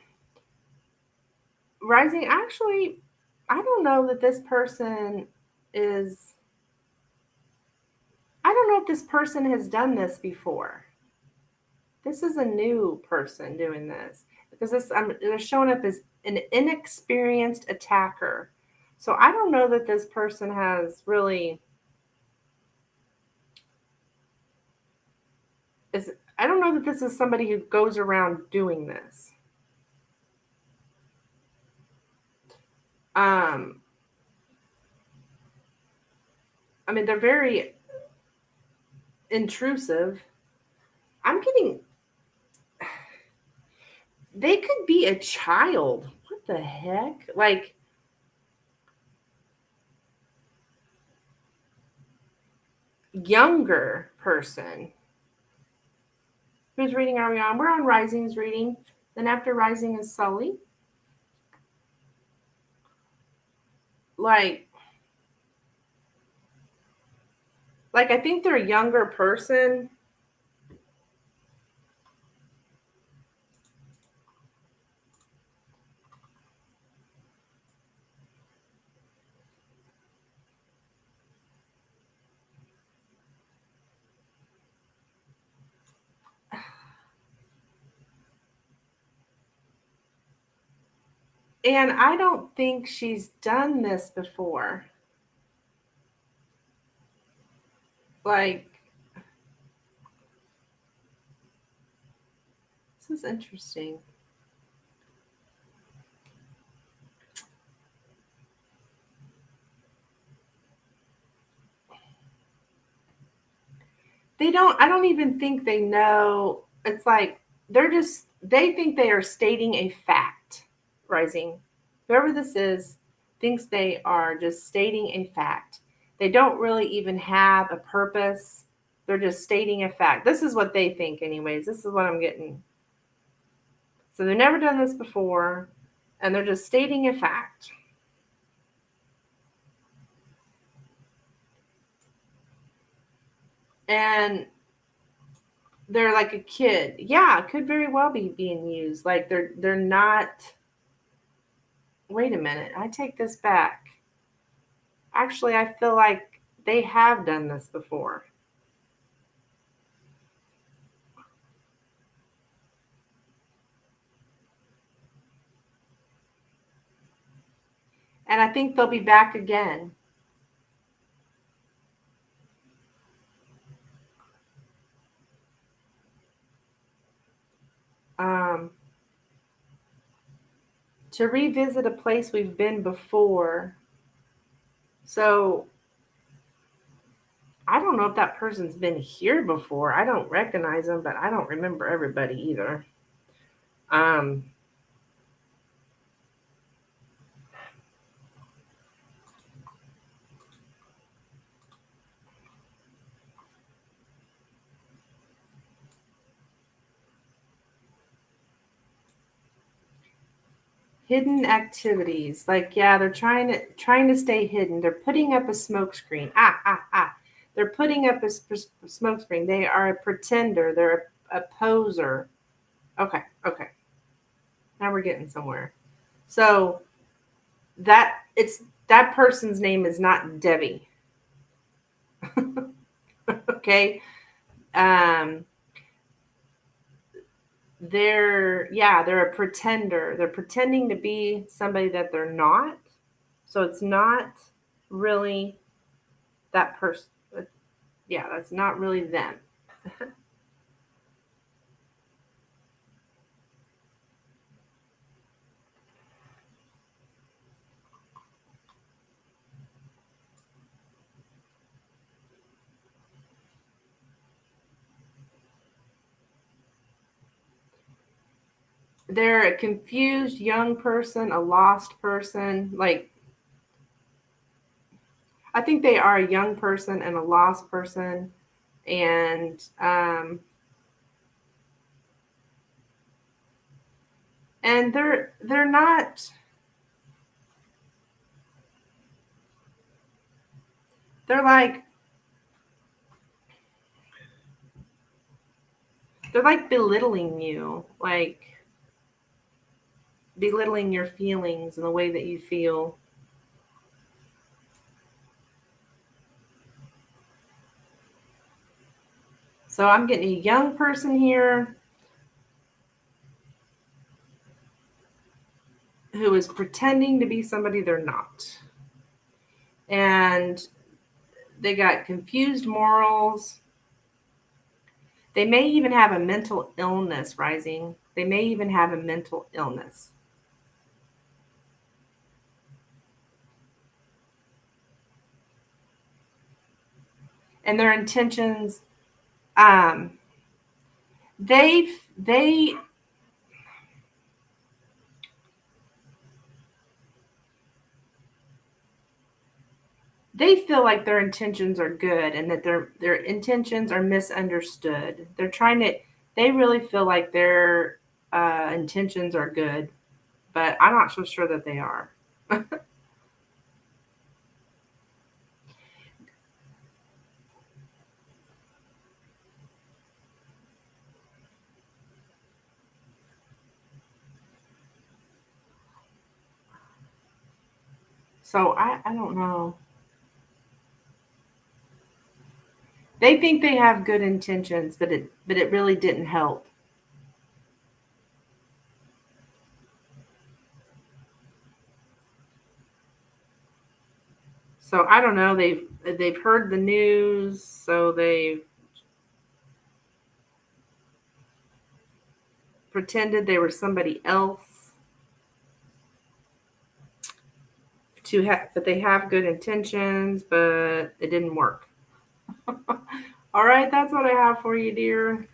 rising. Actually, I don't know that this person is I don't know if this person has done this before. This is a new person doing this because they're showing up as an inexperienced attacker. So I don't know that this person has really is. I don't know that this is somebody who goes around doing this. Um, I mean, they're very intrusive. I'm getting. They could be a child. What the heck? Like younger person. Whose reading are we on? We're on Rising's reading. Then after Rising is Sully. Like I think they're a younger person. And I don't think she's done this before. Like, this is interesting. I don't even think they know. It's like they think they are stating a fact, Rising. Whoever this is thinks they are just stating a fact. They don't really even have a purpose. They're just stating a fact. This is what they think, anyways. This is what I'm getting. So they've never done this before, and they're just stating a fact. And they're like a kid. Yeah, it could very well be being used. Like they're not. Wait a minute. I take this back. Actually, I feel like they have done this before. And I think they'll be back again. Um, to revisit a place we've been before. So I don't know if that person's been here before. I don't recognize them, but I don't remember everybody either. Um, Hidden activities. Like, yeah, they're trying to stay hidden. They're putting up a smoke screen. They're putting up a smoke screen. They are a pretender. They're a poser. Okay, okay. Now we're getting somewhere. So that person's name is not Debbie. Okay. Um, they're a pretender. They're pretending to be somebody that they're not. So it's not really that person. Yeah, that's not really them. They're a confused young person, a lost person. Like, I think they are a young person and a lost person. And they're not they're like they're like belittling you, like belittling your feelings and the way that you feel. So I'm getting a young person here who is pretending to be somebody they're not. And they got confused morals. They may even have a mental illness, Rising. They may even have a mental illness. And their intentions, um, they they feel like their intentions are good and that their intentions are misunderstood. They really feel like their intentions are good, but I'm not so sure that they are. So I don't know. They think they have good intentions, but it really didn't help. So I don't know. They've heard the news, so they've pretended they were somebody else but they have good intentions, but it didn't work. All right, that's what I have for you, dear.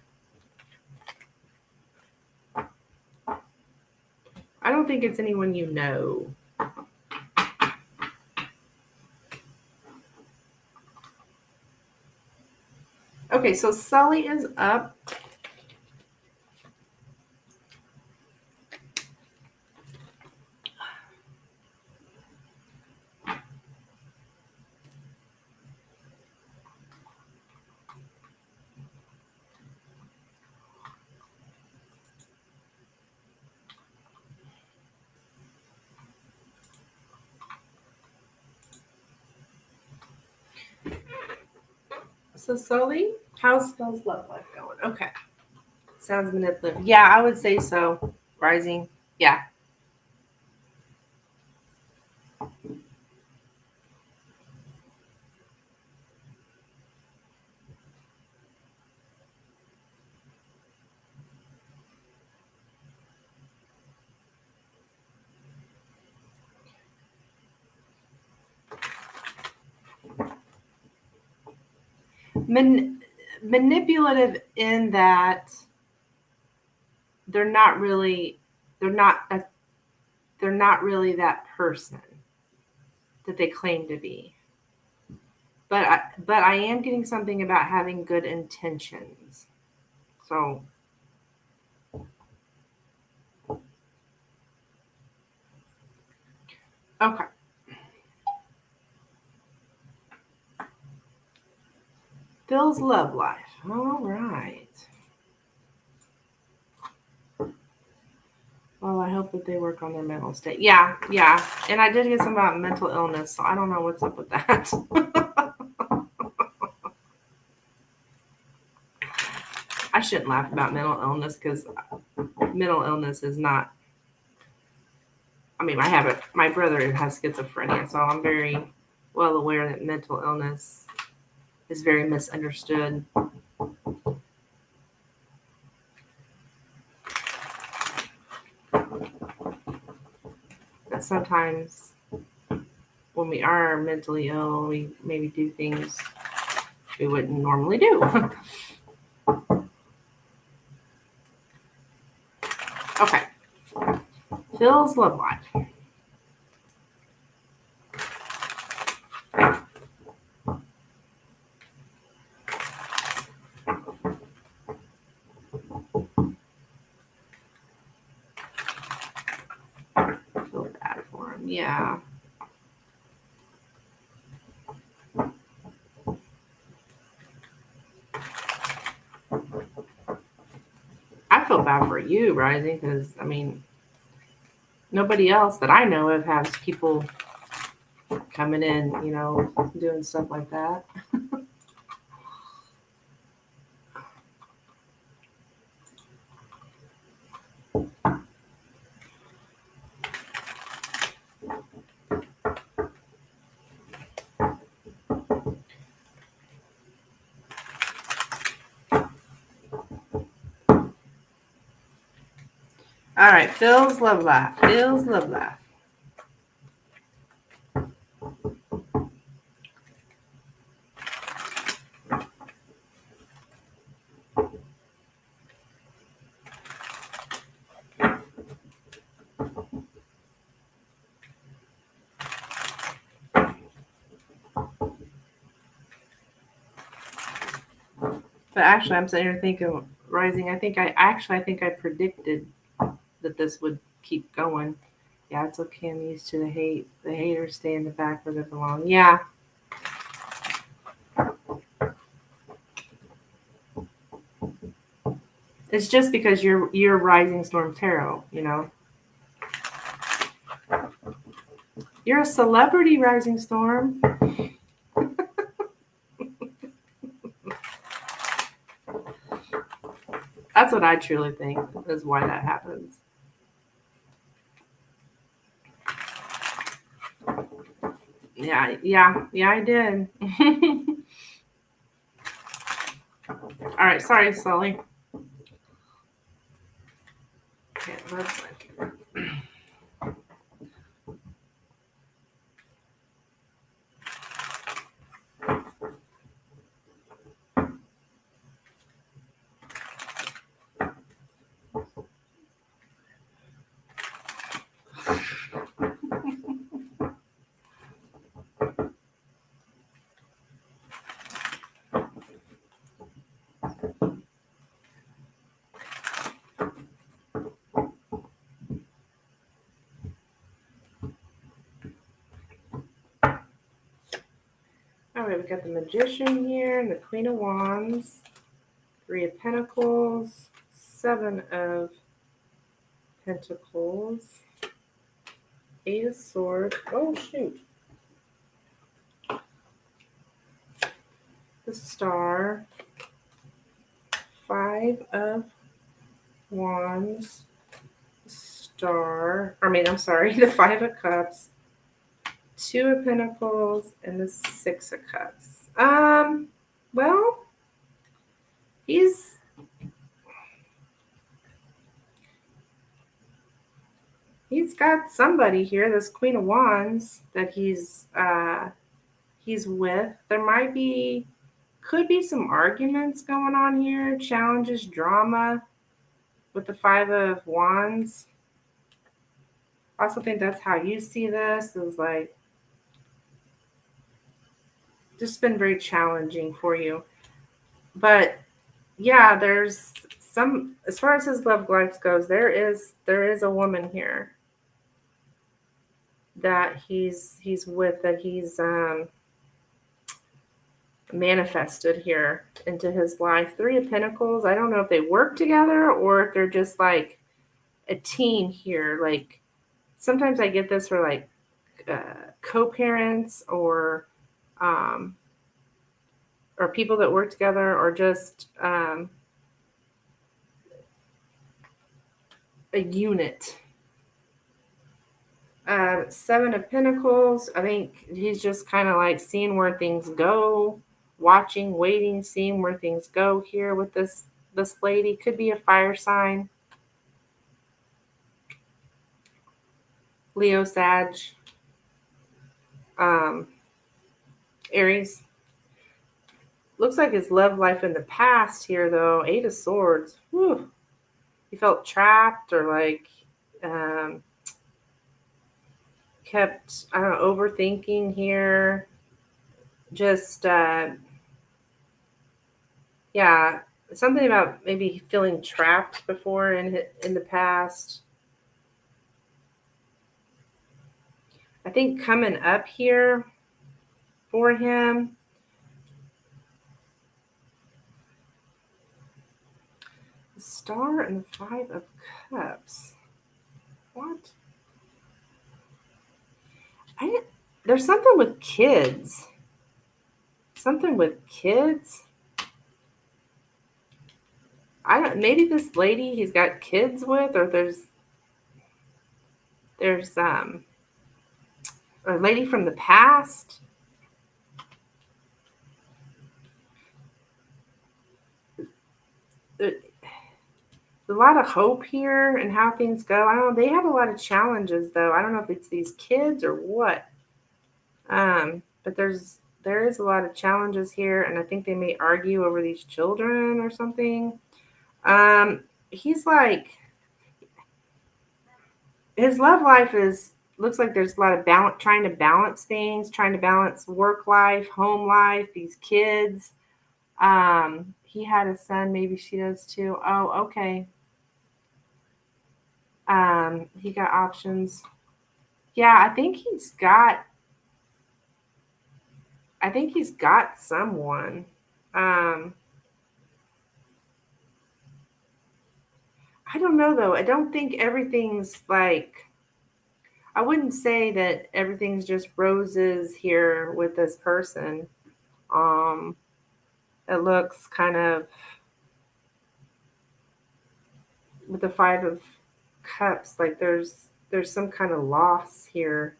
I don't think it's anyone you know. Okay, so Sully is up. So Sully, how's Phil's love life going? Okay. Sounds manipulative. Yeah, I would say so. Rising. Yeah. Manipulative in that they're not really they're not that they're not really that person that they claim to be. But I am getting something about having good intentions. So okay. Phil's love life. All right. Well, I hope that they work on their mental state. Yeah, yeah. And I did get some about mental illness, so I don't know what's up with that. I shouldn't laugh about mental illness because mental illness is not. I mean, I have it. My brother has schizophrenia, so I'm very well aware that mental illness is very misunderstood. That sometimes when we are mentally ill, we maybe do things we wouldn't normally do. Okay. Phil's love life. I feel bad for him. Yeah. I feel bad for you, Rising, because I mean, nobody else that I know of has people coming in, doing stuff like that. All right, Phil's love life. Phil's love life. But actually, I'm sitting here thinking, Rising. I think I predicted that this would keep going. Yeah, it's okay. I'm used to the hate. The haters stay in the back where they belong. Yeah, it's just because you're Rising Storm Tarot. You're a celebrity, Rising Storm. That's what I truly think is why that happens. Yeah, I did. All right, sorry, Sully. Okay, let's All right, we got the Magician here and the Queen of Wands, Three of Pentacles, Seven of Pentacles, Eight of Swords. Oh, shoot. The Star, Five of Wands, Star. I'm sorry, the Five of Cups, Two of Pentacles, and the Six of Cups. Well, he's got somebody here, this Queen of Wands, that he's with. There could be some arguments going on here, challenges, drama with the Five of Wands. I also think that's how you see this, is like just been very challenging for you. But yeah, there's some, as far as his love life goes, there is a woman here that he's with, that he's manifested here into his life. Three of Pentacles. I don't know if they work together or if they're just like a team here. Like sometimes I get this for like co-parents or people that work together, or just a unit. Seven of Pentacles. I think he's just kind of like seeing where things go, watching, waiting, seeing where things go here with this lady. Could be a fire sign. Leo, Sag, Aries. Looks like his love life in the past here, though. Eight of Swords. Whew. He felt trapped, or like kept, I don't know, overthinking here. Just yeah, something about maybe feeling trapped before in the past. I think coming up here for him, the Star and the Five of Cups. What? There's something with kids. Something with kids. Maybe this lady he's got kids with, or there's a lady from the past. There's a lot of hope here and how things go. I don't know. They have a lot of challenges, though. I don't know if it's these kids or what. But there is a lot of challenges here, and I think they may argue over these children or something. He's like, his love life looks like there's a lot of trying to balance things, trying to balance work life, home life, these kids. He had a son, maybe she does too. Oh, okay. He got options. Yeah, I think he's got someone. I don't know though. I don't think everything's like, I wouldn't say that everything's just roses here with this person. Um, it looks kind of, with the Five of Cups, like there's some kind of loss here.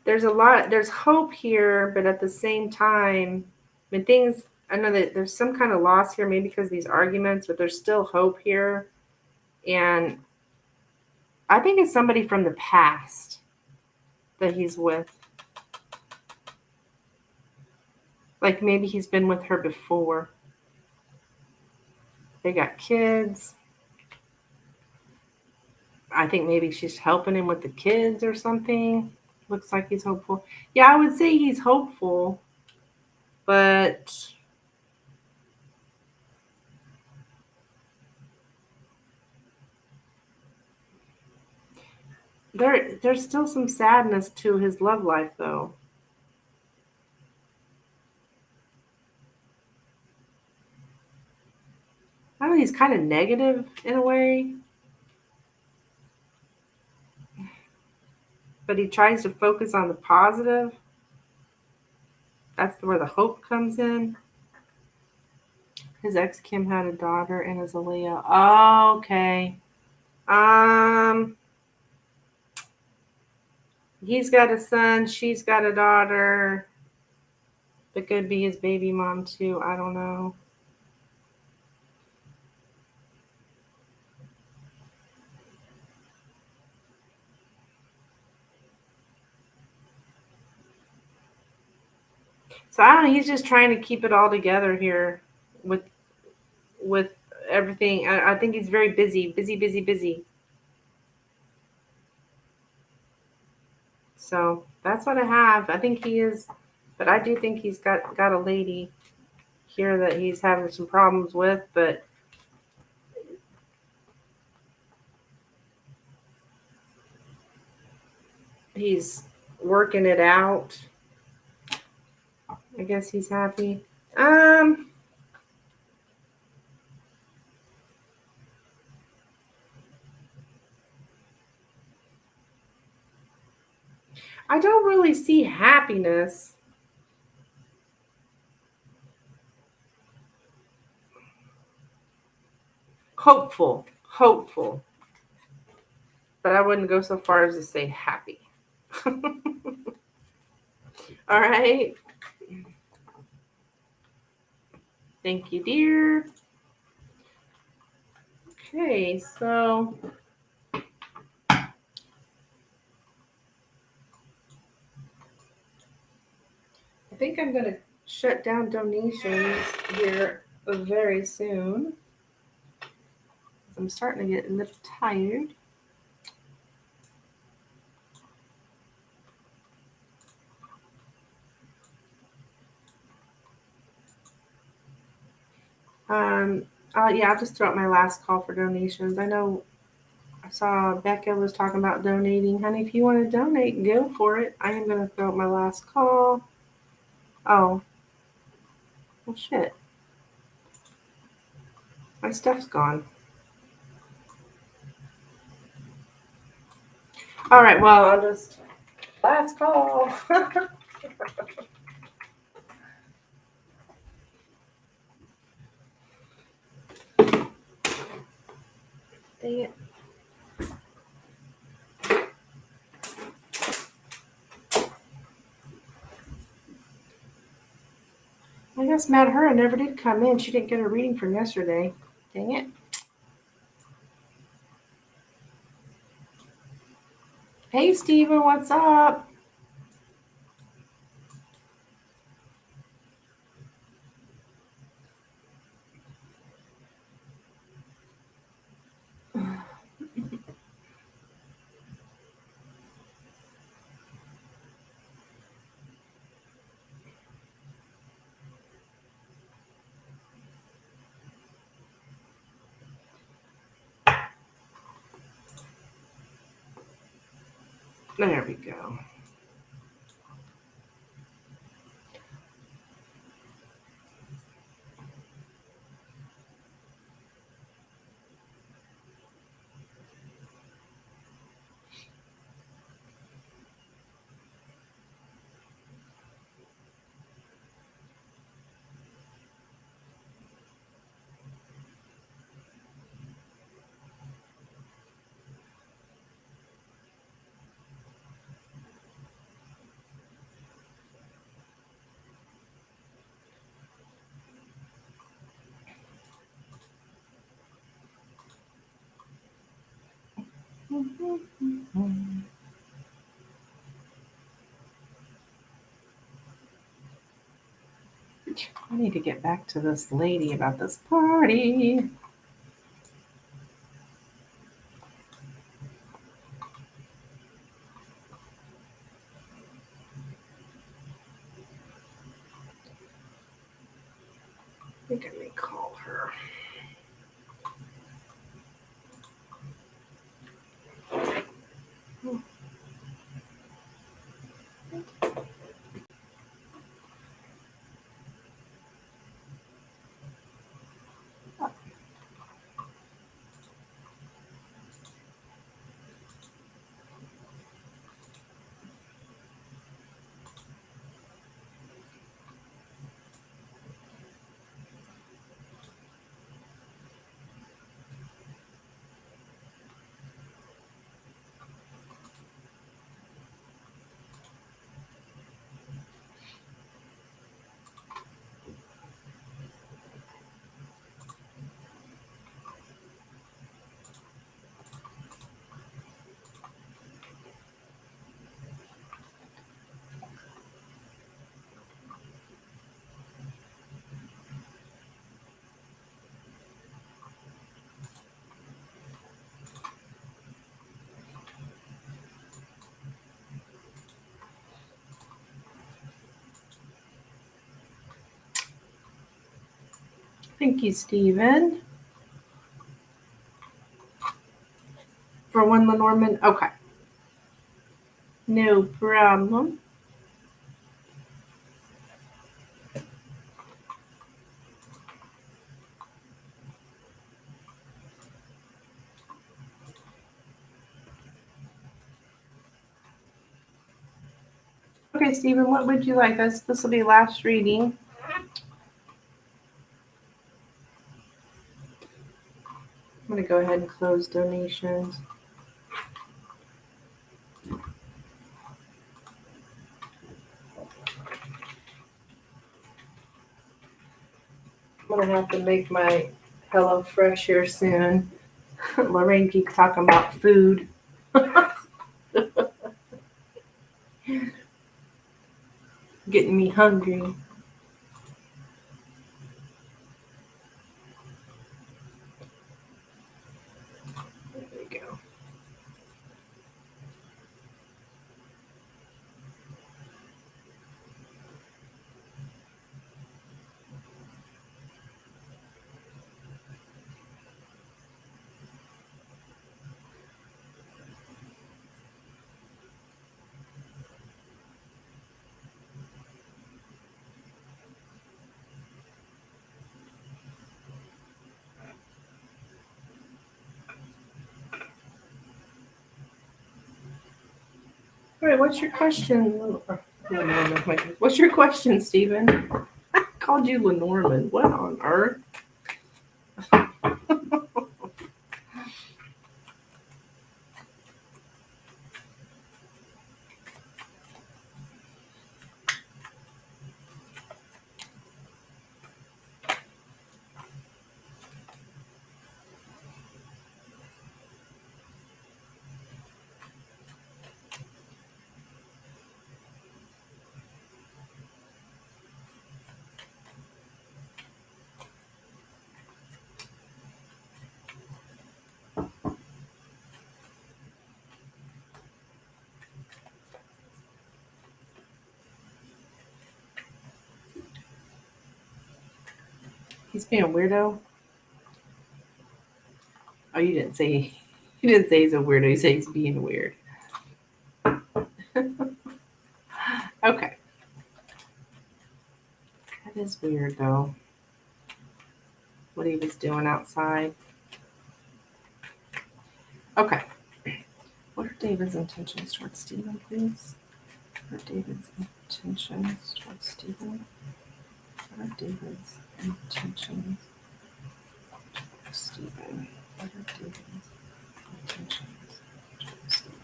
there's hope here, but at the same time, when things, I know that there's some kind of loss here, maybe because of these arguments, but there's still hope here. And I think it's somebody from the past that he's with. Like maybe he's been with her before. They got kids. I think maybe she's helping him with the kids or something. Looks like he's hopeful. Yeah, I would say he's hopeful, but there's still some sadness to his love life, though. I don't know, he's kind of negative in a way, but he tries to focus on the positive. That's where the hope comes in. His ex Kim had a daughter and is a Leo. Oh, okay. Um, he's got a son. She's got a daughter. That could be his baby mom too. I don't know. So I don't know. He's just trying to keep it all together here with with everything. I think he's very busy, busy, busy, busy. So that's what I have. I think he is, but I do think he's got a lady here that he's having some problems with, but he's working it out. I guess he's happy. I don't really see happiness. Hopeful, hopeful, but I wouldn't go so far as to say happy. All right. Thank you, dear. Okay, so I think I'm going to shut down donations here very soon. I'm starting to get a little tired. Yeah, I'll just throw out my last call for donations. I know I saw Becca was talking about donating. Honey, if you want to donate, go for it. I am going to throw out my last call. Oh, well, shit. My stuff's gone. All right, well, I'll just last call. Dang it. I guess Mad Hura never did come in. She didn't get a reading from yesterday. Dang it. Hey, Steven, what's up? There we go. I need to get back to this lady about this party. I think I may call her. Thank you, Stephen. For one Lenormand? Okay. No problem. Okay, Stephen, what would you like us? This will be last reading. I'm going to go ahead and close donations. I'm going to have to make my HelloFresh here soon. Lorraine keeps talking about food. Getting me hungry. There we go. All right, what's your question? What's your question, Stephen? I called you Lenormand. What on earth? He's being a weirdo. Oh, you didn't say he's a weirdo. You said he's being weird. Okay. That is weird though. What he was doing outside. Okay. What are David's intentions towards Stephen, please? What are David's intentions towards Stephen? What are David's intentions towards Stephen? What are David's intentions towards Stephen?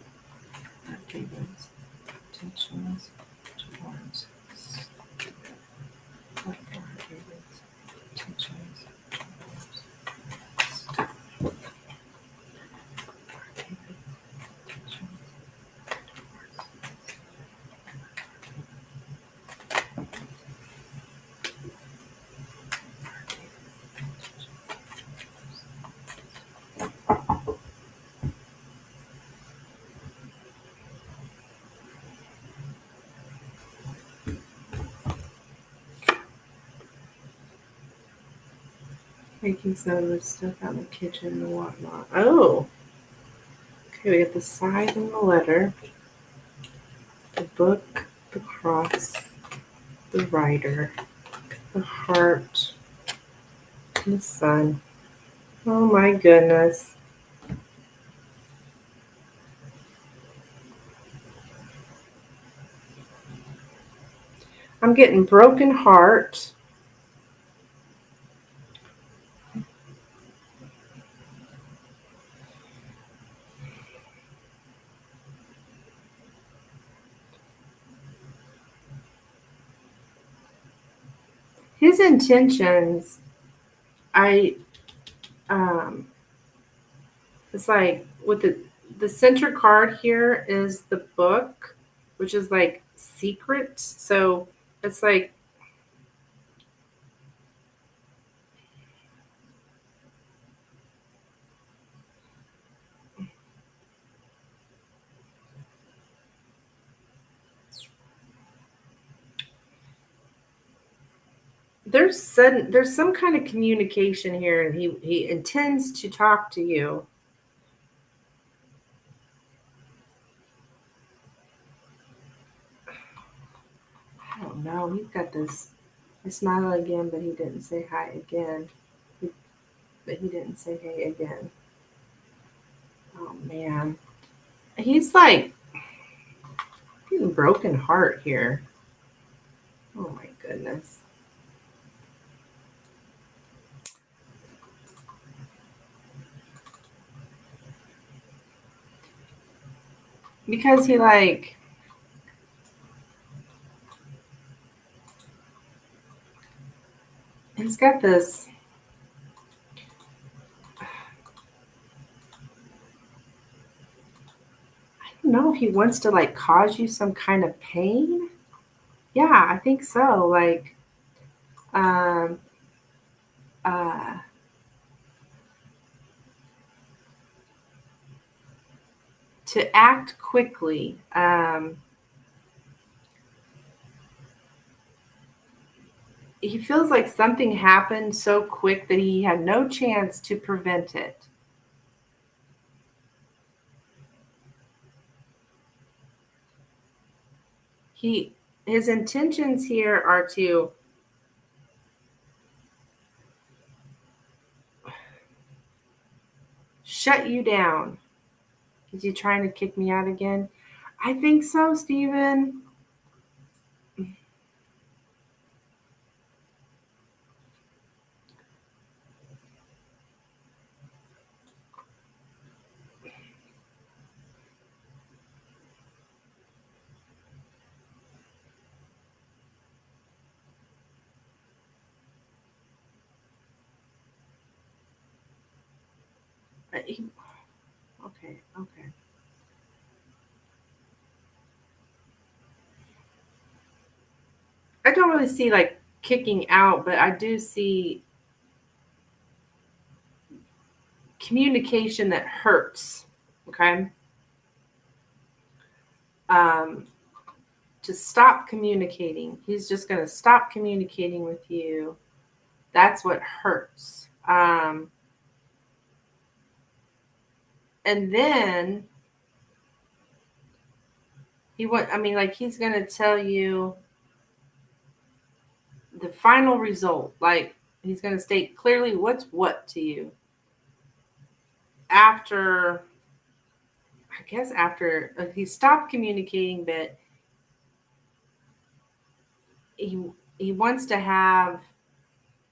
What are David's intentions towards Stephen? What are David's intentions towards Stephen? Making some of this stuff out in the kitchen and whatnot. Oh, okay. We got the side and the letter, the book, the cross, the rider, the heart, and the sun. Oh my goodness. I'm getting broken heart. His intentions, I it's like with the center card here is the book, which is like secret. So it's like there's some kind of communication here, and he intends to talk to you. I don't know. He's got this. I smile again, but he didn't say hi again. But he didn't say hey again. Oh man, he's like getting broken heart here. Oh my goodness. Because he like he's got this. I don't know if he wants to like cause you some kind of pain. Yeah, I think so. Like um uh to act quickly. He feels like something happened so quick that he had no chance to prevent it. He his intentions here are to shut you down. Is he trying to kick me out again? I think so, Steven. Okay, okay. I don't really see like kicking out, but I do see communication that hurts. Okay. Um, to stop communicating. He's just going to stop communicating with you. That's what hurts. And then I mean, like he's going to tell you the final result. Like he's going to state clearly what's what to you after, I guess, after he stopped communicating, but he wants to have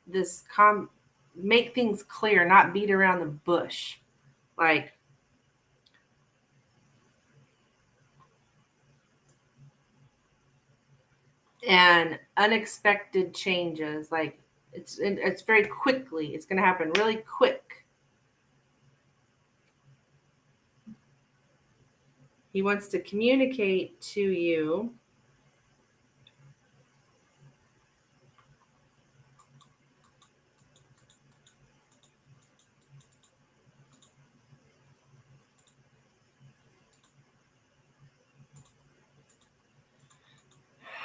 this make things clear, not beat around the bush. Like and unexpected changes. Like it's very quickly. It's going to happen really quick. He wants to communicate to you.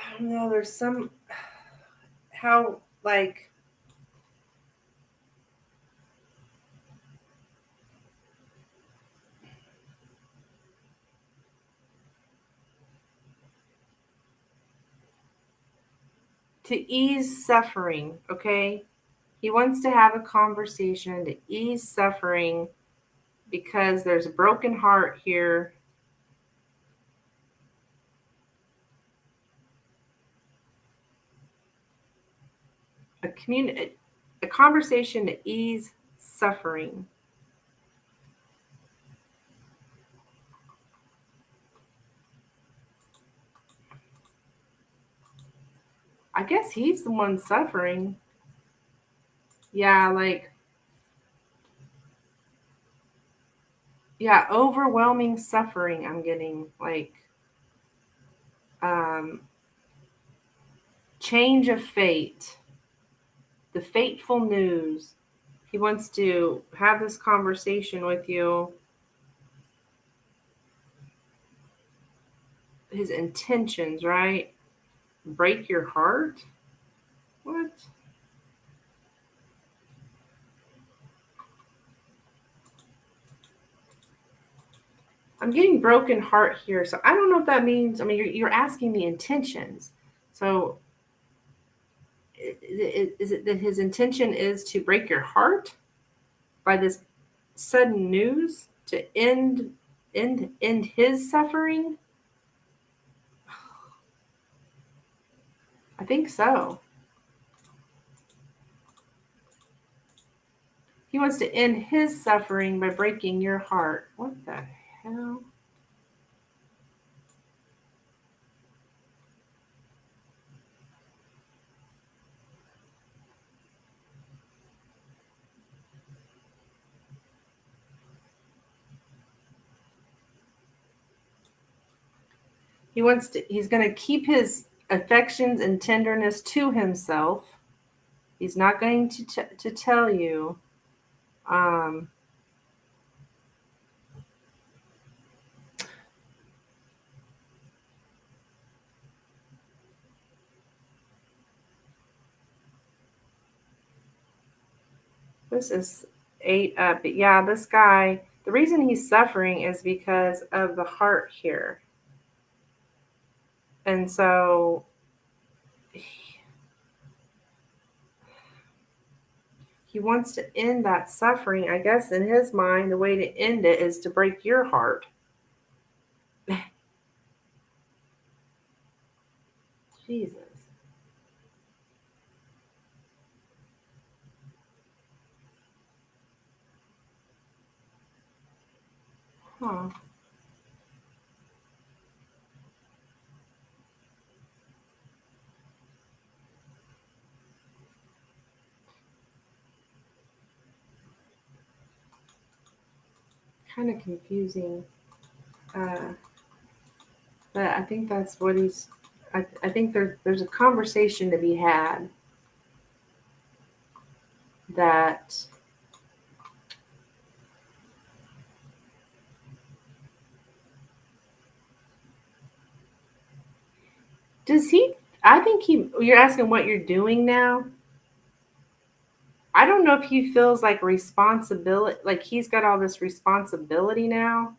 I don't know. There's some how like to ease suffering, okay? He wants to have a conversation to ease suffering because there's a broken heart here. A conversation to ease suffering. I guess he's the one suffering. Yeah, like, yeah, overwhelming suffering I'm getting, like, um change of fate, the fateful news. He wants to have this conversation with you. His intentions, right? Break your heart? What? I'm getting broken heart here. So I don't know if that means, I mean, you're asking the intentions. So is it that his intention is to break your heart by this sudden news to end his suffering? I think so. He wants to end his suffering by breaking your heart. What the hell? He's going to keep his affections and tenderness to himself. He's not going to tell you. Um, this is 8 up. But yeah, this guy, the reason he's suffering is because of the heart here. And so he wants to end that suffering. I guess in his mind, the way to end it is to break your heart. Jesus. Huh. Kind of confusing. Uh, but I think that's what he's. I think there's a conversation to be had that does he. I think he. You're asking what you're doing now. I don't know if he feels like responsibility, like he's got all this responsibility now.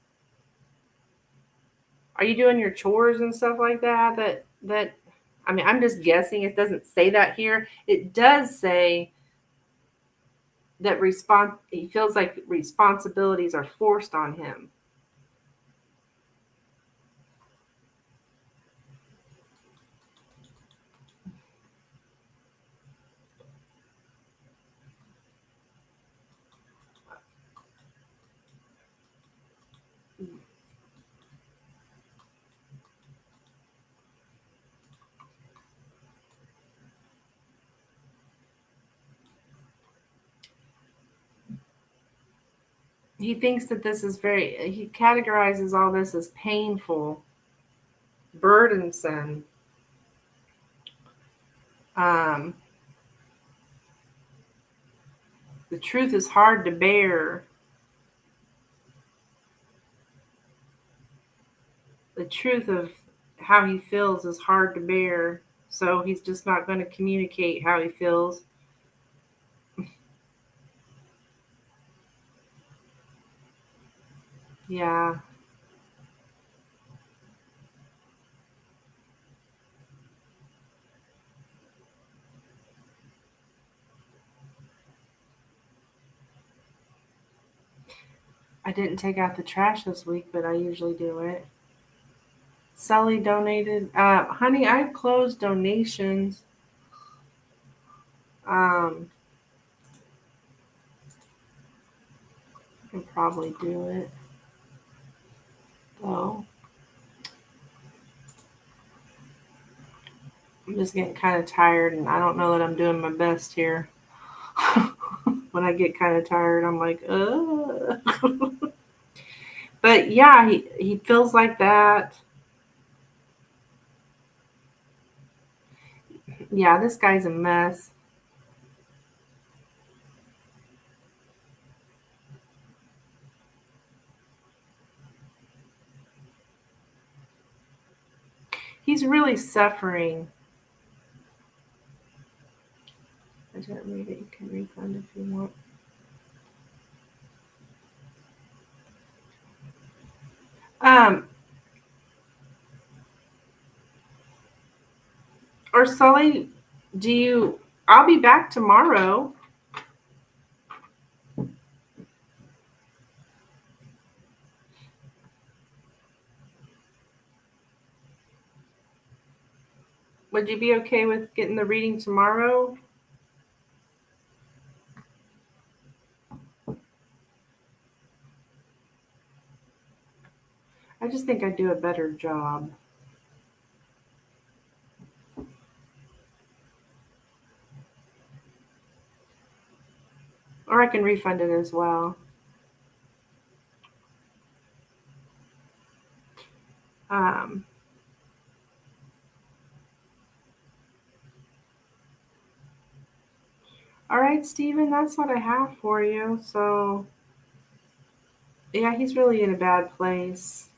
Are you doing your chores and stuff like that? I mean, I'm just guessing. It doesn't say that here. It does say that he feels like responsibilities are forced on him. He thinks that this is he categorizes all this as painful, burdensome. Um, the truth is hard to bear. The truth of how he feels is hard to bear. So he's just not going to communicate how he feels. Yeah. I didn't take out the trash this week, but I usually do it. Sully donated. Honey, I closed donations. I can probably do it. Though. I'm just getting kind of tired, and I don't know that I'm doing my best here. When I get kind of tired, I'm like, ugh. But yeah, he feels like that. Yeah, this guy's a mess. He's really suffering. I didn't read it. You can refund if you want. Um, or Sully, do you? I'll be back tomorrow. Would you be okay with getting the reading tomorrow? I just think I'd do a better job. Or I can refund it as well. Um, all right, Steven, that's what I have for you. So, yeah, he's really in a bad place.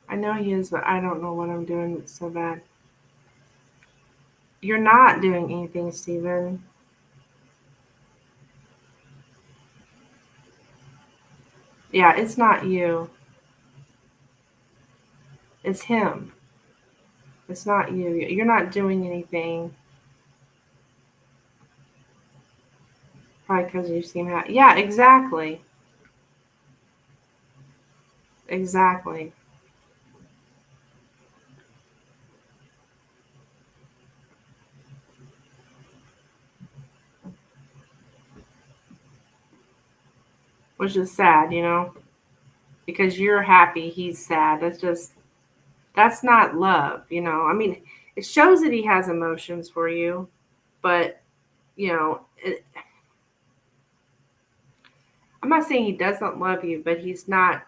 I know he is, but I don't know what I'm doing that's so bad. You're not doing anything, Steven. Yeah, it's not you. It's him. It's not you. You're not doing anything. Probably because you seem happy. Yeah, exactly. Exactly. Which is sad, because you're happy, he's sad. That's not love. I mean, it shows that he has emotions for you, but, I'm not saying he doesn't love you, but he's not.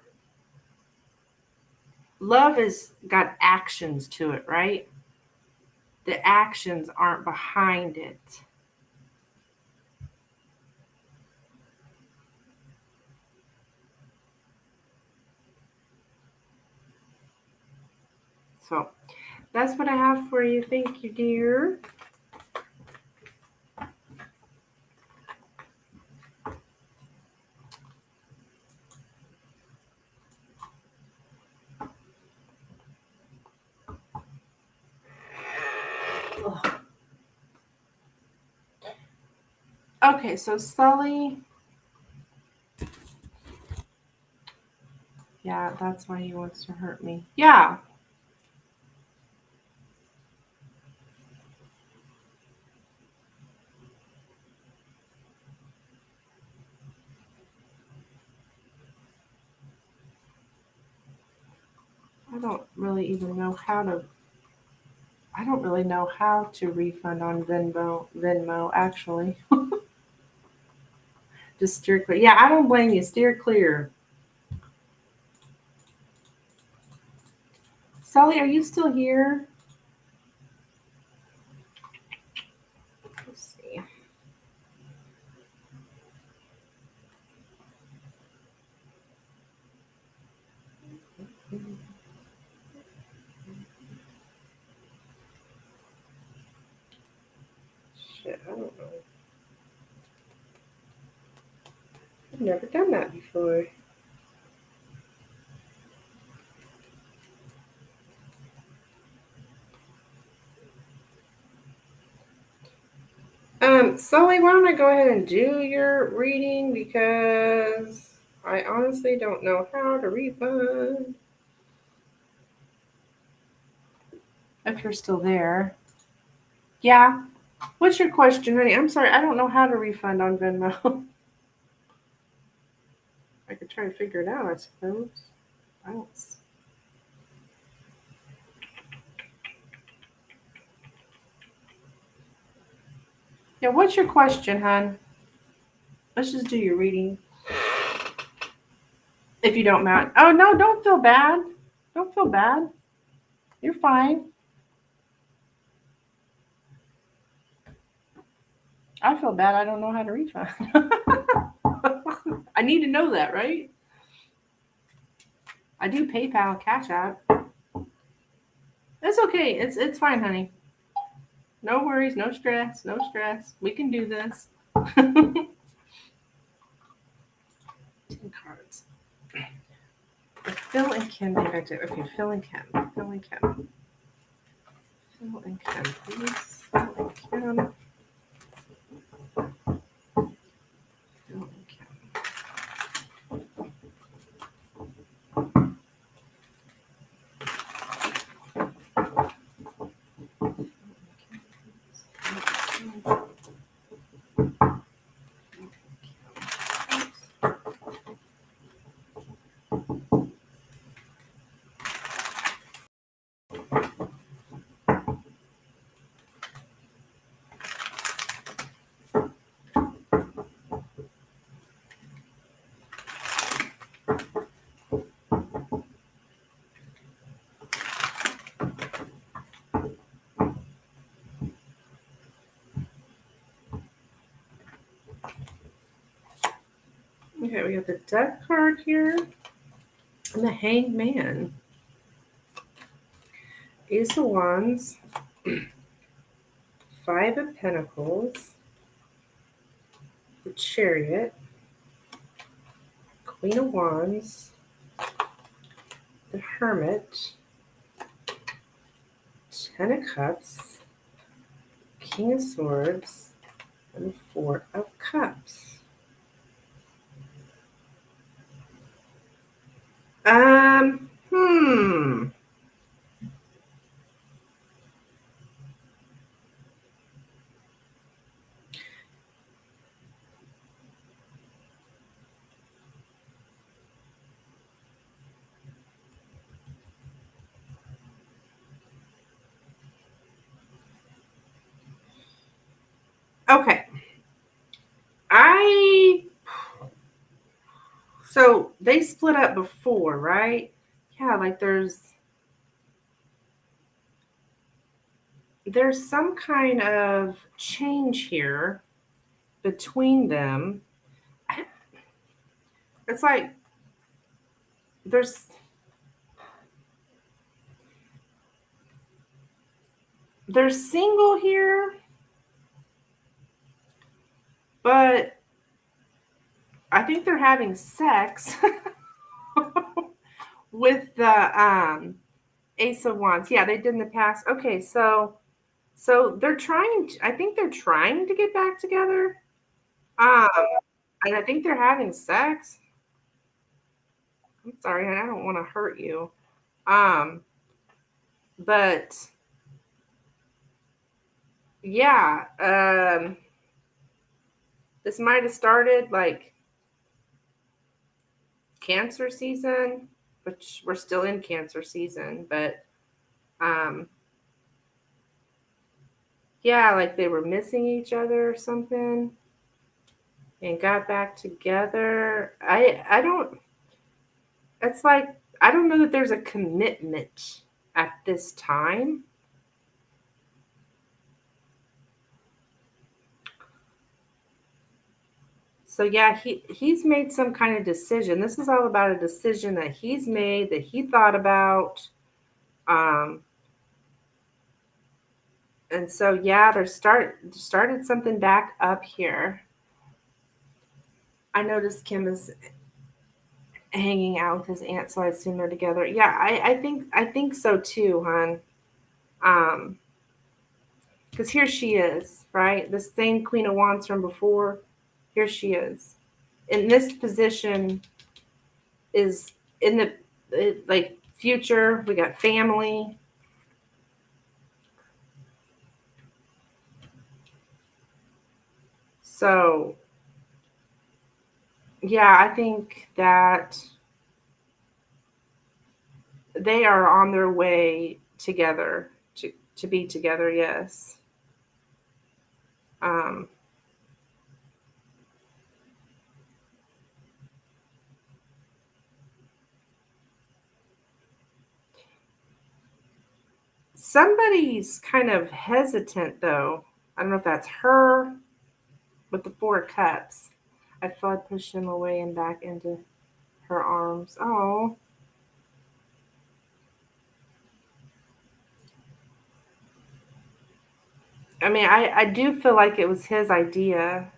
Love has got actions to it, right? The actions aren't behind it. So that's what I have for you. Thank you, dear. Okay, so Sully. Yeah, that's why he wants to hurt me. Yeah. I don't really even know how to. I don't really know how to refund on Venmo actually. Just steer clear. Yeah, I don't blame you. Steer clear. Sully, are you still here? Let's see. Shit, I don't know. I've never done that before. Sully, why don't I go ahead and do your reading because I honestly don't know how to refund. If you're still there. Yeah. What's your question, honey? I'm sorry, I don't know how to refund on Venmo. I could try to figure it out, I suppose. I don't. Yeah, what's your question, hon? Let's just do your reading. If you don't mind. Oh, no, don't feel bad. Don't feel bad. You're fine. I feel bad. I don't know how to refund. I need to know that, right? I do PayPal, Cash App. It's okay. It's fine, honey. No worries, no stress, no stress. We can do this. 10 cards. Phil and Kim need okay, Phil and Kim. Phil and Kim. Phil and Kim, please. Phil and Kim. Phil and Kim. Okay, we got the Death card here and the Hanged Man. Ace of Wands, Five of Pentacles, the Chariot, Queen of Wands, the Hermit, Ten of Cups, King of Swords, and the Four of Cups. Hmm. Okay. So they split up before, right? Yeah, like there's some kind of change here between them. It's like there's they're single here, but I think they're having sex with the Ace of Wands. Yeah, they did in the past. Okay, so they're trying to, I think they're trying to get back together. Um and I think they're having sex. I'm sorry, I don't want to hurt you. Um but yeah, this might have started like Cancer season, which we're still in Cancer season, but um yeah, like they were missing each other or something and got back together. I don't, it's like I don't know that there's a commitment at this time. So yeah, he's made some kind of decision. This is all about a decision that he's made, that he thought about. Um and so yeah, started something back up here. I noticed Kim is hanging out with his aunt, so I assume they're together. Yeah, I think so too, hon. Um, Because here she is, right? The same Queen of Wands from before. Here she is. In this position is in the like future. We got family. So yeah, I think that they are on their way together to be together. Yes. Um, Somebody's kind of hesitant though. I don't know if that's her with the Four of Cups. I feel I pushed him away and back into her arms. Oh, I mean, I do feel like it was his idea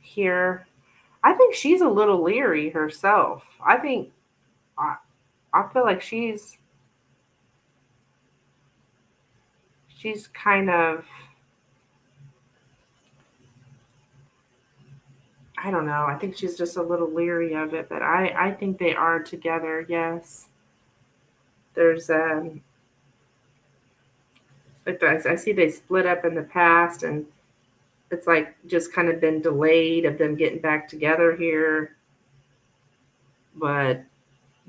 here. I think she's a little leery herself. I, I feel like she's kind of, I don't know. I think she's just a little leery of it, but I think they are together. Yes. There's like I see they split up in the past, and it's like just kind of been delayed of them getting back together here. But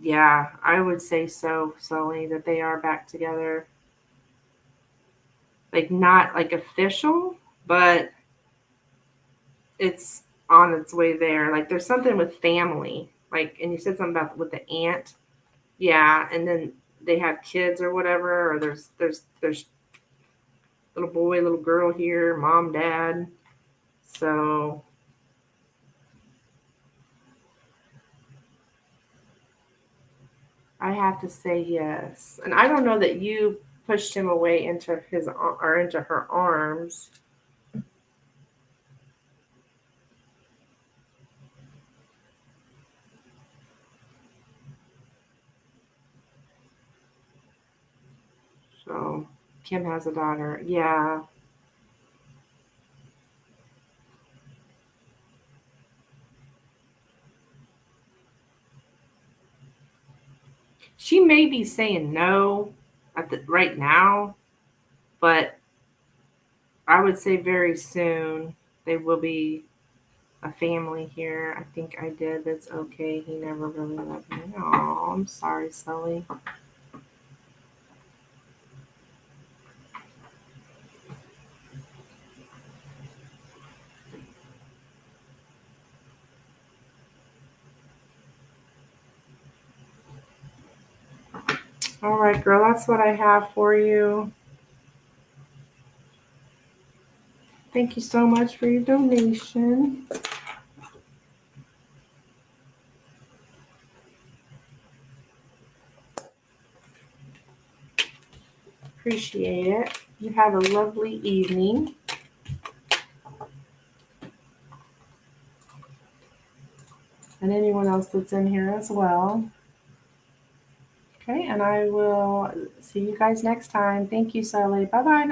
yeah, I would say so, Sully, that they are back together. Like not like official, but it's on its way there. Like there's something with family. Like, and you said something about with the aunt. Yeah, and then they have kids or whatever, or there's little boy, little girl here, mom, dad. So I have to say yes. And I don't know that you pushed him away into his or into her arms. So Kim has a daughter. Yeah. She may be saying no at the right now, but I would say very soon they will be a family here. I think I did. That's okay. He never really loved me. Oh, I'm sorry, Sully. All right, girl, that's what I have for you. Thank you so much for your donation. Appreciate it. You have a lovely evening. And anyone else that's in here as well. Okay, and I will see you guys next time. Thank you, Sally. Bye bye.